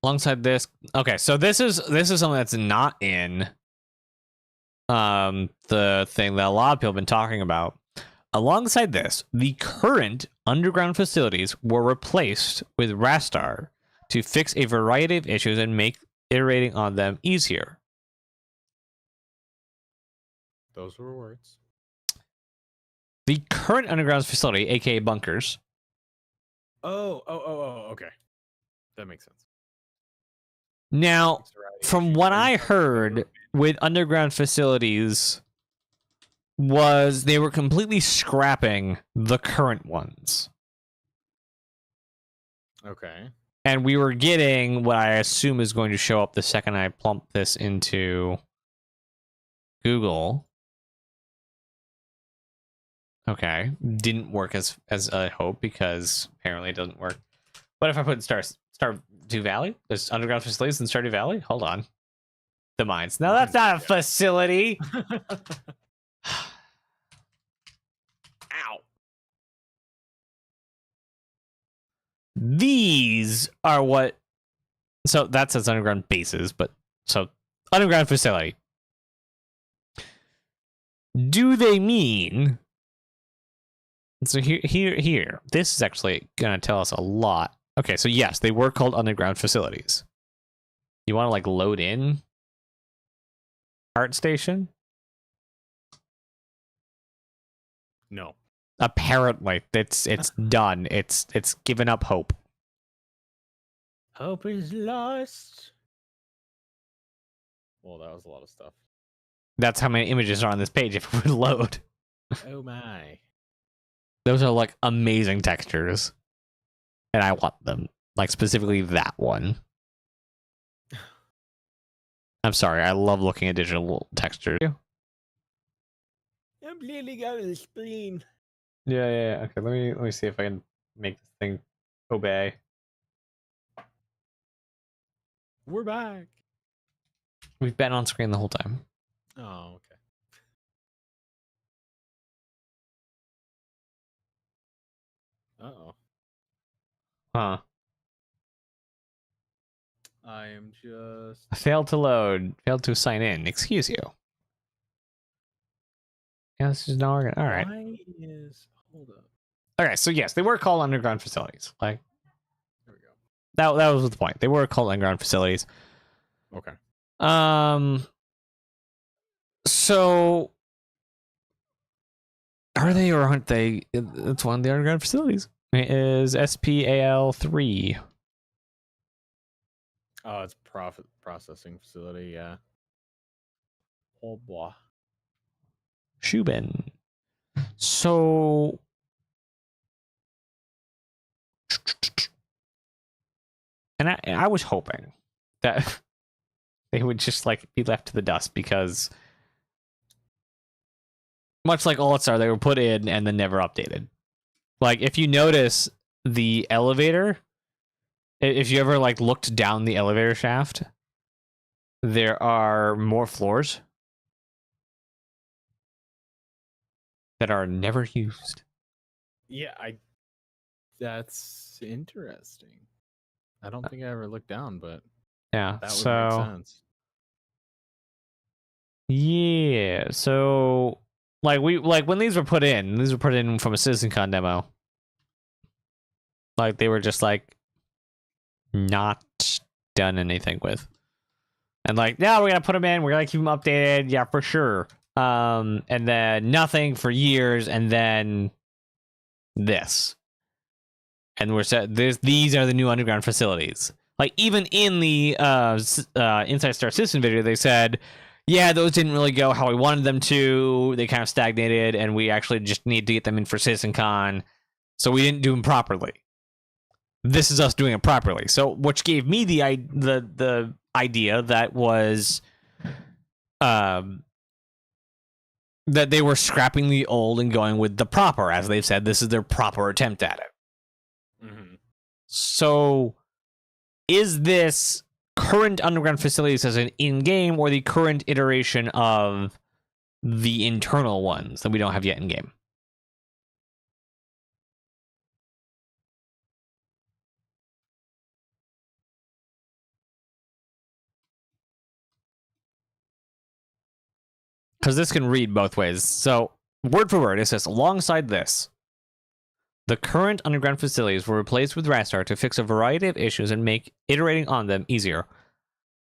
Alongside this, okay, so this is something that's not in the thing that a lot of people have been talking about. Alongside this, the current underground facilities were replaced with Rastar to fix a variety of issues and make iterating on them easier. Those were words. The current underground facility, aka bunkers. Oh, okay. That makes sense. Now, from what I heard with underground facilities was they were completely scrapping the current ones. Okay. And we were getting what I assume is going to show up the second I plump this into Google. Okay. Didn't work as I hoped because apparently it doesn't work. But if I put Stardew Valley, there's underground facilities in Stardew Valley. Hold on. The mines. No, that's not a facility. Ow. These are what. So that says underground bases, but so underground facility. Do they mean? So here. This is actually gonna tell us a lot. Okay, so yes, they were called underground facilities. You want to like load in art station? No. Apparently, it's done. It's given up hope. Hope is lost. Well, that was a lot of stuff. That's how many images are on this page if it would load. Oh my. Those are like amazing textures. And I want them. Like specifically that one. I'm sorry, I love looking at digital texture. I'm bleeding out of the spleen. Yeah. Okay, let me see if I can make this thing obey. We're back. We've been on screen the whole time. Oh, okay. Uh-oh. Huh. I am just... Failed to load. Failed to sign in. Excuse you. Yeah, this is not working. All right. Why is... Hold up. Okay, so yes, they were called underground facilities. Like, There we go. that was the point. They were called underground facilities. Okay. So are they or aren't they? It's one of the underground facilities. It is SPAL3. Oh, it's profit processing facility, yeah. Oh boy. Shubin. So and I was hoping that they would just like be left to the dust because much like All-Star, they were put in and then never updated. Like if you notice the elevator, if you ever like looked down the elevator shaft, there are more floors that are never used. Yeah, that's interesting. I don't think I ever looked down, but Yeah. that would so make sense. yeah. So like when these were put in from a CitizenCon demo. Like they were just like not done anything with. And like, now we're gonna put them in. We're gonna keep them updated. Yeah, for sure. And then nothing for years, and then this. And we're set. These are the new underground facilities. Like even in the Inside Star Citizen video, they said, yeah, those didn't really go how we wanted them to. They kind of stagnated, and we actually just need to get them in for CitizenCon, so we didn't do them properly. This is us doing it properly. So, which gave me the idea that was, that they were scrapping the old and going with the proper, as they've said, this is their proper attempt at it. Mm-hmm. So, is this current underground facilities as an in-game, or the current iteration of the internal ones that we don't have yet in-game? Because this can read both ways. So, word for word, it says, alongside this, the current underground facilities were replaced with Rastar to fix a variety of issues and make iterating on them easier.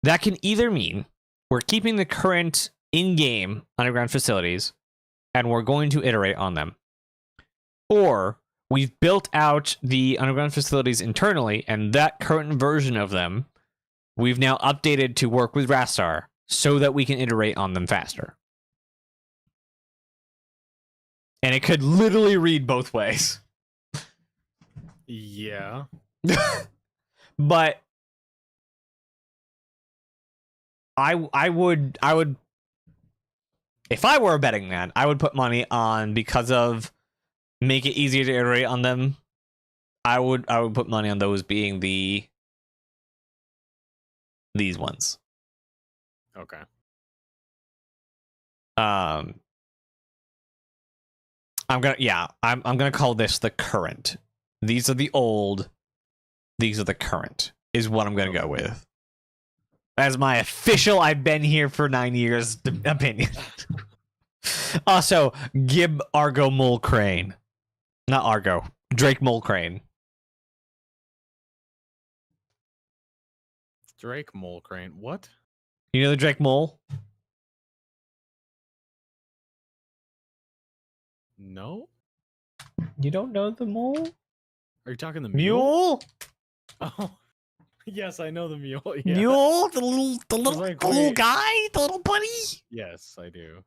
That can either mean we're keeping the current in-game underground facilities and we're going to iterate on them. Or we've built out the underground facilities internally, and that current version of them we've now updated to work with Rastar so that we can iterate on them faster. And it could literally read both ways. Yeah. But I would if I were a betting man, I would put money on, because of make it easier to iterate on them. I would put money on those being these ones. Okay. I'm gonna call this the current. These are the old. These are the current. Is what I'm gonna go with. As my official, I've been here for 9 years opinion. Also, Gib Argo Mole Crane. Not Argo. Drake Mole Crane. Drake Mole Crane. What? You know the Drake Mole? No? You don't know the mole? Are you talking the mule? Mule? Oh, yes, I know the mule. Yeah. Mule? The little like, the little wait. guy? The little buddy? Yes, I do.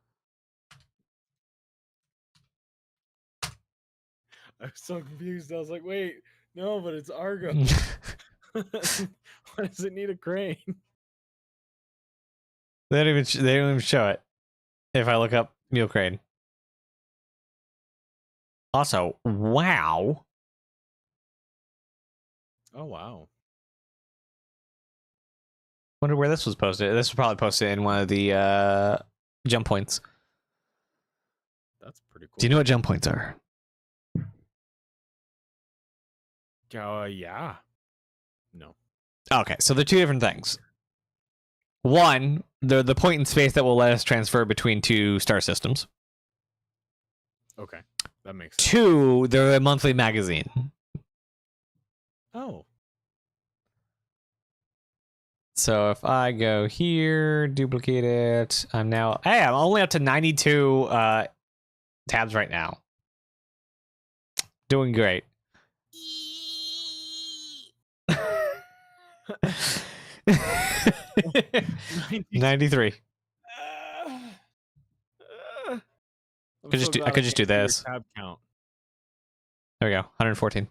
I was so confused. I was like, wait, no, but it's Argo. Why does it need a crane? They don't even show it. If I look up Mule Crane. Also, wow. Oh, wow. Wonder where this was posted. This was probably posted in one of the jump points. That's pretty cool. Do you know what jump points are? Yeah. No. Okay, so they're two different things. One, they're the point in space that will let us transfer between two star systems. Okay. That makes sense. Two, they're a monthly magazine. Oh. So if I go here, duplicate it, I'm only up to 92 tabs right now. Doing great. 93. I'm Could just so do- I glad could just do can't see your this. Tab count. There we go. 114.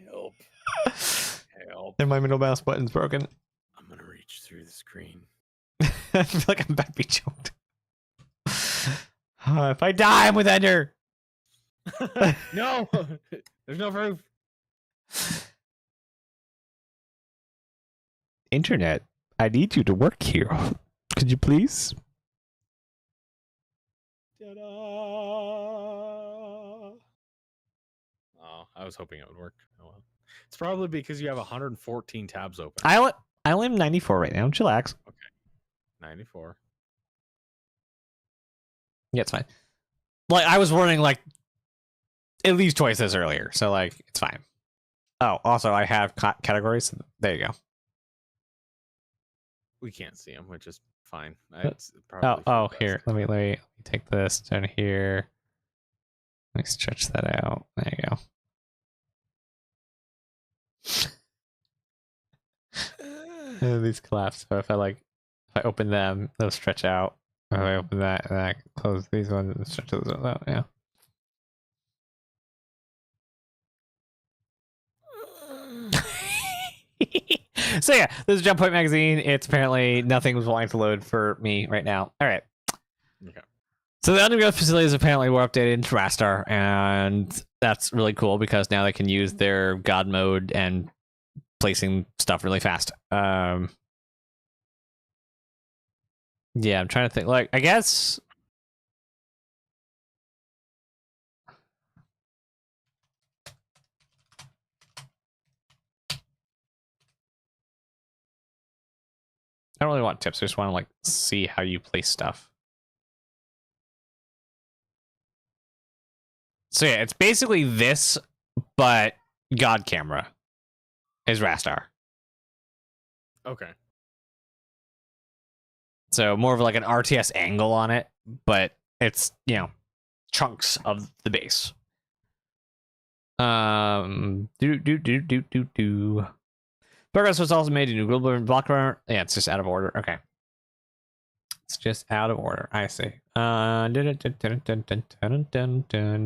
Help. Help. And my middle mouse button's broken. I'm gonna reach through the screen. I feel like I'm about to be choked. If I die, I'm with Ender. No! There's no proof. Internet, I need you to work here. Could you please? Ta-da! Oh, I was hoping it would work. Oh, well. It's probably because you have 114 tabs open. I only am 94 right now. Chillax. 94. Yeah, it's fine. Like I was running like at least twice as earlier, so like it's fine. Oh, also I have categories. There you go. We can't see them, which is fine. Oh, It's probably for the best. here. Let me take this down here. Let me stretch that out. There you go. These collapse. So if I open them, they'll stretch out. If I open that and I close these ones and stretch those out, yeah. So yeah, this is Jump Point Magazine. It's apparently nothing was wanting to load for me right now. All right. Okay. So the underground facilities apparently were updated into Rastar, and that's really cool because now they can use their God mode and placing stuff really fast. Yeah, I'm trying to think. Like, I guess. I don't really want tips. I just want to like see how you place stuff. So yeah, it's basically this, but God camera is Rastar. Okay. So more of like an RTS angle on it, but it's, you know, chunks of the base. Progress was also made in new global blocker. Yeah, it's just out of order. Okay. It's just out of order. I see.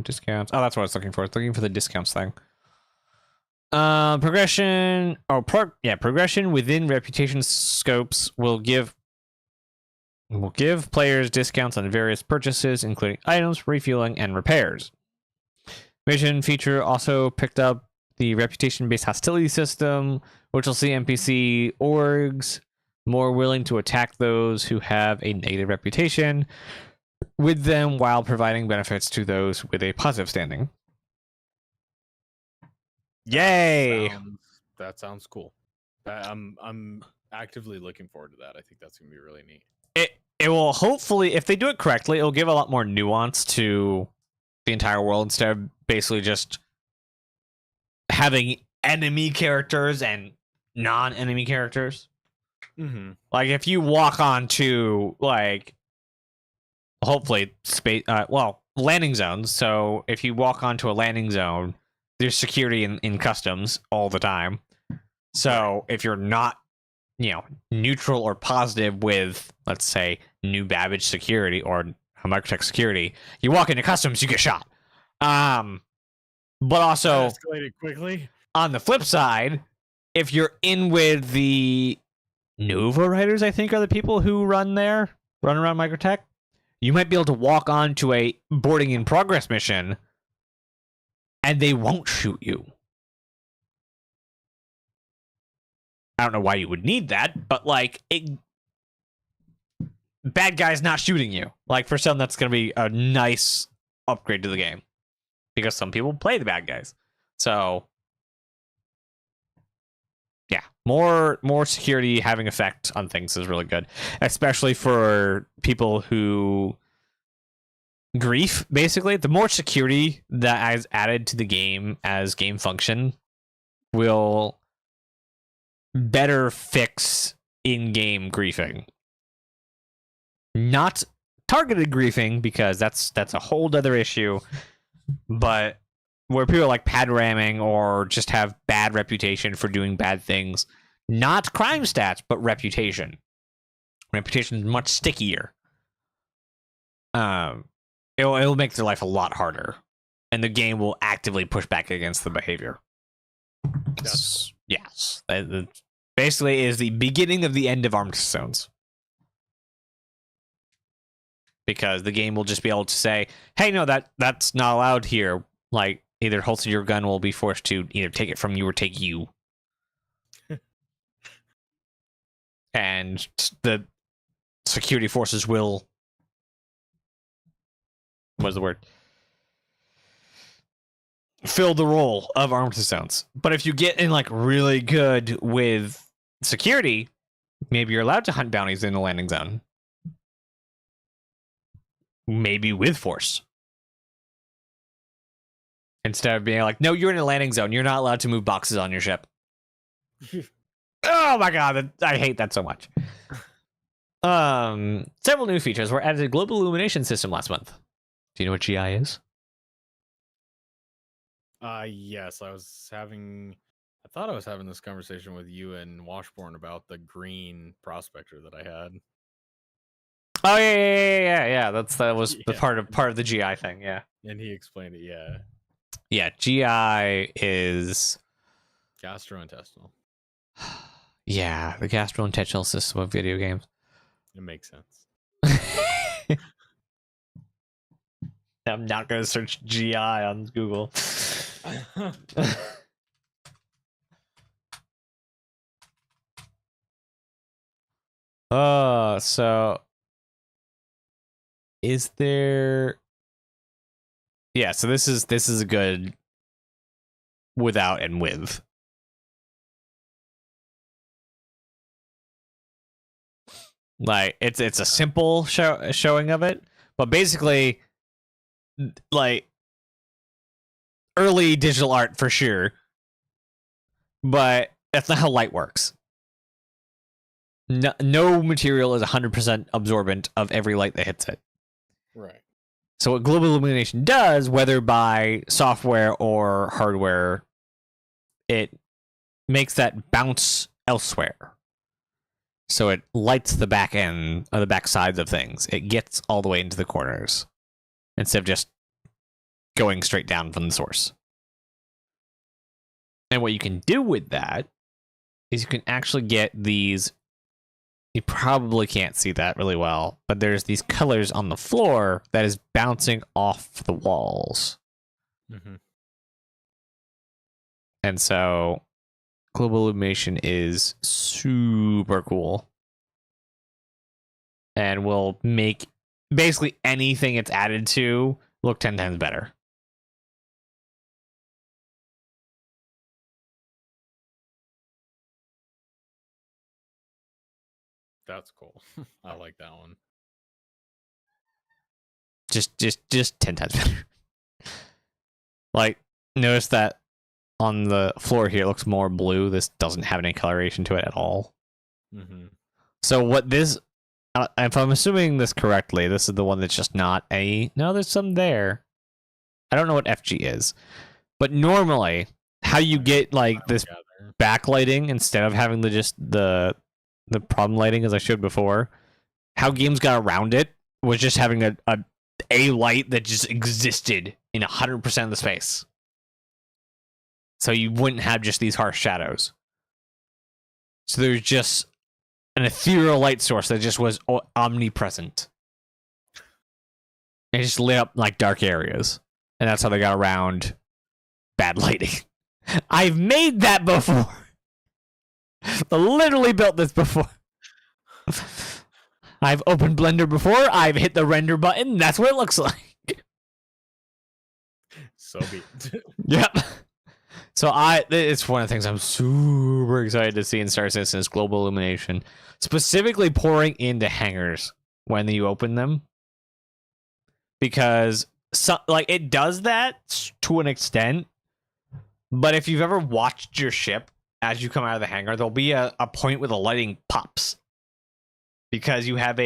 Discounts. Oh, that's what I was looking for. I was looking for the discounts thing. Progression. Oh, progression within reputation scopes will give players discounts on various purchases, including items, refueling, and repairs. Mission feature also picked up the reputation-based hostility system, which will see NPC orgs more willing to attack those who have a negative reputation with them while providing benefits to those with a positive standing. Yay! That sounds cool. I'm actively looking forward to that. I think that's gonna be really neat. It will hopefully, if they do it correctly, it'll give a lot more nuance to the entire world instead of basically just having enemy characters and non-enemy characters. Mm-hmm. Like if you walk onto like hopefully space landing zones. So if you walk onto a landing zone, there's security in customs all the time. So if you're not, you know, neutral or positive with, let's say, New Babbage security or Microtech security, you walk into customs, you get shot. But also escalated quickly. On the flip side, if you're in with the Nova Riders, I think are the people who run around Microtech, you might be able to walk onto a boarding in progress mission and they won't shoot you. I don't know why you would need that, but like bad guys not shooting you. Like for some, that's going to be a nice upgrade to the game because some people play the bad guys. So yeah, more security having effect on things is really good, especially for people who grief. Basically, the more security that is added to the game as game function will better fix in-game griefing. Not targeted griefing, because that's a whole other issue, but where people are like pad ramming or just have bad reputation for doing bad things. Not crime stats, but reputation. Reputation is much stickier. It'll make their life a lot harder, and the game will actively push back against the behavior. Yes. It basically is the beginning of the end of armed zones. Because the game will just be able to say, hey, no, that's not allowed here. Like, either holster your gun will be forced to either take it from you or take you. And the security forces will... What's the word? Fill the role of armed zones. But if you get in like really good with security, maybe you're allowed to hunt bounties in a landing zone. Maybe with force. instead of being like, no, you're in a landing zone. You're not allowed to move boxes on your ship. Oh my god, I hate that so much. Several new features were added to the global illumination system last month. Do you know what GI is? Yes, I thought I was having this conversation with you and Washborn about the green prospector that I had. Oh yeah. That was the Yeah. part of the GI thing. Yeah. And he explained it, yeah. Yeah, GI is Gastrointestinal. yeah, the gastrointestinal system of video games. It makes sense. I'm not gonna search GI on Google. So is there? Yeah, so this is a good without and with. Like it's a simple showing of it, but basically, like early digital art for sure, but that's not how light works. No material is 100% absorbent of every light that hits it. Right. So what global illumination does, whether by software or hardware, it makes that bounce elsewhere. So it lights the back end or the back sides of things. It gets all the way into the corners instead of just going straight down from the source. And what you can do with that is you can actually get these. You probably can't see that really well, but there's these colors on the floor that is bouncing off the walls. Mm-hmm. And so global illumination is super cool and will make basically anything it's added to look 10 times better. That's cool. I like that one. Just 10 times better. Like, notice that on the floor here it looks more blue. This doesn't have any coloration to it at all. Mm-hmm. So what this, if I'm assuming this correctly, this is the one that's just not a. No, there's some there. I don't know what FG is, but normally how you get like this backlighting instead of having the problem lighting, as I showed before, how games got around it was just having a light that just existed in 100% of the space. So you wouldn't have just these harsh shadows. So there's just an ethereal light source that just was omnipresent. It just lit up like dark areas. And that's how they got around bad lighting. I've made that before. I literally built this before. I've opened Blender before. I've hit the render button. That's what it looks like. So be it. Yep. So it's one of the things I'm super excited to see in StarCitizen is global illumination, specifically pouring into hangars when you open them, because it does that to an extent. But if you've ever watched your ship as you come out of the hangar, there'll be a point where the lighting pops because you have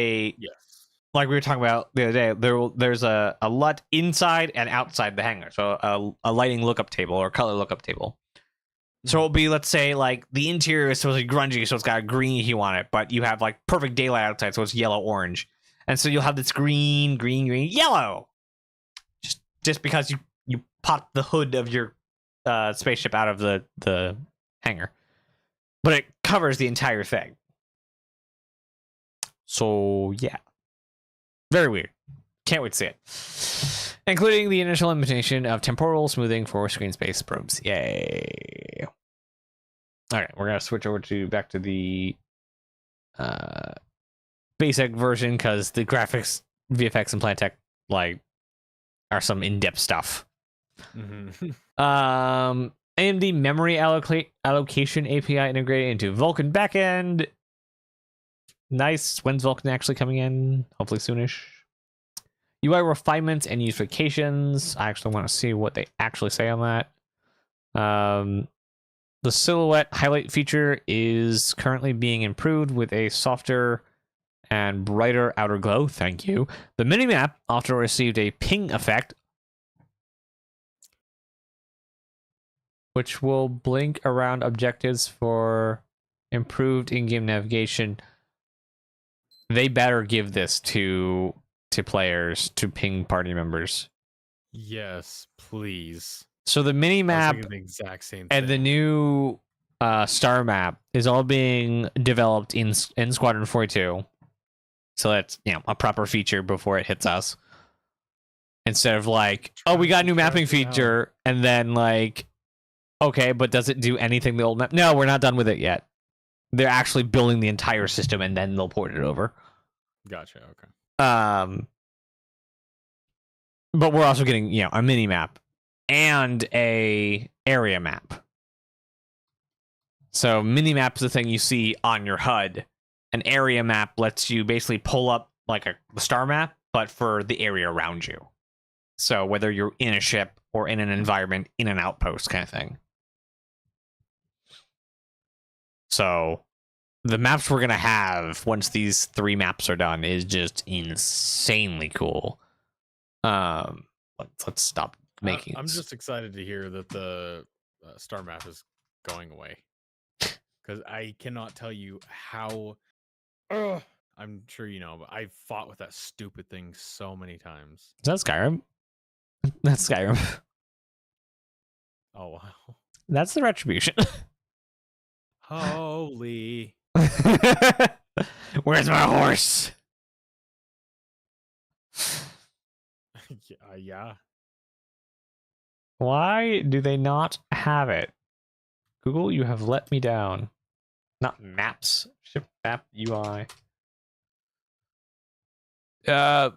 like we were talking about the other day, there's a LUT inside and outside the hangar. So a lighting lookup table or color lookup table. So it'll be, let's say, like the interior is supposed to be grungy, so it's got a green hue on it, but you have like perfect daylight outside, so it's yellow orange. And so you'll have this green, yellow. Just because you popped the hood of your spaceship out of the hangar. But it covers the entire thing. So yeah. Very weird. Can't wait to see it. Including the initial implementation of temporal smoothing for screen space probes. Yay. Alright, we're gonna switch over back to the basic version because the graphics, VFX, and Plantech are some in-depth stuff. Mm-hmm. AMD memory allocation API integrated into Vulkan backend. Nice. When's Vulkan actually coming in? Hopefully soonish. UI refinements and unifications. I actually want to see what they actually say on that. The silhouette highlight feature is currently being improved with a softer and brighter outer glow. Thank you. The minimap also received a ping effect, which will blink around objectives for improved in-game navigation. They better give this to players, to ping party members. Yes, please. So the mini I was map thinking the exact same and the thing. new star map is all being developed in Squadron 42. So that's, you know, a proper feature before it hits us. Instead of like, oh, we got a new mapping feature, and then like, okay, but does it do anything the old map? No, we're not done with it yet. They're actually building the entire system, and then they'll port it over. Gotcha. Okay. But we're also getting, you know, a mini map and a area map. So mini map is the thing you see on your HUD. An area map lets you basically pull up like a star map, but for the area around you. So whether you're in a ship or in an environment, in an outpost kind of thing. So the maps we're going to have once these 3 maps are done is just insanely cool. Let's stop making. I'm just excited to hear that the star map is going away, because I cannot tell you how. I'm sure you know, but I've fought with that stupid thing so many times. Is that Skyrim? That's Skyrim. Oh wow! That's the Retribution. Holy! Where's my horse? Yeah. Why do they not have it? Google, you have let me down. Not maps. Ship map UI. That's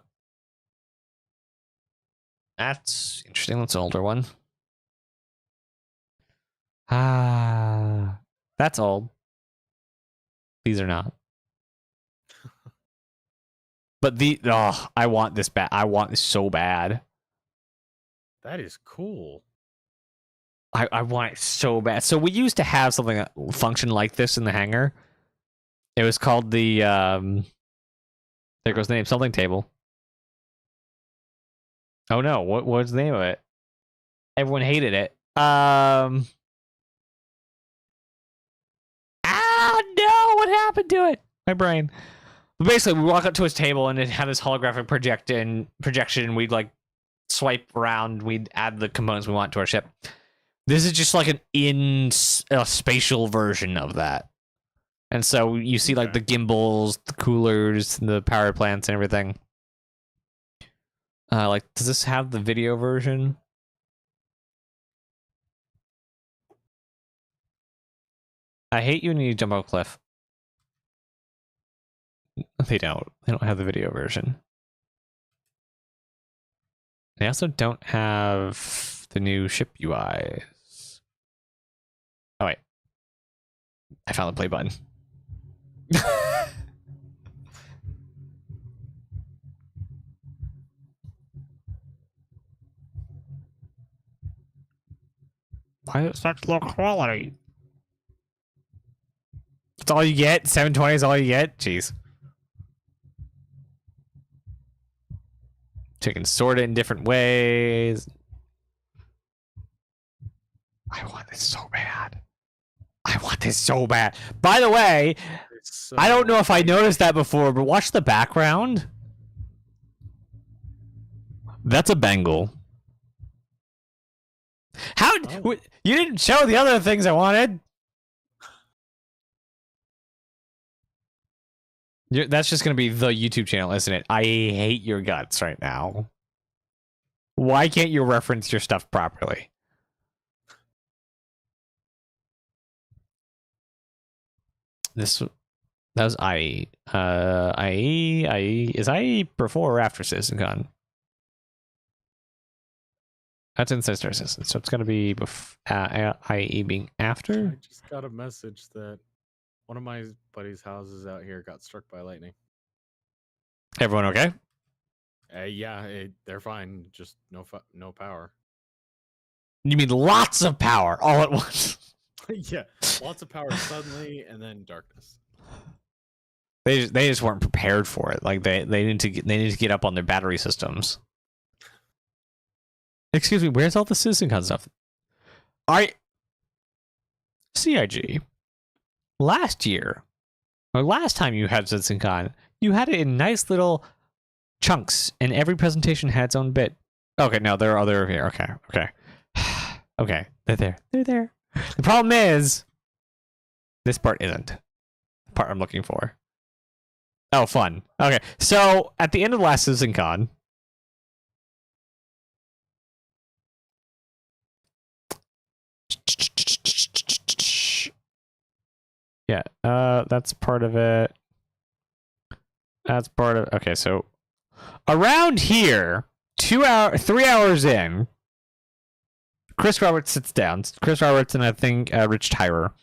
interesting. That's an older one. That's old. These are not. But I want this bad. I want this so bad. That is cool. I want it so bad. So we used to have something that functioned like this in the hangar. It was called the there goes the name, something table. Oh no, what was the name of it? Everyone hated it. No, what happened to it? My brain. But basically, we walk up to his table and it had this holographic projection, and we'd like swipe around. We'd add the components we want to our ship. This is just like a spatial version of that. And so you see like the gimbals, the coolers, the power plants, and everything. Like, does this have the video version? I hate you when you jump off a cliff. They don't. They don't have the video version. They also don't have the new ship UIs. Oh, wait. I found the play button. Why is it such low quality? That's all you get? 720 is all you get? Jeez. So you can sort it in different ways. I want this so bad. I want this so bad. By the way, I don't know if I noticed that before, but watch the background. That's a Bengal. How? Oh. You didn't show the other things I wanted. That's just going to be the YouTube channel, isn't it? I hate your guts right now. Why can't you reference your stuff properly? That was IE. IE. Is IE before or after CitizenCon? That's in StarCitizen, so it's going to be IE being after. I just got a message that one of my buddies' houses out here got struck by lightning. Everyone okay? Yeah, they're fine. Just no power. You mean lots of power all at once? Yeah, lots of power suddenly, and then darkness. They just weren't prepared for it. Like they need to get up on their battery systems. Excuse me, where's all the CitizenCon stuff? CIG. Last year, or last time you had CitizenCon, you had it in nice little chunks, and every presentation had its own bit. Okay, no, there are other here. Okay. Okay, they're there. They're there. The problem is, this part isn't the part I'm looking for. Oh, fun. Okay, so at the end of the last CitizenCon, yeah, that's part of it. That's part of. Okay, so around here, 3 hours in, Chris Roberts sits down. Chris Roberts and I think Rich Tyrer,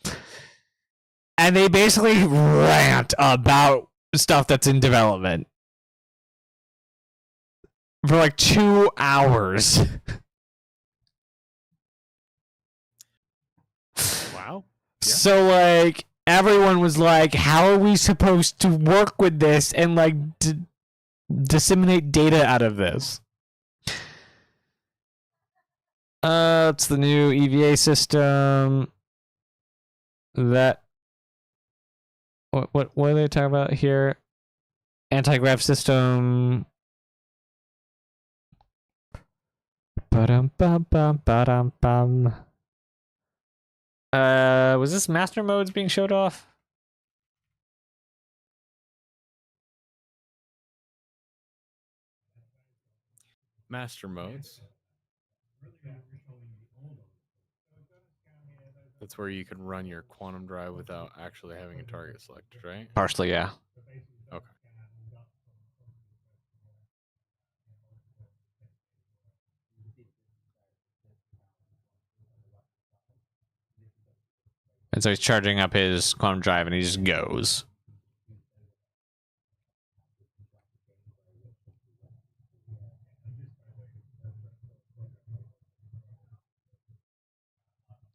and they basically rant about stuff that's in development for like 2 hours. Wow. Yeah. So like everyone was like, "How are we supposed to work with this and like disseminate data out of this?" It's the new EVA system. That what are they talking about here? Anti-grav system. Ba-dum bum bum ba-dum bum. Was this master modes being showed off? Master modes. That's where you can run your quantum drive without actually having a target selected, right? Partially, yeah. Okay. And so he's charging up his quantum drive and he just goes.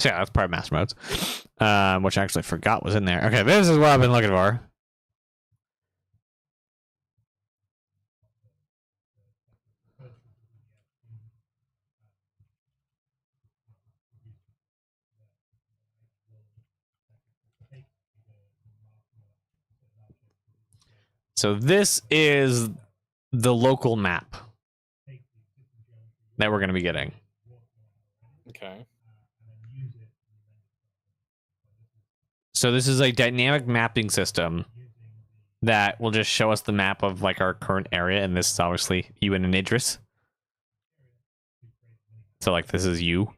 So yeah, that's part of master modes. Which I actually forgot was in there. Okay, this is what I've been looking for. So this is the local map that we're going to be getting. Okay. So this is a dynamic mapping system that will just show us the map of like our current area, and this is obviously you and an Idris. So like this is you.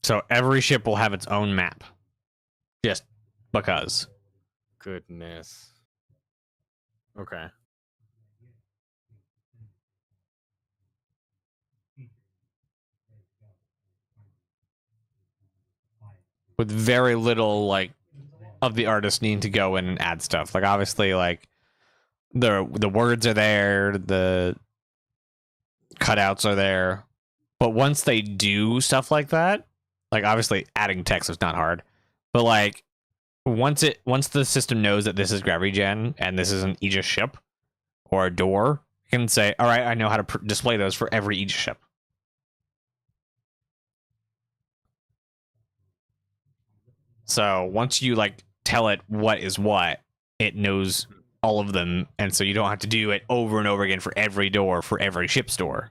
So every ship will have its own map. Just because. Goodness. Okay. With very little like of the artist needing to go in and add stuff. Like obviously like the words are there, the cutouts are there. But once they do stuff like that, like obviously adding text is not hard. But like once the system knows that this is gravity gen and this is an Aegis ship or a door, it can say, all right, I know how to display those for every Aegis ship. So once you like tell it what is what, it knows all of them, and so you don't have to do it over and over again for every door for every ship store.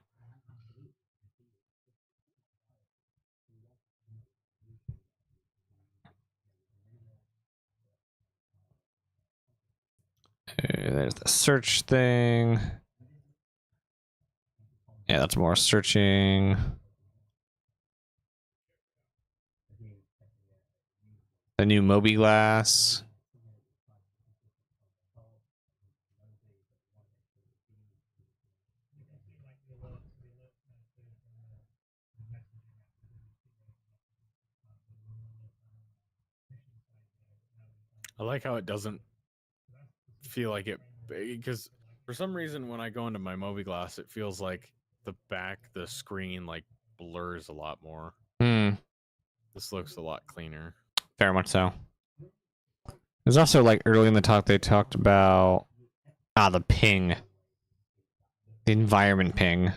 There's the search thing. Yeah, that's more searching. The new Moby glass. I like how it doesn't feel like it, because for some reason when I go into my Mobi-Glass, it feels like the screen like blurs a lot more. This looks a lot cleaner. Very much so. There's also, like, early in the talk, they talked about the ping. The environment ping.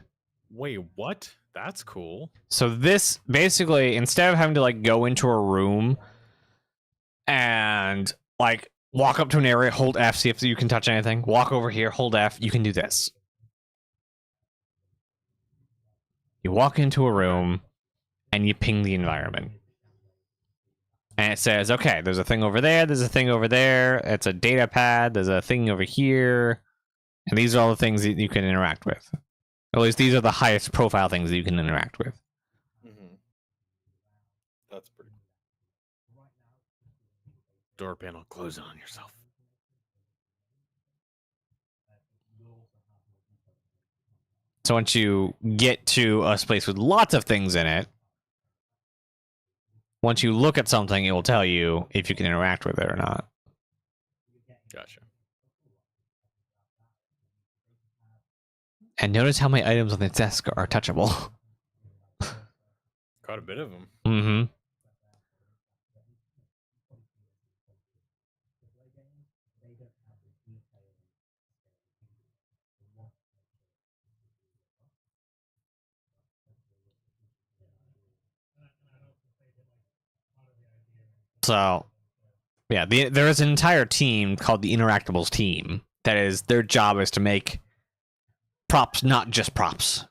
Wait, what? That's cool. So this, basically, instead of having to, like, go into a room and, like, walk up to an area, hold F, see if you can touch anything, walk over here, hold F, you can do this. You walk into a room, and you ping the environment. And it says, okay, there's a thing over there, there's a thing over there, it's a data pad, there's a thing over here, and these are all the things that you can interact with. At least these are the highest profile things that you can interact with. That's pretty cool. Door panel, close it on yourself. So once you get to a space with lots of things in it, once you look at something, it will tell you if you can interact with it or not. Gotcha. And notice how many items on the desk are touchable. Quite a bit of them. Mm-hmm. So, yeah, there is an entire team called the Interactables team. That is, their job is to make props, not just props.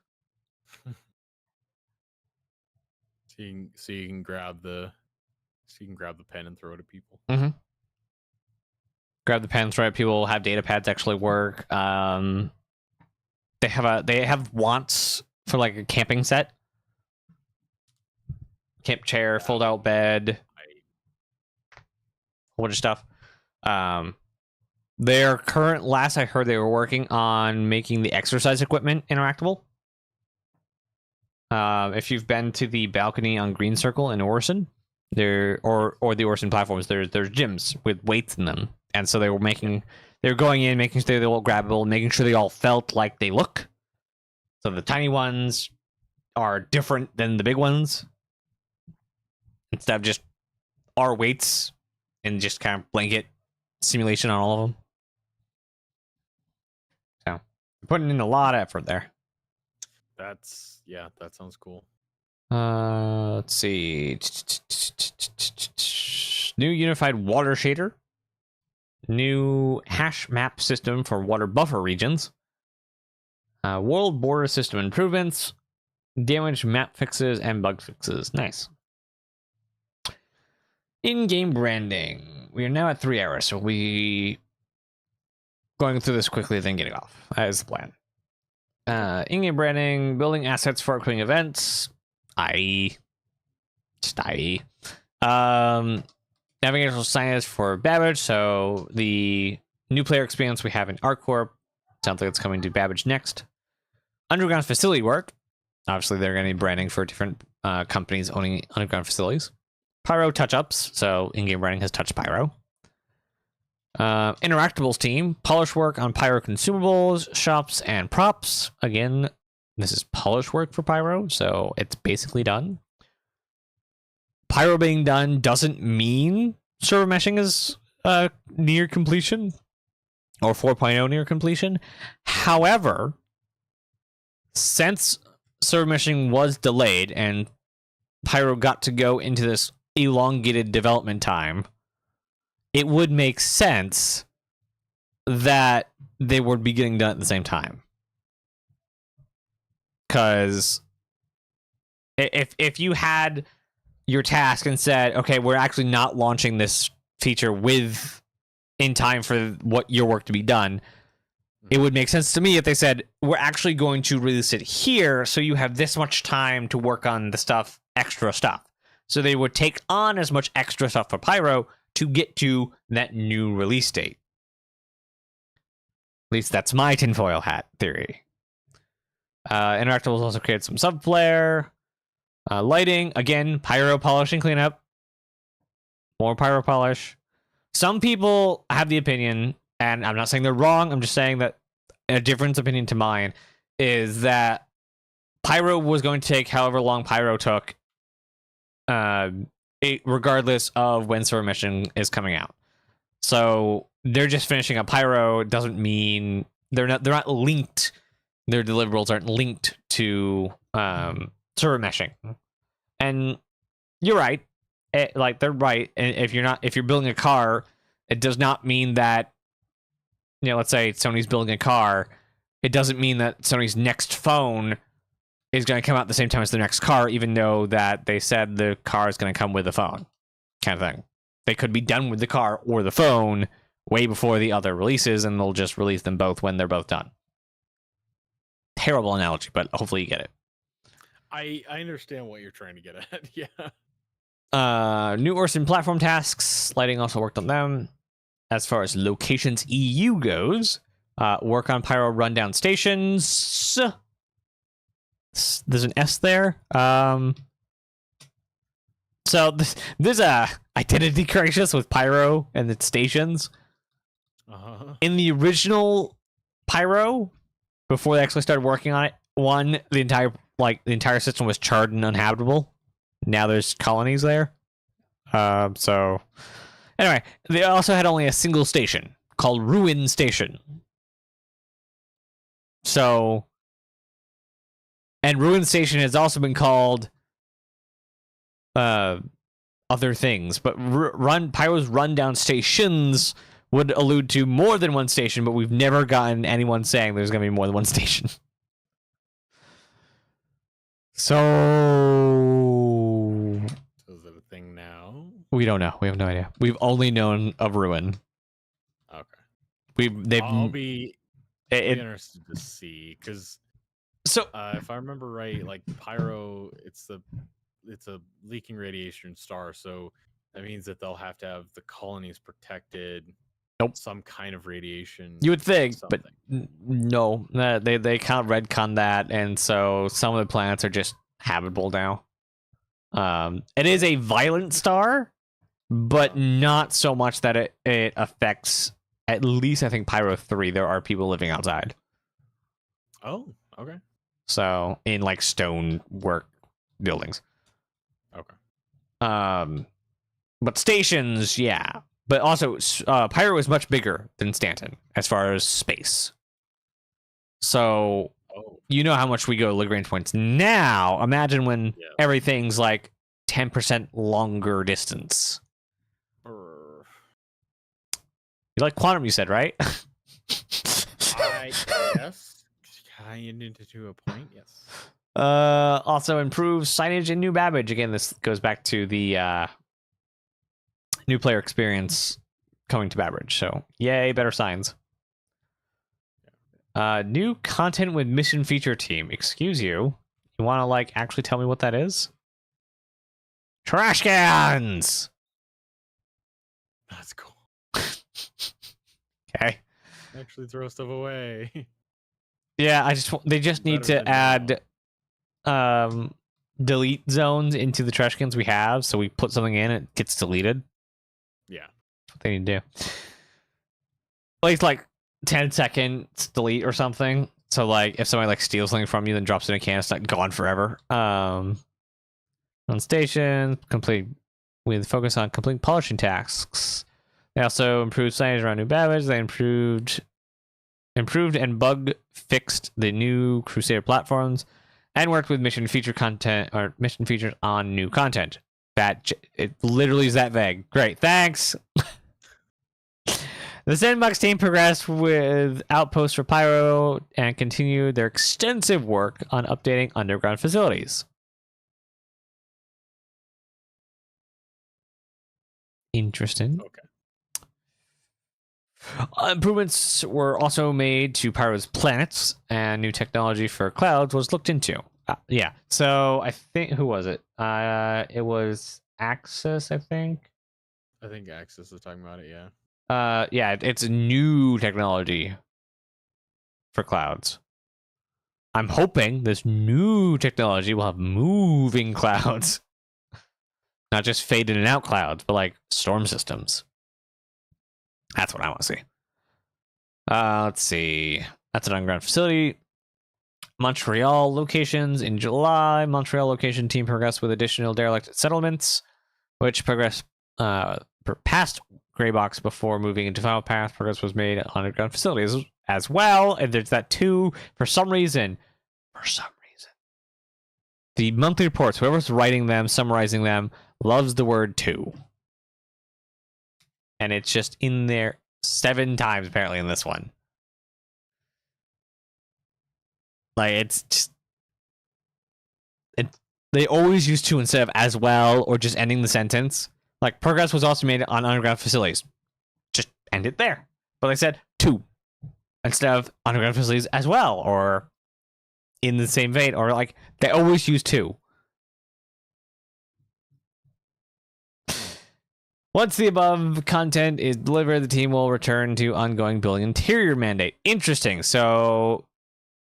So you can grab the pen and throw it at people. Mm-hmm. Grab the pen, throw it at people. Have data pads actually work. They have wants for like a camping set, camp chair, fold out bed, a bunch of stuff. Last I heard, they were working on making the exercise equipment interactable. If you've been to the balcony on Green Circle in Orson, or the Orson platforms, there's gyms with weights in them, and so they were going in, making sure they're all grabbable, making sure they all felt like they look. So the tiny ones are different than the big ones. Instead of just our weights and just kind of blanket simulation on all of them. So we're putting in a lot of effort there. That sounds cool. Let's see. New unified water shader. New hash map system for water buffer regions. World border system improvements. Damage map fixes and bug fixes. Nice. In-game branding. We are now at 3 hours, so we going through this quickly, then getting off. That is the plan. In-game branding, building assets for upcoming events, i.e. Navigational signage for Babbage, so the new player experience we have in ArcCorp, sounds like it's coming to Babbage next. Underground facility work, obviously they're going to be branding for different companies owning underground facilities. Pyro touch-ups, so in-game branding has touched Pyro. Interactables team, polish work on Pyro consumables, shops, and props. Again, this is polish work for Pyro, so it's basically done. Pyro being done doesn't mean server meshing is near completion, or 4.0 near completion. However, since server meshing was delayed and Pyro got to go into this elongated development time, it would make sense that they would be getting done at the same time. Because if you had your task and said, okay, we're actually not launching this feature in time for what your work to be done, it would make sense to me if they said, we're actually going to release it here, so you have this much time to work on the extra stuff. So they would take on as much extra stuff for Pyro to get to that new release date. At least that's my tinfoil hat theory. Interactables also created some subflare. Lighting, again, Pyro polishing cleanup. More Pyro polish. some people have the opinion, and I'm not saying they're wrong, I'm just saying that a different opinion to mine is that Pyro was going to take however long Pyro took, regardless of when Server Mission is coming out. So they're just finishing up Pyro. It doesn't mean they're not linked. Their deliverables aren't linked to server meshing. And you're right. They're right. And if you're building a car, it does not mean that, let's say Sony's building a car, it doesn't mean that Sony's next phone is going to come out at the same time as the next car, even though that they said the car is going to come with the phone, kind of thing. They could be done with the car or the phone way before the other releases, and they'll just release them both when they're both done. Terrible analogy, but hopefully you get it. I understand what you're trying to get at. Yeah. New Orson platform tasks. Lighting also worked on them. As far as Locations EU goes, work on Pyro rundown stations. There's an S there. So there's a identity crisis with Pyro and its stations. In the original Pyro, before they actually started working on it, the entire system was charred and uninhabitable. Now there's colonies there. So anyway, they also had only a single station called Ruin Station. So, and Ruin Station has also been called other things, but Pyro's rundown stations would allude to more than one station, but we've never gotten anyone saying there's going to be more than one station. So is it a thing now? We don't know. We have no idea. We've only known of Ruin. Okay. I'll be interested to see, because if I remember right, like Pyro, it's a leaking radiation star, so that means that they'll have to have the colonies protected. Nope. Some kind of radiation. You would think, but no. They kind of retcon that, and so some of the planets are just habitable now. It is a violent star, but not so much that it affects, at least I think Pyro 3, there are people living outside. Oh, okay. So in like stone work buildings. Okay. But stations, yeah. But also, Pyro is much bigger than Stanton as far as space. So, you know how much we go to Lagrange points. Now, imagine when everything's like 10% longer distance. You like quantum, you said, right? Yes. Kind into to a point, yes. Also, improves signage and new Babbage. Again, this goes back to the new player experience coming to Babbage. So, yay, better signs. New content with mission feature team. Excuse you. You want to actually tell me what that is? Trash cans. That's cool. Okay. Actually, throw stuff away. Yeah, they just need to add delete zones into the trash cans we have. So we put something in, it gets deleted. Yeah. That's what they need to do. At least 10 seconds delete or something. So if somebody steals something from you, then drops it in a can, it's not gone forever. On station, complete with focus on complete polishing tasks. They also improved signage around new Babbage. They improved and bug fixed the new Crusader platforms, and worked with mission feature content or mission features on new content. It literally is that vague. Great, thanks. The Sandbox team progressed with Outposts for Pyro and continued their extensive work on updating underground facilities. Interesting. Okay. Improvements were also made to Pyro's planets, and new technology for clouds was looked into. Yeah, so I think, who was it? It was Axis, I think. I think Axis is talking about it, yeah. Yeah, it's new technology for clouds. I'm hoping this new technology will have moving clouds. Not just fade in and out clouds, but storm systems. That's what I want to see. Let's see. That's an underground facility. Montreal locations in July. Montreal location team progressed with additional derelict settlements, which progressed past Gray Box before moving into Final Path. Progress was made on underground facilities as well. And there's that too. For some reason, the monthly reports, whoever's writing them, summarizing them, loves the word 2. And it's just in there 7 times apparently in this one. Like, it's just... They always use 2 instead of as well, or just ending the sentence. Like, progress was also made on underground facilities. Just end it there. But they said 2 instead of underground facilities as well, or in the same vein, or like, they always use 2. Once the above content is delivered, the team will return to ongoing building interior mandate. Interesting. So,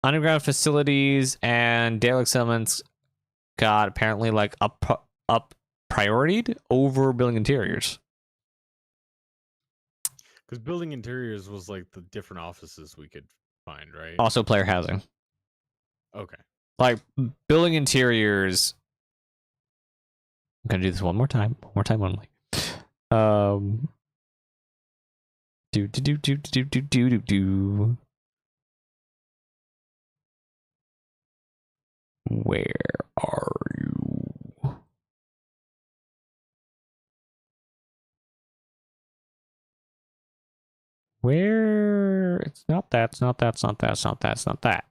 underground facilities and derelict settlements got apparently like up priorityed over building interiors. Because building interiors was like the different offices we could find, right? Also, player housing. Okay. Like building interiors. I'm gonna do this one more time. One more time only. Do. Where are you? Where? It's not that. It's not that. It's not that. It's not that. It's not that.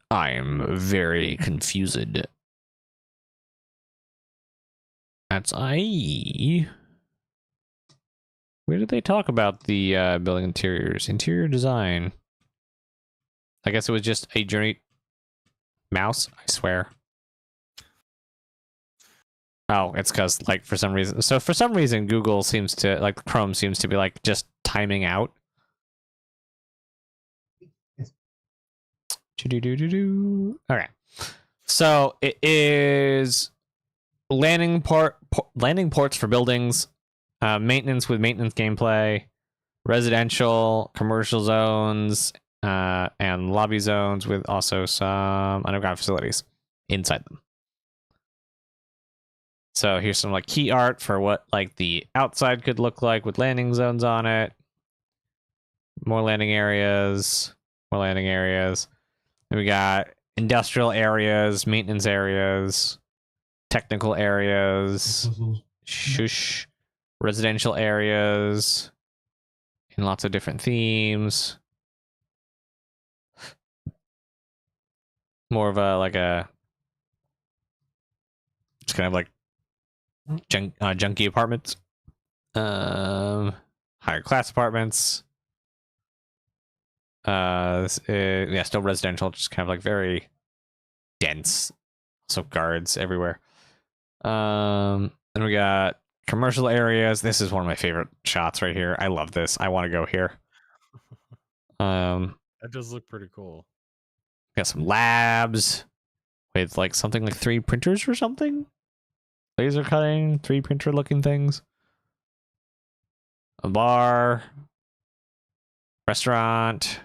I am very confused. That's IE. Where did they talk about the building interiors? Interior design. I guess it was just a journey. Mouse, I swear. Oh, it's because, like, for some reason. So, for some reason, Google seems to, like, Chrome seems to be, like, just timing out. Okay. So, it is landing ports for buildings, maintenance with maintenance gameplay, residential, commercial zones, and lobby zones with also some underground facilities inside them. So here's some like key art for what like the outside could look like with landing zones on it. More landing areas. And we got industrial areas, maintenance areas, technical areas, residential areas, and lots of different themes. More of a like a just kind of like junky apartments, higher class apartments. Yeah, still residential, just kind of like very dense. So guards everywhere. Then we got commercial areas. This is one of my favorite shots right here. I love this. I want to go here. That does look pretty cool. Got some labs with like something like 3 printers or something. Laser cutting, 3 printer looking things. A bar. Restaurant.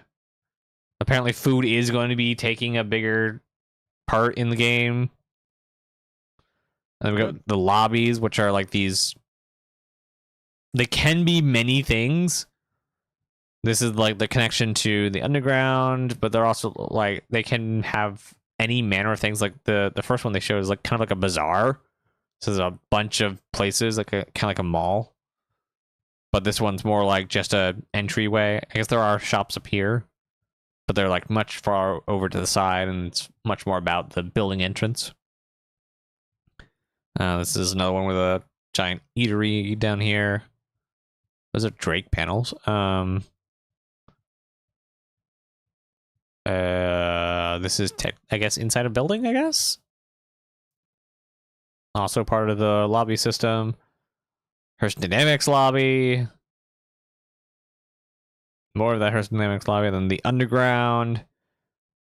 Apparently food is going to be taking a bigger part in the game. And then we got the lobbies, which are like these. They can be many things. This is like the connection to the underground, but they're also like they can have any manner of things. Like the first one they showed is like kind of like a bazaar. So there's a bunch of places, like a kind of like a mall. But this one's more like just a entryway. I guess there are shops up here, but they're like much far over to the side, and it's much more about the building entrance. This is another one with a giant eatery down here. Those are Drake panels. This is I guess inside a building, I guess. Also part of the lobby system. Hearst Dynamics lobby. More of that Hearst Dynamics lobby than the underground.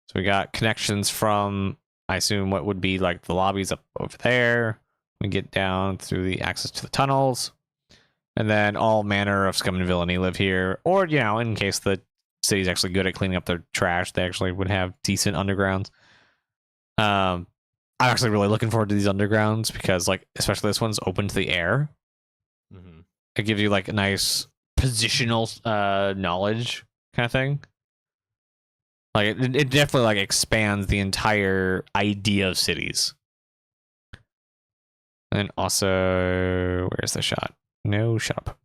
So we got connections from I assume what would be like the lobbies up over there. We get down through the access to the tunnels. And then all manner of scum and villainy live here. Or, you know, in case the city's actually good at cleaning up their trash, they actually would have decent undergrounds. I'm actually really looking forward to these undergrounds because, like, especially this one's open to the air. Mm-hmm. It gives you like a nice positional knowledge kind of thing. Like it definitely like expands the entire idea of cities. And also, where's the shot? No, shut up.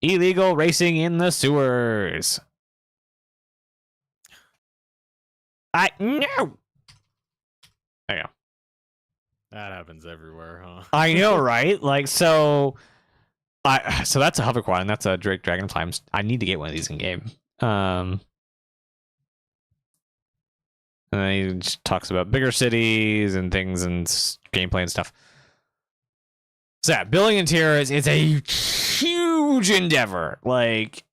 Illegal racing in the sewers. No. There you go. That happens everywhere, huh? I know, right? Like, so that's a hover quad, and that's a Drake Dragonfly. I need to get one of these in game. And then he just talks about bigger cities and things and gameplay and stuff. So yeah, building interiors is a huge endeavor. Like,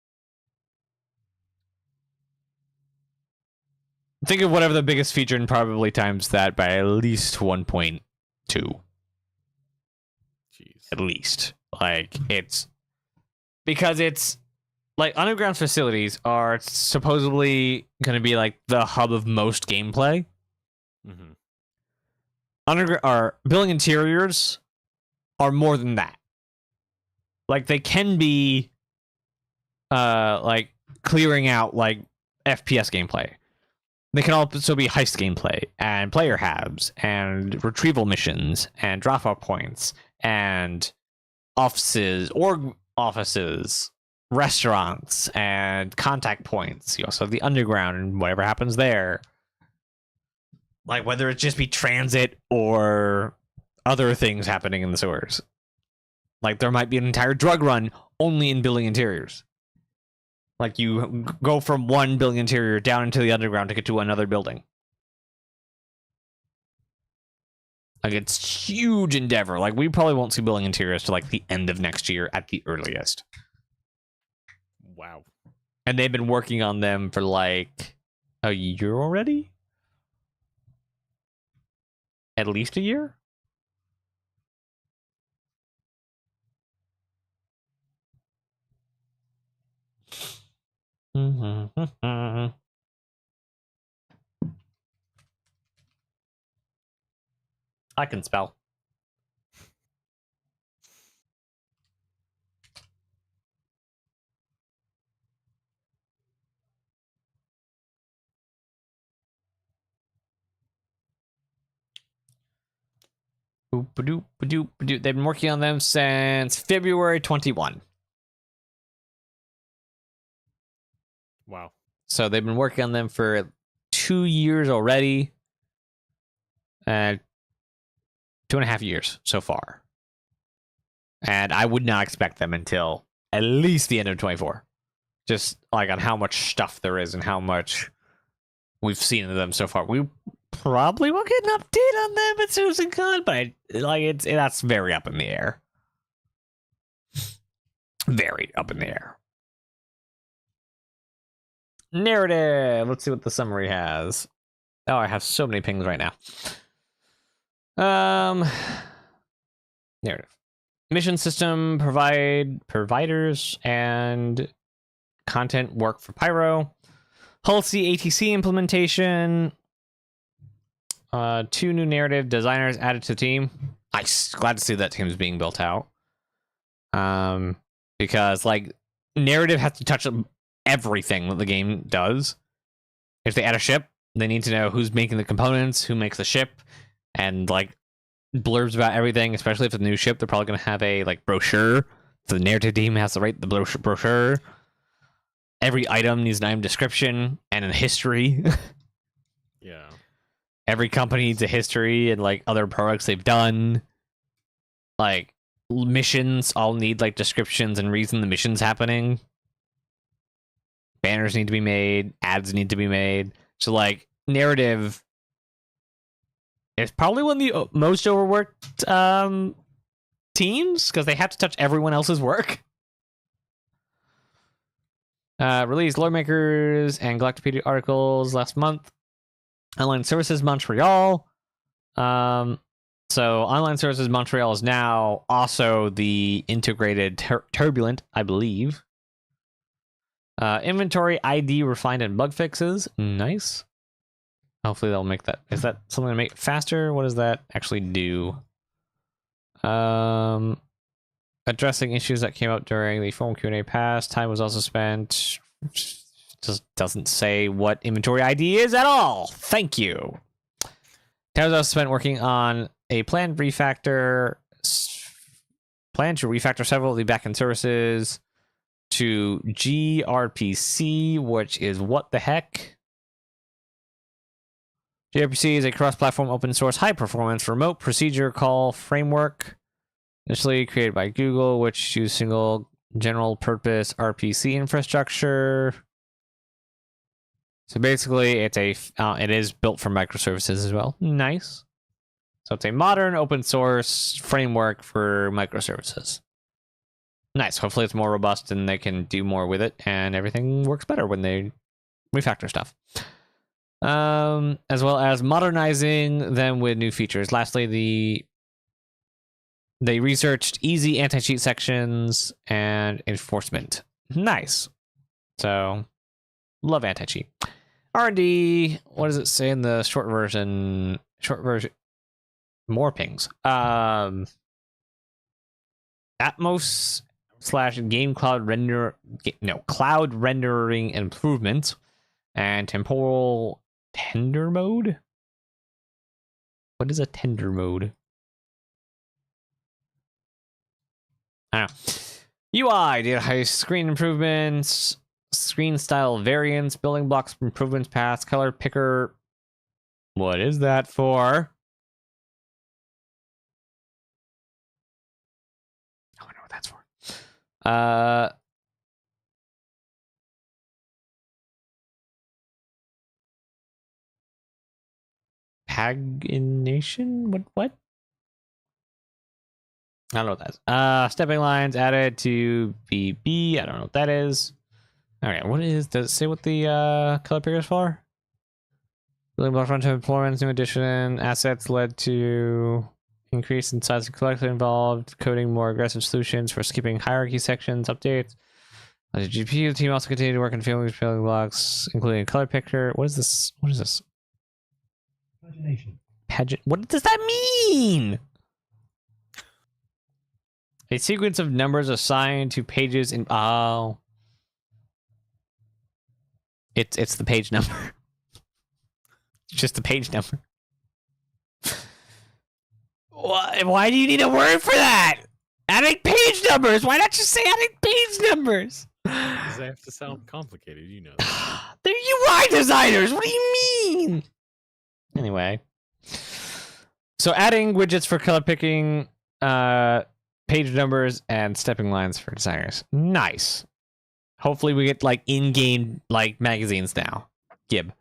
think of whatever the biggest feature and probably times that by at least 1.2. Jeez. At least. Like, it's because it's like underground facilities are supposedly going to be like the hub of most gameplay. Mm-hmm. Building interiors are more than that. Like, they can be like clearing out like FPS gameplay. They can also be heist gameplay and player hubs and retrieval missions and drop-off points and offices, org offices, restaurants, and contact points. You also have the underground and whatever happens there. Like, whether it just be transit or other things happening in the sewers. Like, there might be an entire drug run only in building interiors. Like, you go from one building interior down into the underground to get to another building. Like, it's huge endeavor. Like, we probably won't see building interiors till like the end of next year at the earliest. Wow. And they've been working on them for like a year already? At least a year? I can spell. They've been working on them since February 21. Wow. So they've been working on them for 2 years already. 2.5 years so far. And I would not expect them until at least the end of 24. Just like on how much stuff there is and how much we've seen of them so far. We probably won't get an update on them at SusanCon, but that's very up in the air. Very up in the air. Narrative. Let's see what the summary has. Oh, I have so many pings right now. Narrative. Mission system providers and content work for Pyro. Halsey ATC implementation. 2 new narrative designers added to the team. Nice. Glad to see that team's being built out. Because like narrative has to touch everything that the game does. If they add a ship, they need to know who's making the components, who makes the ship, and like blurbs about everything. Especially if it's a new ship, they're probably going to have a like brochure. So the narrative team has to write the brochure. Every item needs an item description and a history. Yeah. Every company needs a history and like other products they've done. Like missions all need like descriptions and reason the mission's happening. Banners need to be made, ads need to be made. So like narrative is probably one of the most overworked teams because they have to touch everyone else's work. Released lore makers and Galactopedia articles last month. Online Services Montreal. So Online Services Montreal is now also the integrated Turbulent, I believe. Inventory ID refined and bug fixes. Nice. Hopefully they'll make that. Is that something to make it faster? What does that actually do? Addressing issues that came up during the formal Q&A pass. Time was also spent. Just doesn't say what inventory ID is at all. Thank you. Time was also spent working on a planned refactor. Plan to refactor several of the backend services to gRPC, which is what the heck? gRPC is a cross-platform open source high-performance remote procedure call framework initially created by Google, which uses single general-purpose RPC infrastructure. So basically, it is built for microservices as well. Nice. So it's a modern open source framework for microservices. Nice. Hopefully it's more robust and they can do more with it and everything works better when they refactor stuff. As well as modernizing them with new features. Lastly, they researched easy anti-cheat sections and enforcement. Nice. So, love anti-cheat. R&D, what does it say in the short version? More pings. Atmos / game cloud cloud rendering improvements and temporal tender mode. What is a tender mode? UI, data high screen improvements, screen style variants, building blocks improvements, paths, color picker. What is that for? I wonder what that's for. Pagination? What? I don't know what that is. Stepping lines added to BB. I don't know what that is. Okay, what is? Does it say what the color picker is for? Building block runtime performance, new addition, assets led to increase in size of collector involved, coding more aggressive solutions for skipping hierarchy sections, updates. The GPU team also continued to work on building blocks, including a color picker. What is this? What is this? Pageant. What does that mean? A sequence of numbers assigned to pages in it's the page number. It's just the page number. Why do you need a word for that? Adding page numbers. Why not just say adding page numbers? Because they have to sound complicated, you know. They're UI designers. What do you mean? Anyway, so adding widgets for color picking, page numbers, and stepping lines for designers. Nice. Hopefully we get like in-game like magazines now. Gib.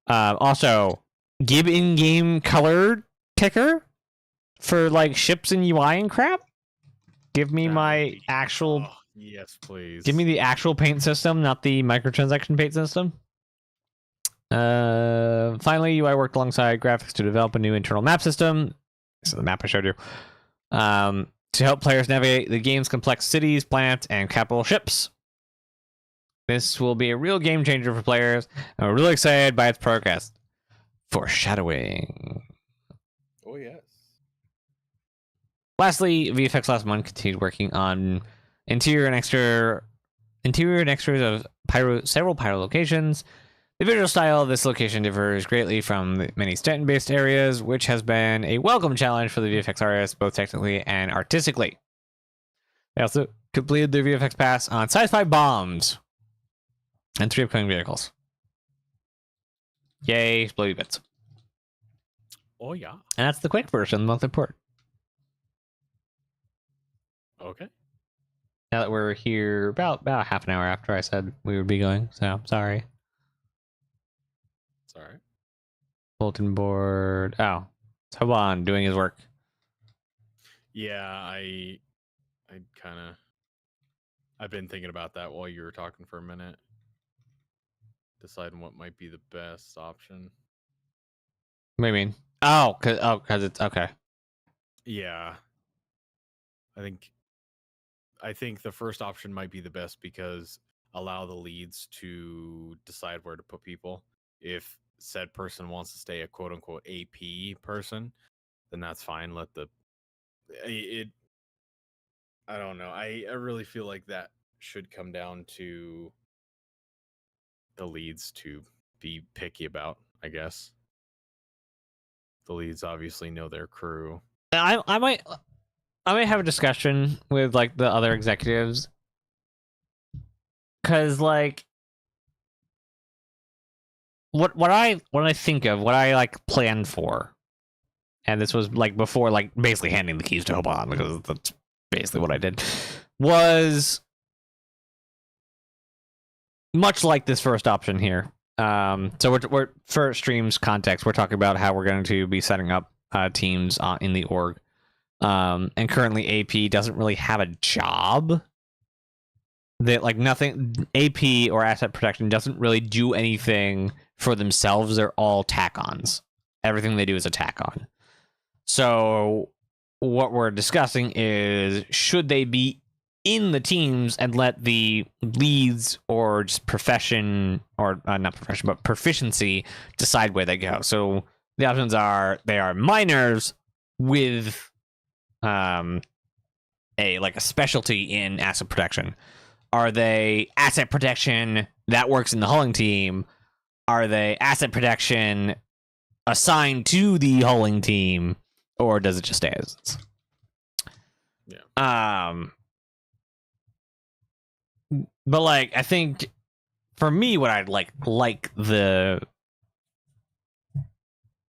Also, Gib in-game color picker for like ships and UI and crap. Give me my actual. Oh, yes, please. Give me the actual paint system, not the microtransaction paint system. Finally, UI worked alongside graphics to develop a new internal map system. This is the map I showed you. To help players navigate the game's complex cities, planets, and capital ships. This will be a real game changer for players, and we're really excited by its progress. Foreshadowing. Oh, yes. Lastly, VFX last month continued working on interior and extras of several pyro locations. The visual style of this location differs greatly from the many Stanton-based areas, which has been a welcome challenge for the VFX artists, both technically and artistically. They also completed their VFX pass on Size 5 bombs and 3 upcoming vehicles. Yay, explodey bits. Oh, yeah. And that's the quick version of the monthly report. Okay. Now that we're here about half an hour after I said we would be going, so sorry. It's all right. Bulletin board. Oh, it's Hoban doing his work. Yeah, I kind of I've been thinking about that while you were talking for a minute, deciding what might be the best option. What do you mean? Oh, cause it's okay. Yeah, I think the first option might be the best because allow the leads to decide where to put people. If said person wants to stay a quote unquote AP person, then that's fine. Let the it. I don't know. I really feel like that should come down to the leads to be picky about. I guess the leads obviously know their crew. I might have a discussion with like the other executives, because like what I think of, what I like planned for, and this was like before like basically handing the keys to Hoban, because that's basically what I did, was much like this first option here. So we're for streams context, we're talking about how we're going to be setting up teams in the org. And currently AP doesn't really have a job. That like nothing, AP or asset protection doesn't really do anything for themselves. They're all tack-ons. Everything they do is a tack-on. So what we're discussing is, should they be in the teams and let the leads or just profession, or not profession, but proficiency decide where they go. So the options are, they are miners with a specialty in asset protection. Are they asset protection that works in the hulling team? Are they asset protection assigned to the hulling team, or does it just stay as is? Yeah. But like, I think for me, what I'd like the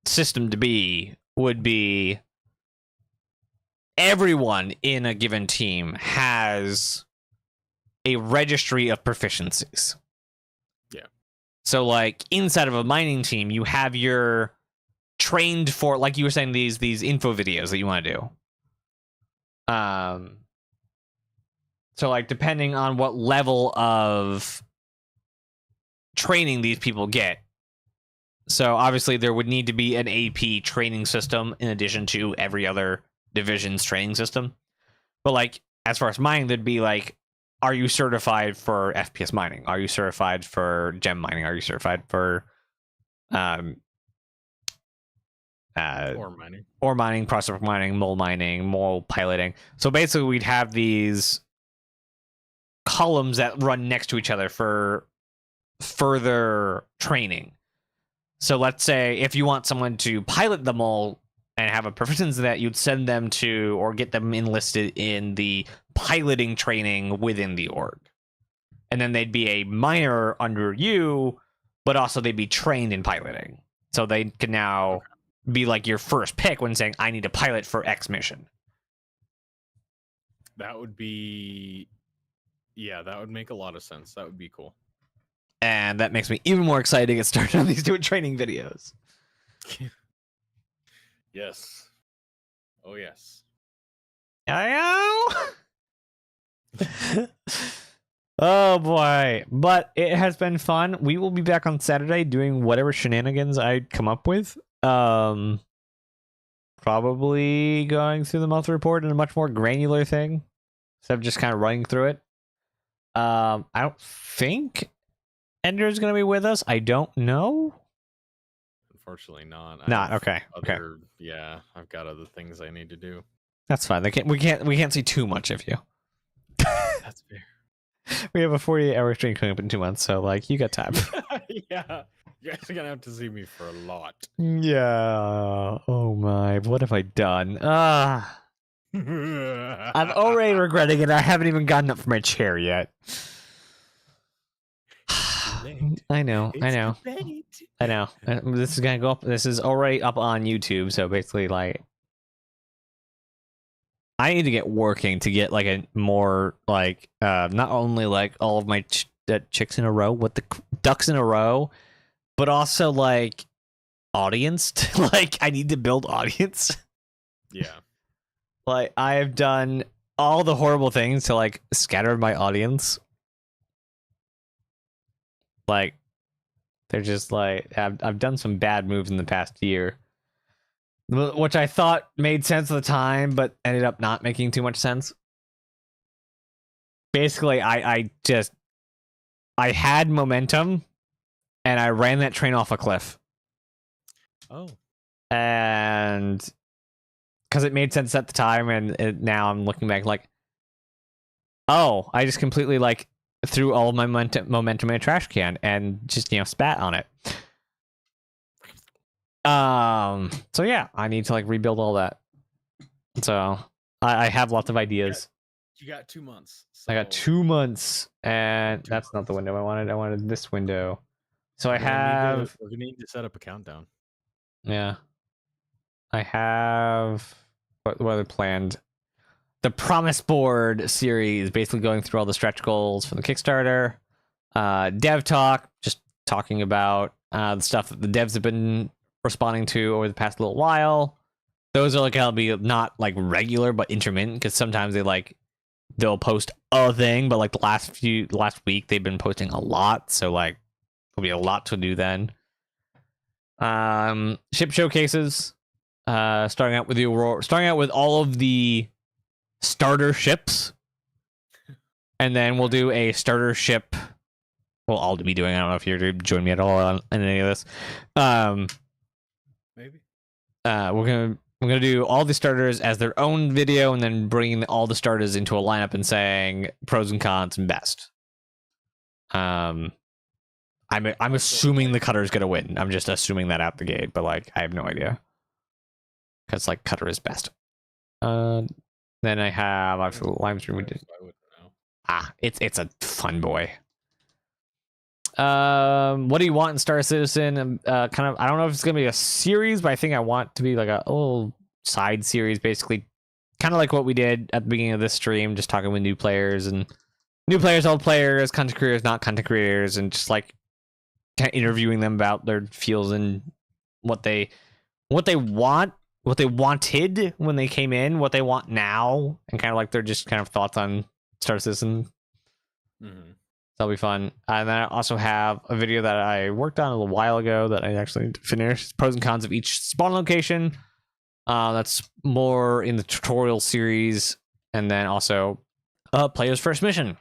system to be would be everyone in a given team has a registry of proficiencies. Yeah. So like inside of a mining team, you have your trained for, like you were saying, these info videos that you want to do. So like depending on what level of training these people get. So obviously there would need to be an AP training system in addition to every other division's training system. But like as far as mining, there'd be like, are you certified for FPS mining? Are you certified for gem mining? Are you certified for ore mining, process mining, mole piloting? So basically we'd have these columns that run next to each other for further training. So let's say if you want someone to pilot the mole and have a proficiency in that, you'd send them to, or get them enlisted in the piloting training within the org. And then they'd be a miner under you, but also they'd be trained in piloting. So they can now be like your first pick when saying, I need to pilot for X mission. That would be... Yeah, that would make a lot of sense. That would be cool. And that makes me even more excited to get started on these training videos. Yes. Oh, yes. Oh boy. But it has been fun. We will be back on Saturday doing whatever shenanigans I come up with. Probably going through the monthly report in a much more granular thing, instead of just kind of running through it. I don't think Ender's gonna be with us. I don't know. Unfortunately not. Okay. Yeah, I've got other things I need to do. That's fine. We can't see too much of you. That's fair. We have a 48-hour stream coming up in 2 months, so like you got time. Yeah. You guys are gonna have to see me for a lot. Yeah. Oh my, what have I done? I'm already regretting it. I haven't even gotten up from my chair yet. I know. This is gonna go up. This is already up on YouTube, so basically, like, I need to get working to get like a more like not only like all of my chicks in a row, what the ducks in a row, but also like audience. Like, I need to build audience. Yeah. Like, I have done all the horrible things to like scatter my audience. Like, they're just like, I've done some bad moves in the past year, which I thought made sense at the time, but ended up not making too much sense. Basically, I had momentum and I ran that train off a cliff. Oh. And because it made sense at the time, and now I'm looking back like, oh, I just completely like threw all of my momentum in a trash can and just, you know, spat on it. So yeah, I need to like rebuild all that. So I have lots of ideas. You got 2 months. I got 2 months, and that's not the window I wanted. I wanted this window. So we're gonna I need to set up a countdown. yeah, I have what are planned? The Promise Board series, basically going through all the stretch goals from the Kickstarter. Dev Talk, just talking about the stuff that the devs have been responding to over the past little while. Those are like gonna be not like regular, but intermittent, because sometimes they'll post a thing, but like the last week they've been posting a lot, so like there'll be a lot to do then. Ship showcases, starting out with the Aurora, starting out with all of the starter ships, and then we'll do a starter ship. Well, I'll be doing. I don't know if you're to join me at all on any of this. Maybe. We're gonna do all the starters as their own video, and then bringing all the starters into a lineup and saying pros and cons and best. I'm assuming the Cutter's gonna win. I'm just assuming that out the gate, but like I have no idea, because like Cutter is best. Then I've live stream. We did. I wouldn't know. It's a fun boy. What do you want in StarCitizen? Kind of, I don't know if it's gonna be a series, but I think I want to be like a little side series, basically, kind of like what we did at the beginning of this stream, just talking with new players, old players, content creators, not content creators, and just like kind of interviewing them about their feels and what they want, what they wanted when they came in, what they want now, and kind of like their just kind of thoughts on StarCitizen. Mm-hmm. That'll be fun. And then I also have a video that I worked on a little while ago that I actually finished. Pros and cons of each spawn location. That's more in the tutorial series. And then also player's first mission.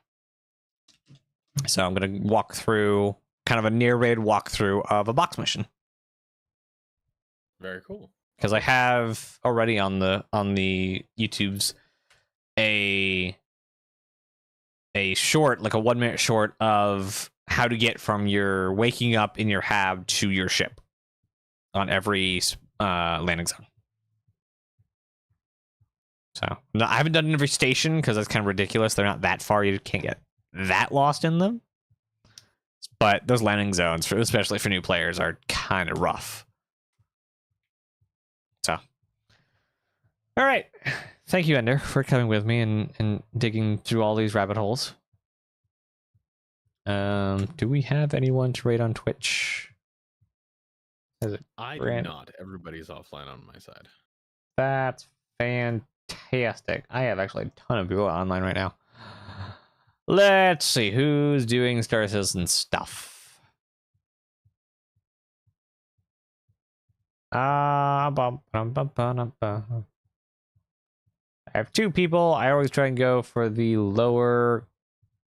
So I'm going to walk through kind of a narrated walkthrough of a box mission. Very cool. Because I have already on the YouTube's a short, like a 1 minute short of how to get from your waking up in your hab to your ship on every landing zone. So no, I haven't done every station because that's kind of ridiculous. They're not that far. You can't get that lost in them. But those landing zones, especially for new players, are kind of rough. So, all right. Thank you, Ender, for coming with me and digging through all these rabbit holes. Do we have anyone to rate on Twitch? I do not. Everybody's offline on my side. That's fantastic. I have actually a ton of people online right now. Let's see who's doing StarCitizen stuff. I have 2 people. I always try and go for the lower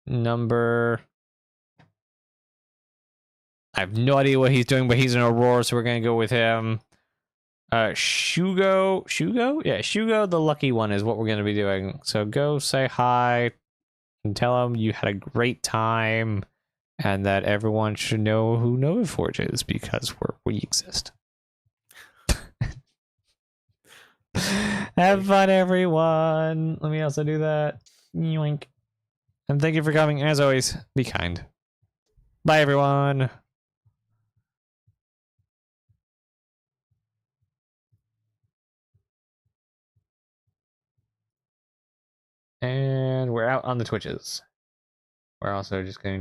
number. I have no idea what he's doing, but he's an Aurora, so we're gonna go with him. Shugo? Yeah, Shugo, the lucky one, is what we're gonna be doing. So go say hi and tell him you had a great time and that everyone should know who NovaForge is because we exist. Have fun, everyone. Let me also do that. Yoink. And thank you for coming. As always, be kind. Bye, everyone. And we're out on the Twitches. We're also just going to